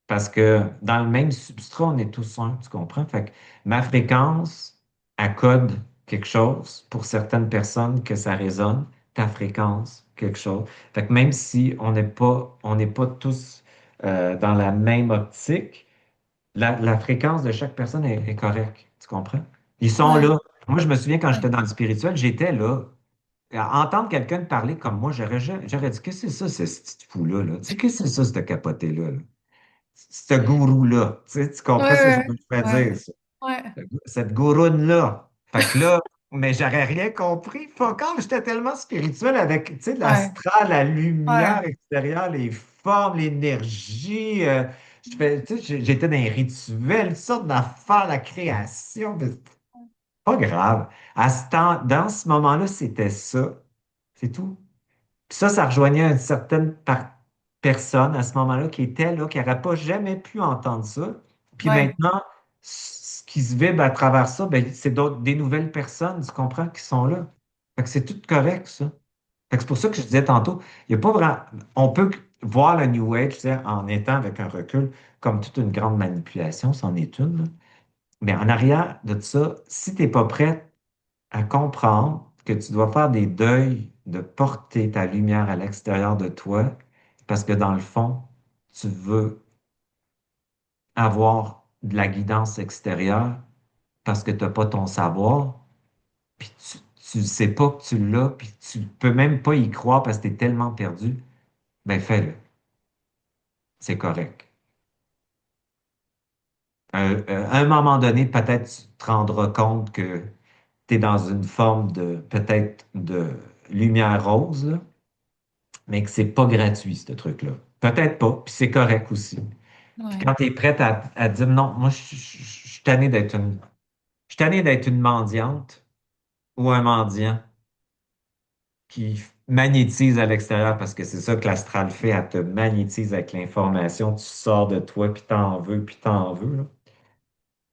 [SPEAKER 2] parce que dans le même substrat, on est tous un, tu comprends? Fait que ma fréquence accode quelque chose pour certaines personnes que ça résonne, ta fréquence, quelque chose. Fait que même si on n'est pas tous dans la même optique, la fréquence de chaque personne est correcte. Tu comprends? Ils sont
[SPEAKER 1] Ouais,
[SPEAKER 2] là. Moi, je me souviens quand
[SPEAKER 1] ouais,
[SPEAKER 2] j'étais dans le spirituel, j'étais là. À entendre quelqu'un parler comme moi, j'aurais dit, qu'est-ce que c'est ça, ce petit fou-là, là? Tu sais, qu'est-ce que c'est ça, ce capoté-là, là? Ce gourou-là? Tu
[SPEAKER 1] ouais,
[SPEAKER 2] comprends ce que
[SPEAKER 1] ouais,
[SPEAKER 2] je veux
[SPEAKER 1] ouais,
[SPEAKER 2] dire, ça?
[SPEAKER 1] ouais,
[SPEAKER 2] Cette gouroune-là. Fait que là, mais j'aurais rien compris. Fuck off, j'étais tellement spirituel avec, tu sais,
[SPEAKER 1] ouais,
[SPEAKER 2] l'astral, la
[SPEAKER 1] ouais,
[SPEAKER 2] lumière extérieure, les formes, l'énergie. Tu sais, j'étais dans les rituels, toutes sortes d'affaires, la création. Mais c'est pas grave. Dans ce moment-là, c'était ça. C'est tout. Puis ça rejoignait une certaine personne à ce moment-là qui était là, qui n'aurait pas jamais pu entendre ça. Puis
[SPEAKER 1] ouais,
[SPEAKER 2] maintenant, ce qui se vibre à travers ça, ben, c'est des nouvelles personnes, tu comprends, qui sont là. Fait que c'est tout correct, ça. Fait que c'est pour ça que je disais tantôt, il y a pas vraiment. On peut. voir le New Age, tu sais, en étant avec un recul, comme toute une grande manipulation, c'en est une, là. Mais en arrière de ça, si tu n'es pas prêt à comprendre que tu dois faire des deuils de porter ta lumière à l'extérieur de toi, parce que dans le fond, tu veux avoir de la guidance extérieure parce que tu n'as pas ton savoir, puis tu ne sais pas que tu l'as, puis tu peux même pas y croire parce que tu es tellement perdu, ben fais-le. C'est correct. À un moment donné, peut-être tu te rendras compte que tu es dans une forme de peut-être de lumière rose, là, mais que c'est pas gratuit, ce truc-là. Peut-être pas, puis c'est correct aussi. Puis
[SPEAKER 1] Ouais.
[SPEAKER 2] quand tu es prête à dire non, moi je suis tanné je suis tanné d'être une mendiante ou un mendiant qui magnétise à l'extérieur parce que c'est ça que l'astral fait, elle te magnétise avec l'information, tu sors de toi, puis t'en veux, là.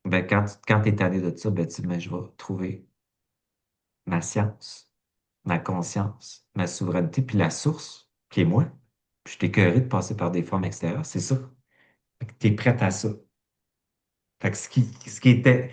[SPEAKER 2] Ben, quand tu es tanné de ça, ben, tu dis, mais je vais trouver ma science, ma conscience, ma souveraineté, puis la source, qui est moi. Puis je t'ai écœuré de passer par des formes extérieures, c'est ça. Tu es prête à ça. Fait que ce qui était,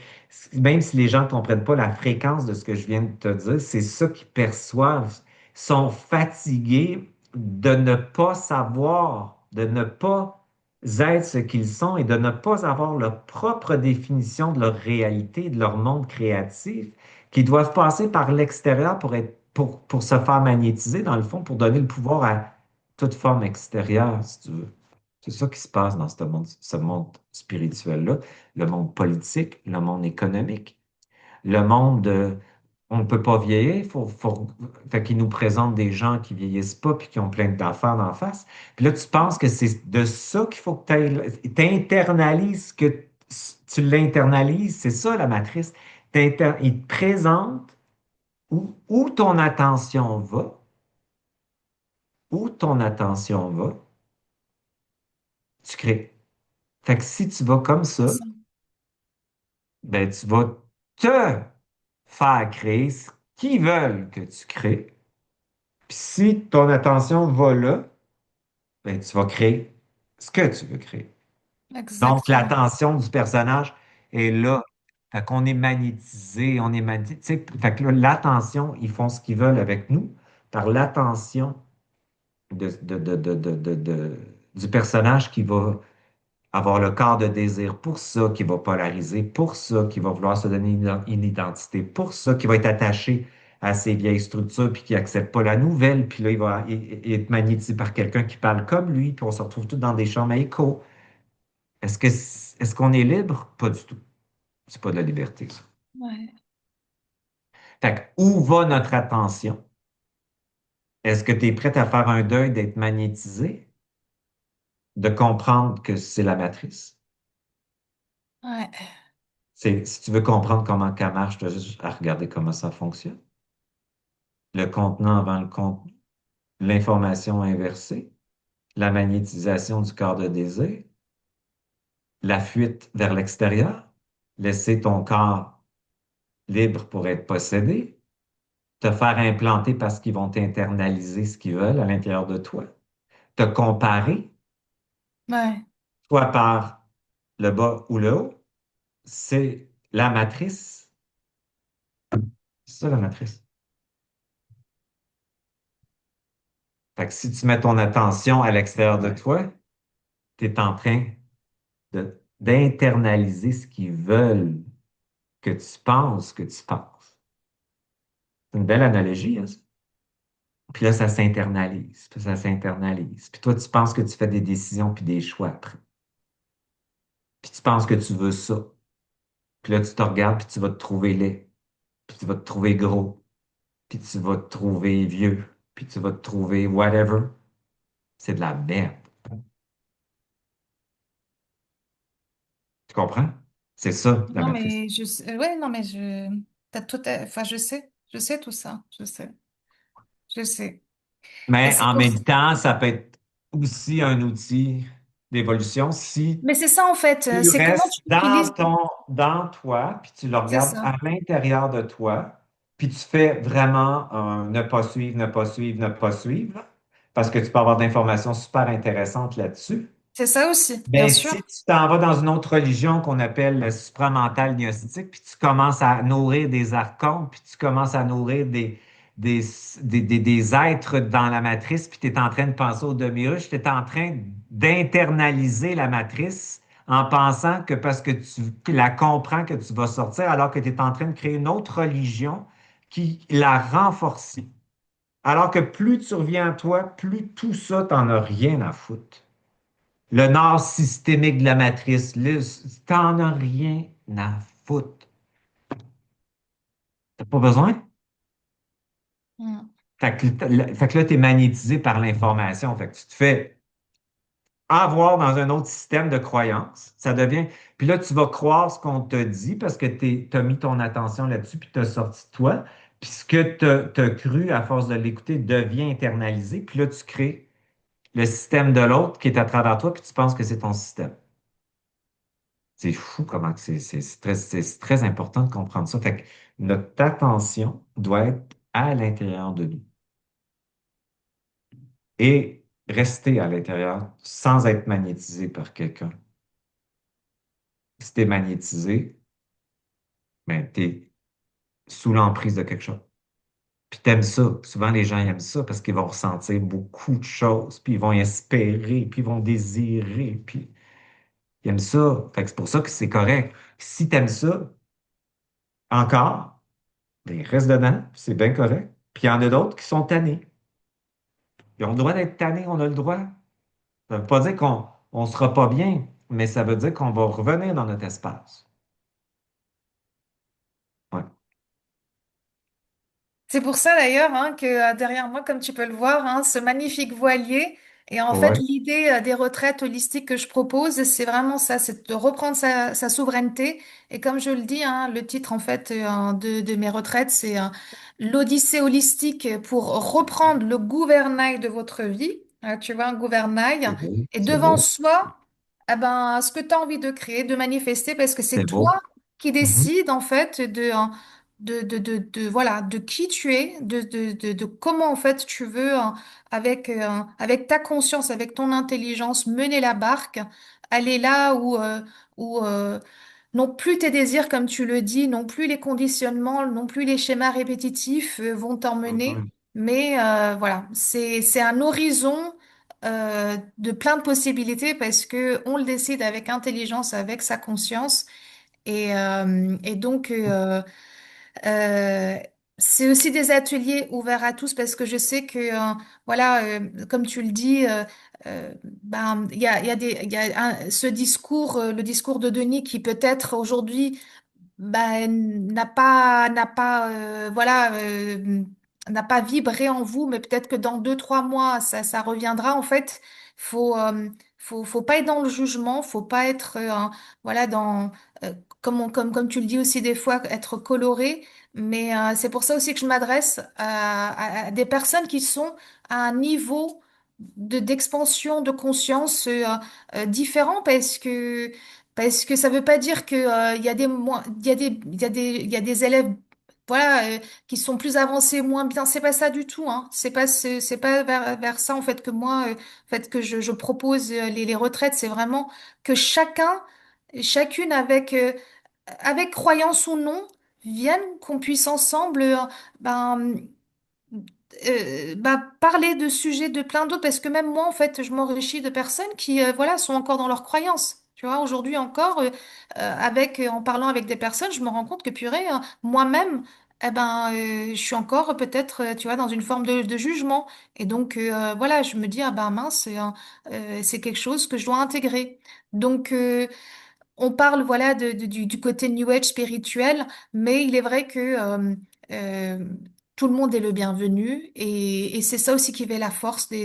[SPEAKER 2] même si les gens ne comprennent pas la fréquence de ce que je viens de te dire, c'est ça qu'ils perçoivent. Ils sont fatigués de ne pas savoir, de ne pas être ce qu'ils sont et de ne pas avoir leur propre définition de leur réalité, de leur monde créatif, qui doivent passer par l'extérieur pour se faire magnétiser, dans le fond, pour donner le pouvoir à toute forme extérieure, si tu veux. C'est ça qui se passe dans ce monde spirituel-là, le monde politique, le monde économique, le monde de on ne peut pas vieillir, fait qu'ils nous présentent des gens qui vieillissent pas puis qui ont plein d'affaires d'en face. Puis là, tu penses que c'est de ça qu'il faut que tu internalises que tu l'internalises, c'est ça la matrice. Il te présente où ton attention va, où ton attention va, tu crées. Fait que si tu vas comme
[SPEAKER 1] C'est
[SPEAKER 2] ça,
[SPEAKER 1] ça.
[SPEAKER 2] ben, tu vas te faire créer ce qu'ils veulent que tu crées. Puis si ton attention va là, ben, tu vas créer ce que tu veux créer. Donc,
[SPEAKER 1] Exactement.
[SPEAKER 2] l'attention du personnage est là. Fait qu'on est magnétisé, on est magnétisé. Fait que là, l'attention, ils font ce qu'ils veulent avec nous par l'attention du personnage qui va avoir le corps de désir pour ça, qui va polariser pour ça, qui va vouloir se donner une identité pour ça, qui va être attaché à ses vieilles structures puis qui accepte pas la nouvelle, puis là, il être magnétisé par quelqu'un qui parle comme lui, puis on se retrouve tous dans des chambres à écho. Est-ce qu'on est libre? Pas du tout. C'est pas de la liberté, ça.
[SPEAKER 1] Ouais.
[SPEAKER 2] Fait que, où va notre attention? Est-ce que tu es prêt à faire un deuil d'être magnétisé, de comprendre que c'est la matrice?
[SPEAKER 1] Ouais.
[SPEAKER 2] Si tu veux comprendre comment ça marche, tu as juste à regarder comment ça fonctionne. Le contenant avant le contenu, l'information inversée, la magnétisation du corps de désir, la fuite vers l'extérieur, laisser ton corps libre pour être possédé, te faire implanter parce qu'ils vont internaliser ce qu'ils veulent à l'intérieur de toi, te comparer,
[SPEAKER 1] Ouais.
[SPEAKER 2] soit par le bas ou le haut, c'est la matrice. C'est ça la matrice. Fait que si tu mets ton attention à l'extérieur de
[SPEAKER 1] Ouais.
[SPEAKER 2] toi, tu es en train d'internaliser ce qu'ils veulent que tu penses. C'est une belle analogie, hein, ça? Puis là, ça s'internalise, puis ça s'internalise. Puis toi, tu penses que tu fais des décisions puis des choix après. Puis tu penses que tu veux ça. Puis là, tu te regardes puis tu vas te trouver laid. Puis tu vas te trouver gros. Puis tu vas te trouver vieux. Puis tu vas te trouver whatever. C'est de la merde. Tu comprends? C'est ça, la
[SPEAKER 1] Non,
[SPEAKER 2] matrice.
[SPEAKER 1] mais je sais. Ouais, non, mais t'as tout enfin, je sais tout ça. Je sais. Et
[SPEAKER 2] Mais
[SPEAKER 1] c'est
[SPEAKER 2] en
[SPEAKER 1] pour.
[SPEAKER 2] même temps, ça peut être aussi un outil d'évolution si
[SPEAKER 1] Mais c'est ça, en fait.
[SPEAKER 2] tu
[SPEAKER 1] C'est comment
[SPEAKER 2] restes
[SPEAKER 1] tu l'utilises.
[SPEAKER 2] dans toi, puis tu le
[SPEAKER 1] C'est
[SPEAKER 2] regardes
[SPEAKER 1] ça.
[SPEAKER 2] à l'intérieur de toi, puis tu fais vraiment un ne pas suivre, ne pas suivre, ne pas suivre. parce que tu peux avoir d'informations super intéressantes là-dessus.
[SPEAKER 1] C'est ça aussi, bien
[SPEAKER 2] Ben,
[SPEAKER 1] sûr.
[SPEAKER 2] si tu t'en vas dans une autre religion qu'on appelle le supramental gnostique, puis tu commences à nourrir des archontes, puis tu commences à nourrir des, des êtres dans la matrice, puis tu es en train de penser au demi-ruche, tu es en train d'internaliser la matrice en pensant que parce que tu la comprends que tu vas sortir, alors que tu es en train de créer une autre religion qui la renforce. Alors que plus tu reviens à toi, plus tout ça, t'en as rien à foutre. Le nord systémique de la matrice, t'en as rien à foutre. T'as pas besoin.
[SPEAKER 1] Mm.
[SPEAKER 2] Fait que là, tu es magnétisé par l'information. Fait que tu te fais avoir dans un autre système de croyance. Ça devient. Puis là, tu vas croire ce qu'on te dit parce que tu as mis ton attention là-dessus, puis tu as sorti de toi. Puis ce que tu as cru à force de l'écouter devient internalisé. Puis là, tu crées le système de l'autre qui est à travers toi, puis tu penses que c'est ton système. C'est fou comment que c'est très important de comprendre ça. Fait que notre attention doit être à l'intérieur de nous et rester à l'intérieur sans être magnétisé par quelqu'un. Si tu es magnétisé, ben, tu es sous l'emprise de quelque chose. Puis t'aimes ça. Souvent, les gens aiment ça parce qu'ils vont ressentir beaucoup de choses, puis ils vont espérer, puis ils vont désirer, puis ils aiment ça. Fait que c'est pour ça que c'est correct. Si t'aimes ça, encore, ben, reste dedans, puis c'est bien correct. Puis il y en a d'autres qui sont tannés. Ils ont le droit d'être tannés, on a le droit. Ça ne veut pas dire qu'on ne sera pas bien, mais ça veut dire qu'on va revenir dans notre espace. Ouais.
[SPEAKER 1] C'est pour ça d'ailleurs hein, que derrière moi, comme tu peux le voir, hein, ce magnifique voilier. Et en fait,
[SPEAKER 2] Ouais.
[SPEAKER 1] l'idée des retraites holistiques que je propose, c'est vraiment ça, c'est de reprendre sa souveraineté. Et comme je le dis, hein, le titre en fait de mes retraites, c'est l'Odyssée holistique pour reprendre le gouvernail de votre vie. Tu vois, un gouvernail.
[SPEAKER 2] C'est beau.
[SPEAKER 1] Et
[SPEAKER 2] C'est
[SPEAKER 1] devant
[SPEAKER 2] beau.
[SPEAKER 1] soi, eh ben, ce que tu as envie de créer, de manifester, parce que c'est
[SPEAKER 2] C'est
[SPEAKER 1] toi
[SPEAKER 2] beau.
[SPEAKER 1] qui
[SPEAKER 2] Mhm.
[SPEAKER 1] décides en fait voilà, de qui tu es, de comment en fait tu veux, avec ta conscience, avec ton intelligence, mener la barque, aller là où non plus tes désirs, comme tu le dis, non plus les conditionnements, non plus les schémas répétitifs vont t'emmener,
[SPEAKER 2] Mhm.
[SPEAKER 1] mais voilà, c'est un horizon de plein de possibilités parce que on le décide avec intelligence, avec sa conscience. Et donc, c'est aussi des ateliers ouverts à tous parce que je sais que, voilà, comme tu le dis, ben, il y a ce discours, le discours de Denis qui peut-être aujourd'hui voilà, n'a pas vibré en vous, mais peut-être que dans 2, 3 mois, ça reviendra. En fait, faut, faut pas être dans le jugement, faut pas être, voilà, euh, comme tu le dis aussi des fois, être coloré. Mais c'est pour ça aussi que je m'adresse à des personnes qui sont à un niveau d'expansion de conscience différent parce que ça veut pas dire que il y a des il y a des élèves voilà qui sont plus avancés moins bien, c'est pas ça du tout hein. C'est pas vers ça en fait que moi en fait que je propose les retraites, c'est vraiment que chacune avec croyance ou non vienne qu'on puisse ensemble ben parler de sujets de plein d'autres parce que même moi en fait je m'enrichis de personnes qui voilà sont encore dans leurs croyances. Tu vois, aujourd'hui encore, en parlant avec des personnes, je me rends compte que purée, moi-même, je suis encore peut-être, tu vois, dans une forme de jugement. Et donc, voilà, je me dis, ah ben mince, c'est quelque chose que je dois intégrer. Donc, on parle voilà du côté New Age spirituel, mais il est vrai que euh, tout le monde est le bienvenu et c'est ça aussi qui fait la force de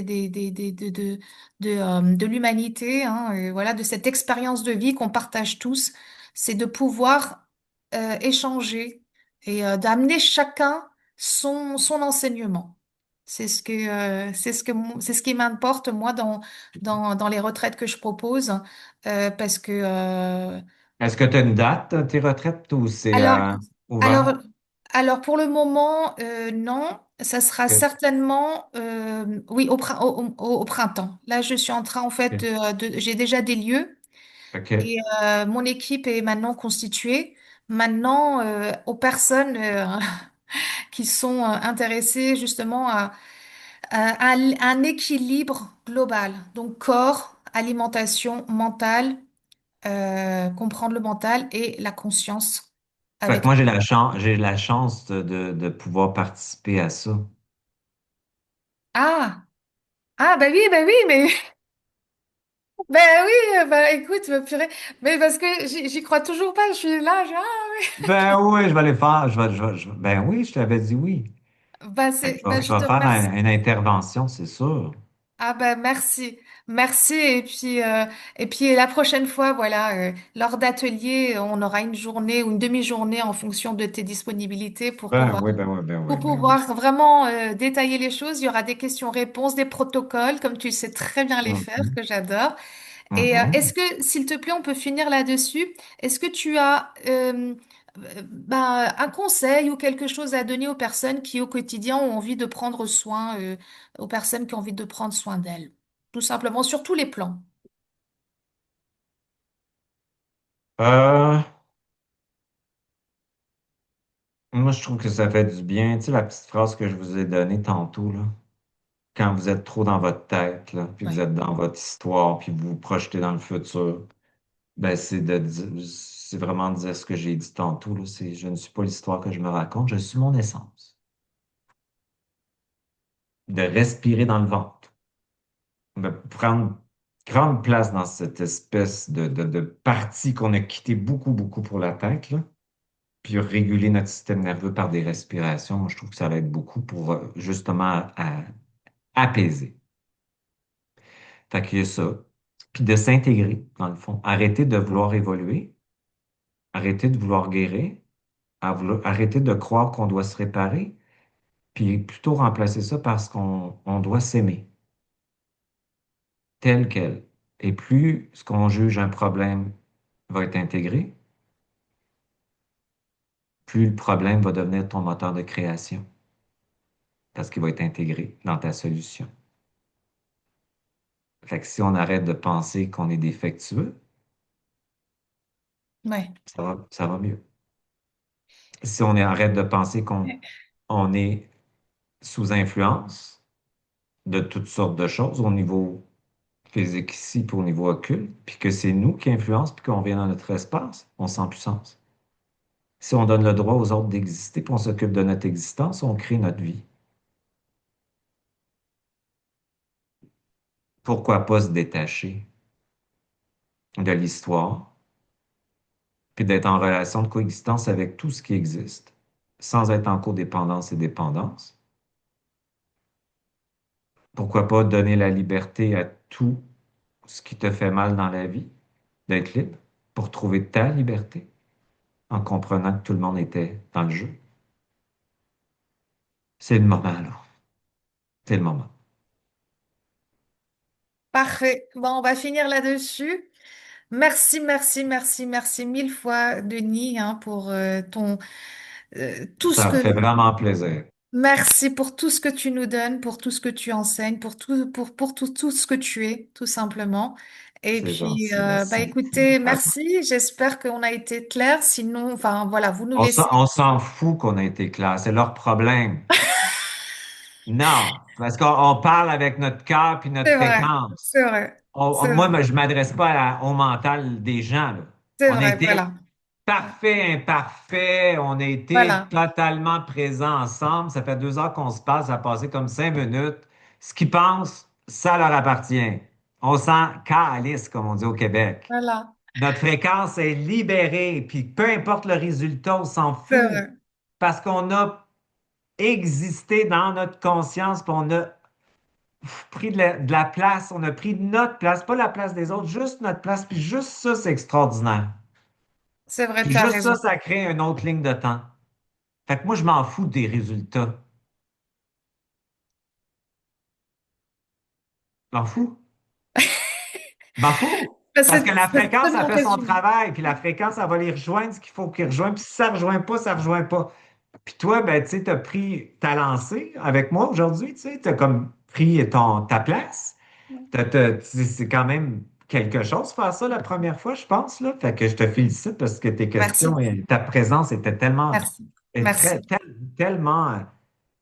[SPEAKER 1] l'humanité, hein, voilà, de cette expérience de vie qu'on partage tous, c'est de pouvoir échanger et d'amener chacun son enseignement. C'est ce qui m'importe moi dans les retraites que je propose. Parce que
[SPEAKER 2] Est-ce que tu as une date, tes retraites, ou c'est
[SPEAKER 1] alors alors
[SPEAKER 2] ouvert?
[SPEAKER 1] Alors pour le moment, non. Ça sera
[SPEAKER 2] OK.
[SPEAKER 1] certainement, oui, au printemps. Là, je suis en train, en fait,
[SPEAKER 2] OK.
[SPEAKER 1] j'ai déjà des lieux
[SPEAKER 2] OK.
[SPEAKER 1] et mon équipe est maintenant constituée. Maintenant, aux personnes qui sont intéressées justement à un équilibre global. Donc corps, alimentation, mental, comprendre le mental et la conscience
[SPEAKER 2] Fait que
[SPEAKER 1] avec.
[SPEAKER 2] moi, j'ai la chance de pouvoir participer à ça.
[SPEAKER 1] Ah! Ah, bah oui, mais ben oui, bah écoute, purée, mais parce que j'y crois toujours pas, je suis là,
[SPEAKER 2] Ben oui, je vais les faire. Ben oui, je t'avais dit oui. Fait que
[SPEAKER 1] bah
[SPEAKER 2] je
[SPEAKER 1] je
[SPEAKER 2] vais
[SPEAKER 1] te
[SPEAKER 2] faire
[SPEAKER 1] remercie.
[SPEAKER 2] une intervention, c'est sûr.
[SPEAKER 1] Ah bah merci, merci et puis la prochaine fois, voilà, lors d'ateliers, on aura une journée ou une demi-journée en fonction de tes disponibilités
[SPEAKER 2] Ben oui, ben oui, ben oui,
[SPEAKER 1] pour
[SPEAKER 2] ben oui.
[SPEAKER 1] pouvoir vraiment détailler les choses. Il y aura des questions-réponses, des protocoles, comme tu sais très bien les faire,
[SPEAKER 2] Mhm.
[SPEAKER 1] que j'adore. Et est-ce
[SPEAKER 2] Mhm.
[SPEAKER 1] que, s'il te plaît, on peut finir là-dessus? Est-ce que tu as un conseil ou quelque chose à donner aux personnes qui, au quotidien, ont envie de prendre soin, aux personnes qui ont envie de prendre soin d'elles? Tout simplement, sur tous les plans.
[SPEAKER 2] Euh, moi, je trouve que ça fait du bien. Tu sais, la petite phrase que je vous ai donnée tantôt, là, quand vous êtes trop dans votre tête, là, puis vous
[SPEAKER 1] Ouais.
[SPEAKER 2] êtes dans votre histoire, puis vous vous projetez dans le futur, ben, c'est vraiment de dire ce que j'ai dit tantôt, là, je ne suis pas l'histoire que je me raconte, je suis mon essence. De respirer dans le ventre, de prendre grande place dans cette espèce de partie qu'on a quitté beaucoup, beaucoup pour la tête, là, puis réguler notre système nerveux par des respirations. Moi, je trouve que ça va être beaucoup pour justement apaiser. Fait qu'il y a ça. Puis de s'intégrer, dans le fond. Arrêter de vouloir évoluer, arrêter de vouloir guérir, arrêter de croire qu'on doit se réparer, puis plutôt remplacer ça parce qu'on doit s'aimer tel quel. Et plus ce qu'on juge un problème va être intégré, plus le problème va devenir ton moteur de création parce qu'il va être intégré dans ta solution. Fait que si on arrête de penser qu'on est défectueux,
[SPEAKER 1] Ouais.
[SPEAKER 2] ça va mieux. Si arrête de penser on est sous influence de toutes sortes de choses au niveau physique ici puis au niveau occulte, puis que c'est nous qui influençons puis qu'on vient dans notre espace, on sent puissance. Si on donne le droit aux autres d'exister puis on s'occupe de notre existence, on crée notre vie. Pourquoi pas se détacher de l'histoire puis d'être en relation de coexistence avec tout ce qui existe, sans être en codépendance et dépendance? Pourquoi pas donner la liberté à tout ce qui te fait mal dans la vie, d'être libre pour trouver ta liberté en comprenant que tout le monde était dans le jeu? C'est le moment, là. C'est le moment.
[SPEAKER 1] Parfait. Bon, on va finir là-dessus. Merci, merci, merci, merci mille fois, Denis, hein, pour tout ce
[SPEAKER 2] Ça me
[SPEAKER 1] que
[SPEAKER 2] fait vraiment plaisir.
[SPEAKER 1] merci pour tout ce que tu nous donnes, pour tout ce que tu enseignes, pour tout ce que tu es, tout simplement. Et
[SPEAKER 2] C'est
[SPEAKER 1] puis,
[SPEAKER 2] gentil,
[SPEAKER 1] bah
[SPEAKER 2] merci.
[SPEAKER 1] écoutez,
[SPEAKER 2] Vraiment.
[SPEAKER 1] merci. J'espère qu'on a été clair. Sinon, enfin voilà, vous nous laissez.
[SPEAKER 2] On s'en fout qu'on a été clair, c'est leur problème. Non, parce qu'on parle avec notre cœur puis notre
[SPEAKER 1] C'est vrai,
[SPEAKER 2] fréquence.
[SPEAKER 1] c'est vrai, c'est
[SPEAKER 2] Moi,
[SPEAKER 1] vrai,
[SPEAKER 2] je ne m'adresse pas au mental des gens, là.
[SPEAKER 1] c'est
[SPEAKER 2] On a
[SPEAKER 1] vrai.
[SPEAKER 2] été
[SPEAKER 1] Voilà,
[SPEAKER 2] parfait, imparfait. On a été
[SPEAKER 1] voilà,
[SPEAKER 2] totalement présents ensemble. Ça fait 2 heures qu'on se passe, ça a passé comme 5 minutes. Ce qu'ils pensent, ça leur appartient. On s'en calisse, comme on dit au Québec.
[SPEAKER 1] voilà.
[SPEAKER 2] Notre fréquence est libérée, puis peu importe le résultat, on s'en
[SPEAKER 1] C'est
[SPEAKER 2] fout.
[SPEAKER 1] vrai,
[SPEAKER 2] Parce qu'on a existé dans notre conscience, puis on a pris de la place, on a pris notre place, pas la place des autres, juste notre place, puis juste ça, c'est extraordinaire.
[SPEAKER 1] c'est vrai.
[SPEAKER 2] Puis
[SPEAKER 1] Tu as
[SPEAKER 2] juste ça,
[SPEAKER 1] raison.
[SPEAKER 2] ça crée une autre ligne de temps. Fait que moi, je m'en fous des résultats. Je m'en fous. Je m'en fous.
[SPEAKER 1] Bah,
[SPEAKER 2] Parce que la
[SPEAKER 1] c'est
[SPEAKER 2] fréquence, a
[SPEAKER 1] tellement
[SPEAKER 2] fait son
[SPEAKER 1] résumé.
[SPEAKER 2] travail, puis la fréquence, ça va les rejoindre ce qu'il faut qu'ils rejoignent. Puis si ça ne rejoint pas, ça ne rejoint pas. Puis toi, ben, tu sais, t'as pris ta lancée avec moi aujourd'hui, tu sais, t'as comme pris ta place. C'est quand même quelque chose faire ça la première fois, je pense, là. Fait que je te félicite parce que tes questions
[SPEAKER 1] Merci,
[SPEAKER 2] et ta présence étaient tellement,
[SPEAKER 1] merci,
[SPEAKER 2] très,
[SPEAKER 1] merci,
[SPEAKER 2] tellement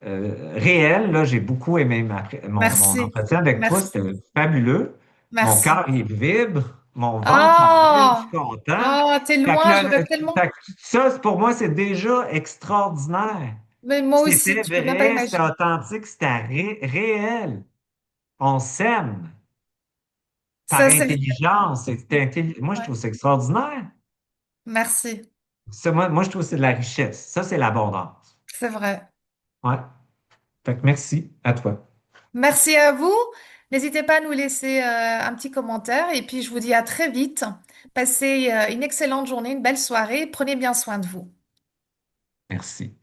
[SPEAKER 2] réelle, là. J'ai beaucoup aimé mon
[SPEAKER 1] merci,
[SPEAKER 2] entretien avec toi.
[SPEAKER 1] merci,
[SPEAKER 2] C'était fabuleux. Mon
[SPEAKER 1] merci.
[SPEAKER 2] cœur, il vibre. Mon ventre, il vibre. Je suis
[SPEAKER 1] Oh,
[SPEAKER 2] content.
[SPEAKER 1] oh, t'es
[SPEAKER 2] Fait que,
[SPEAKER 1] loin, j'aurais tellement.
[SPEAKER 2] fait que ça, pour moi, c'est déjà extraordinaire.
[SPEAKER 1] Mais moi aussi,
[SPEAKER 2] C'était
[SPEAKER 1] tu peux même pas
[SPEAKER 2] vrai, c'était
[SPEAKER 1] imaginer.
[SPEAKER 2] authentique, c'était réel. On s'aime par
[SPEAKER 1] Ça, c'est vrai.
[SPEAKER 2] intelligence. Moi, je
[SPEAKER 1] Ouais.
[SPEAKER 2] trouve ça extraordinaire.
[SPEAKER 1] Merci,
[SPEAKER 2] Ça, moi, je trouve que c'est de la richesse. Ça, c'est l'abondance.
[SPEAKER 1] c'est vrai.
[SPEAKER 2] Ouais. Fait que merci à toi.
[SPEAKER 1] Merci à vous. N'hésitez pas à nous laisser un petit commentaire et puis je vous dis à très vite. Passez une excellente journée, une belle soirée. Prenez bien soin de vous.
[SPEAKER 2] Merci.